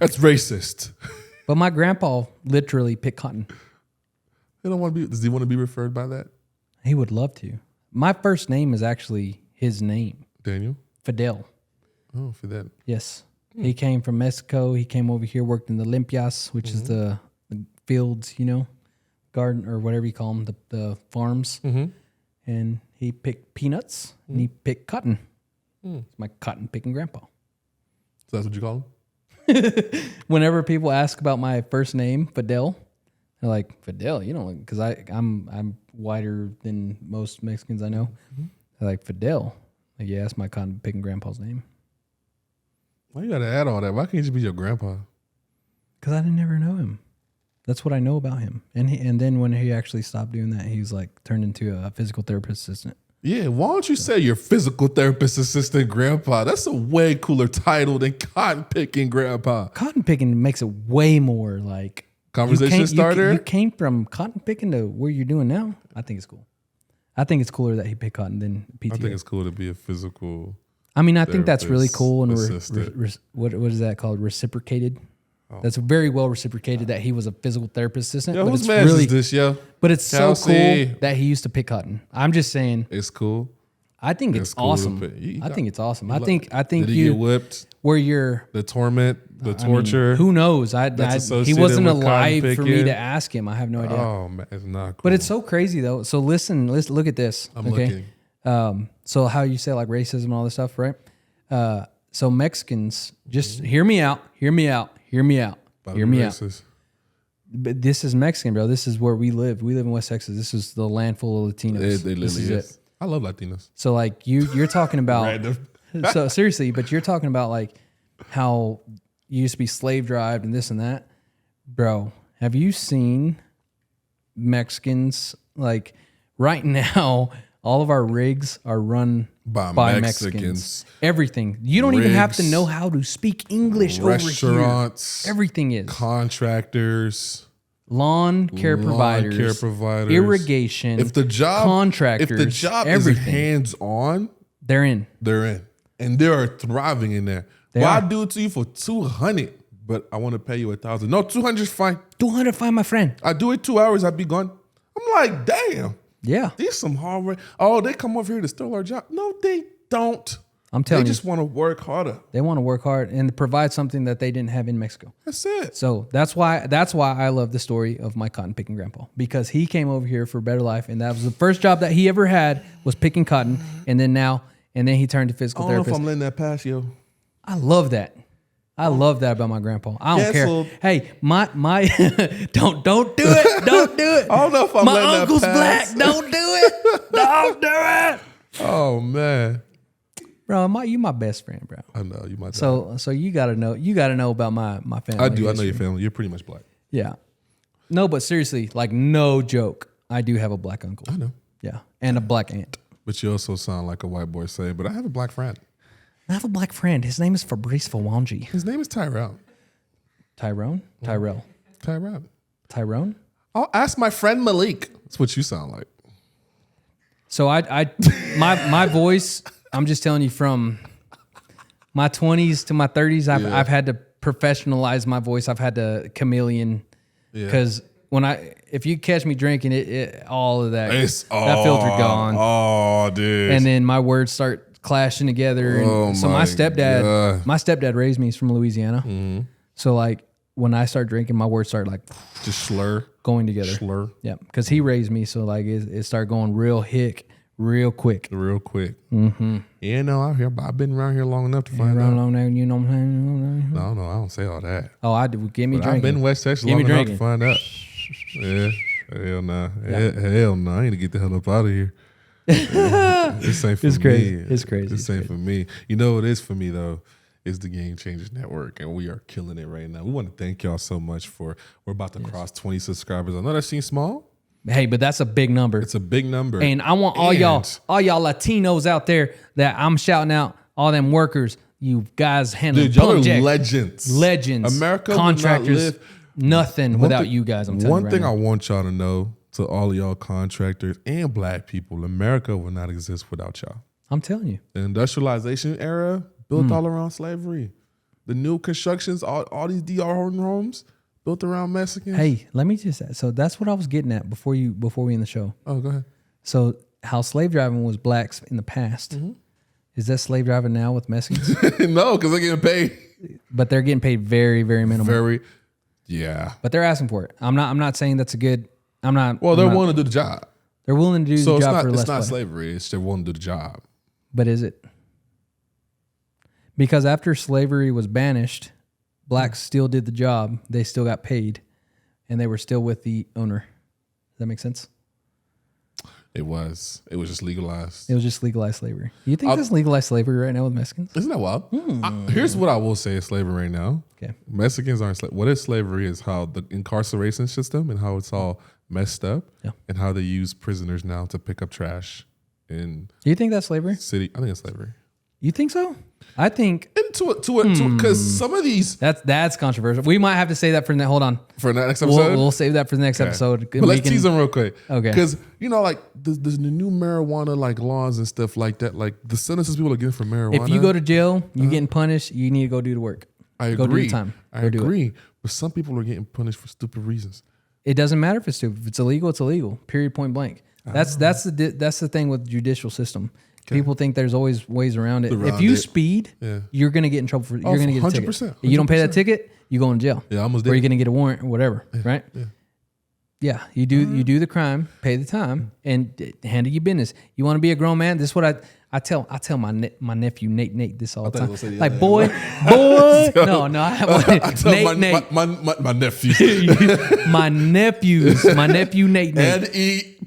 That's racist. But my grandpa literally picked cotton. Does he want to be referred by that? He would love to. My first name is actually his name, Daniel? Fidel. Oh, for that. Yes. He came from Mexico. He came over here, worked in the limpias, which is the fields, garden or whatever you call them, the farms. And he picked peanuts and he picked cotton. It's my cotton picking grandpa. So that's what you call him? Whenever people ask about my first name, Fidel, they're like, Fidel, because I'm whiter than most Mexicans I know. They're like, Fidel. Like, yeah, that's my cotton picking grandpa's name. Why you got to add all that? Why can't you be your grandpa? Because I didn't never know him. That's what I know about him. And then when he actually stopped doing that, he was like turned into a physical therapist assistant. Yeah, why don't you say your physical therapist assistant grandpa? That's a way cooler title than cotton picking grandpa. Cotton picking makes it way more like Conversation starter? You came from cotton picking to where you're doing now. I think it's cool. I think it's cooler that he picked cotton than PTO. I think it's cool to be a physical. I mean, I think that's really therapist cool and assistant. what is that called? Reciprocated. That's very well reciprocated that he was a physical therapist assistant. Yo, but whose it's man really, is this, yo? but it's so Kelsey. cool that he used to pick cotton. I'm just saying. It's cool. I think it's cool to awesome. pick. I think it's awesome. I Did think he you get whipped? where you're. The torment, the I mean, torture. who knows? He associated wasn't with cotton alive for me picking. to ask him. I have no idea. Oh man, it's not cool. But it's so crazy though. So listen, look at this. I'm looking. So how you say like racism and all this stuff, right? So Mexicans, just hear me out. Hear me out. Hear me out. About Hear to be me out. racist. But this is Mexican, bro. This is where we live. We live in West Texas. This is the land full of Latinos. They this literally is is. it. I love Latinos. So like you're talking about. Random. So seriously, but you're talking about like how you used to be slave drived and this and that, bro. Have you seen Mexicans like right now? All of our rigs are run By Mexicans. Mexicans. Everything. You don't even have to Rigs, know how to speak English over Restaurants, here. Everything is contractors, lawn care providers, irrigation. If the job contractors, is everything. hands on, They're in. they're in, and they are thriving in there. They Well, I are. do it to you for 200, but I want to pay you 1,000. No, 200 is fine. 205, my friend. I do it 2 hours. I'd be gone. I'm like, damn. Yeah, These some hard work. Oh, they come over here to steal our job. No, they don't. I'm They telling you, just want to work harder. they want to work hard and provide something that they didn't have in Mexico. That's it. So that's why I love the story of my cotton picking grandpa, because he came over here for a better life, and that was the first job that he ever had was picking cotton, and then he turned to physical I don't know if therapist. I'm letting that pass, yo. I love that. I love that about my grandpa. I don't Canceled. care. Hey, my don't do it. Don't do it. I don't know if I'm my letting that uncle's pass. black. Don't do it. Don't do it. Oh man, Bro, you my best friend, bro. I know you might. So So you gotta know about my family. I do. I know history. your family. You're pretty much black. Yeah. No, but seriously, like no joke. I do have a black uncle. I know, Yeah. And a black aunt. but you also sound like a white boy saying. But I have a black friend. I have a black friend. His name is Fabrice Fawanji. His name is Tyrell. Tyrone? Tyrell. Tyrone? I'll ask my friend Malik. That's what you sound like. So my voice, I'm just telling you, from my 20s to my 30s, I've had to professionalize my voice. I've had to chameleon, because if you catch me drinking, it all of that filter gone. Oh, dude. And then my words start clashing together. And so my stepdad raised me. He's from Louisiana. Mm-hmm. So like when I start drinking, my words start like just slur. going together. Slur. Yeah, because he raised me, so like it started going real hick, real quick. Real quick. Mm-hmm. Yeah, no, I've been around here long enough to find Around out. long there, you know what I'm saying? No, I don't say all that. Oh, I do. Give me But drinking. I've been in West Texas Give me long enough to drinking. find out. Yeah. Hell nah. Hell no. I need to get the hell up out of here. This ain't for It's crazy. me. It's crazy. This ain't for me. You know what it is for me though? Is the Game Changers Network, and we are killing it right now. We want to thank y'all so much we're about to cross 20 subscribers. I know that seems small. Hey, but that's a big number. It's a big number. And I want all y'all Latinos out there that I'm shouting out, all them workers, you guys handling Dude, y'all are pump jack. legends. America contractors, would not live. nothing without you guys. I'm telling One you right thing now. I want y'all to know, to all of y'all contractors and black people, America would not exist without y'all. I'm telling you. The industrialization era built all around slavery. The new constructions, all these DR homes built around Mexicans. Hey, let me just add. So that's what I was getting at before we in the show. Oh, go ahead. So how slave driving was blacks in the past. Mm-hmm. Is that slave driving now with Mexicans? No, because they're getting paid But they're getting paid very, very minimal. yeah. But they're asking for it. I'm not saying that's a good. I'm not. Well, I'm they're not- willing to do the job. They're willing to do So the it's job not for less play. slavery. It's they're willing to do the job. But is it? Because after slavery was banished, blacks still did the job. They still got paid, and they were still with the owner. Does that make sense? It was just legalized. It was just legalized slavery. You think there's legalized slavery right now with Mexicans? Isn't that wild? Here's what I will say is slavery right now. Okay. Mexicans aren't what is slavery is how the incarceration system and how it's all messed up, Yeah. and how they use prisoners now to pick up trash in Do you think that's slavery? city. I think it's slavery. You think so? I think And because some of these that's controversial. We might have to say that for the hold on. for the next episode. We'll save that for the next episode. But let's tease them real quick. Okay. Because like the new marijuana like laws and stuff like that, like the sentences people are getting for marijuana. If you go to jail, you getting punished. You need to go do the work. I agree. Go do the time. I Go do it. agree. But some people are getting punished for stupid reasons. It doesn't matter if it's stupid. If it's illegal, it's illegal. Period. Point blank. That's the thing with the judicial system. People think there's always ways around it. If you speed, you're gonna get in trouble for. You're gonna get a ticket. 100%, If you don't pay that ticket, you go in jail. Yeah, I almost Or did. you're gonna get a warrant or whatever. Right? Yeah. You do the crime, pay the time, and handle your business. You want to be a grown man. This is what I tell my nephew Nate this all the thought you time. were gonna say the Like other boy, no, I have I tell Nate. my nephew. My nephew Nate.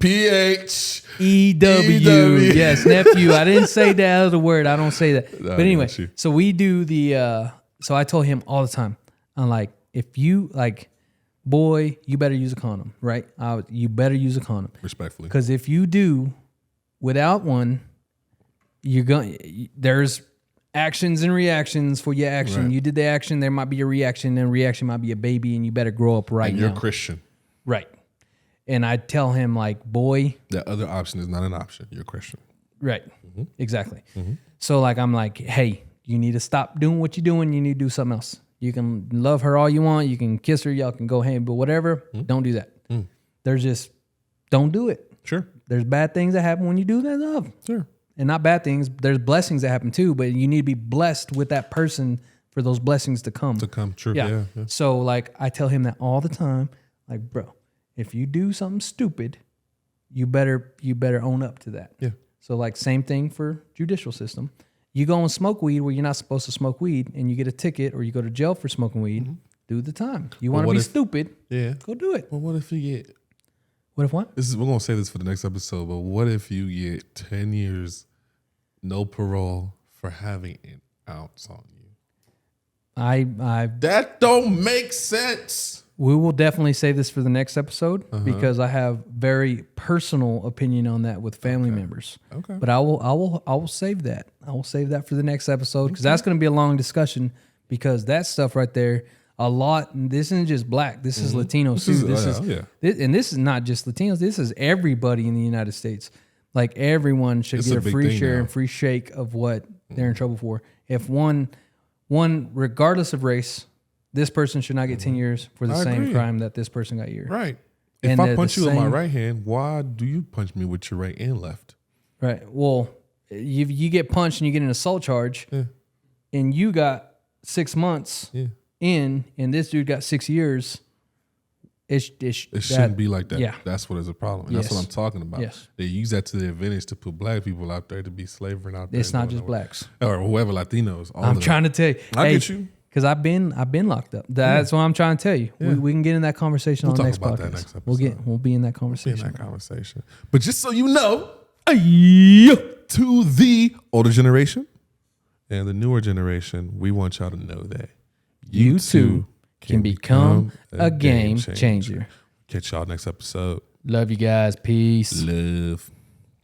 NEPH. EW. Yes, nephew. I didn't say that other word. I don't say that. No, But I anyway, got you. so we do the so I told him all the time. I'm like, if you like, boy, you better use a condom, right? You better use a condom. Respectfully. Because if you do without one, you're going there's actions and reactions for your action. Right. You did the action, there might be a reaction, and reaction might be a baby, and you better grow up right And you're now. Christian. Right. And I tell him like, boy, That other option is not an option. You're Christian. right. Exactly. So like I'm like, hey, you need to stop doing what you're doing. You need to do something else. You can love her all you want. You can kiss her. Y'all can go hang, but whatever. Don't do that. There's just don't do it. Sure. There's bad things that happen when you do that love. Sure. And not bad things. There's blessings that happen too, but you need to be blessed with that person for those blessings to come. To come true. Yeah. Yeah. So like I tell him that all the time. Like, bro, if you do something stupid, you better own up to that. Yeah. So like same thing for judicial system. You go and smoke weed where you're not supposed to smoke weed, and you get a ticket or you go to jail for smoking weed. Do the time. You want to what be if- stupid? Yeah. Go do it. Well, what if you get What if what? we're gonna say this for the next episode, but what if you get 10 years, no parole for having an ounce on you? That don't make sense. We will definitely save this for the next episode because I have very personal opinion on that with family members. Okay. But I will save that. I will save that for the next episode because that's going to be a long discussion because that stuff right there, a lot. This isn't just black. This is Latinos too. And this is not just Latinos. This is everybody in the United States. Like everyone should It's get a a big free thing share now. and free shake of what they're in trouble for. If one, regardless of race, this person should not get 10 years for the I same agree. crime that this person got year. Right. And If they're I punch the you with my same- right hand, why do you punch me with your right and left? Right. Well, you get punched and you get an assault charge, and you got 6 months in, and this dude got 6 years. It Shouldn't be like that. Yeah. That's what is a problem. And that's what Yes. I'm talking about. Yes. They use that to their advantage to put black people out there to be slavering out there. It's not doing just that. blacks. Or whoever, Latinos. All I'm of trying to tell you. I get you. Because I've been locked up. That's what I'm trying to tell you. We can get in that conversation on the talk next about podcast. that next We'll episode. be in that in conversation. that conversation. But just so you know, to the older generation and the newer generation, we want y'all to know that You too can become a game changer. Catch y'all next episode. Love you guys. Peace. Love.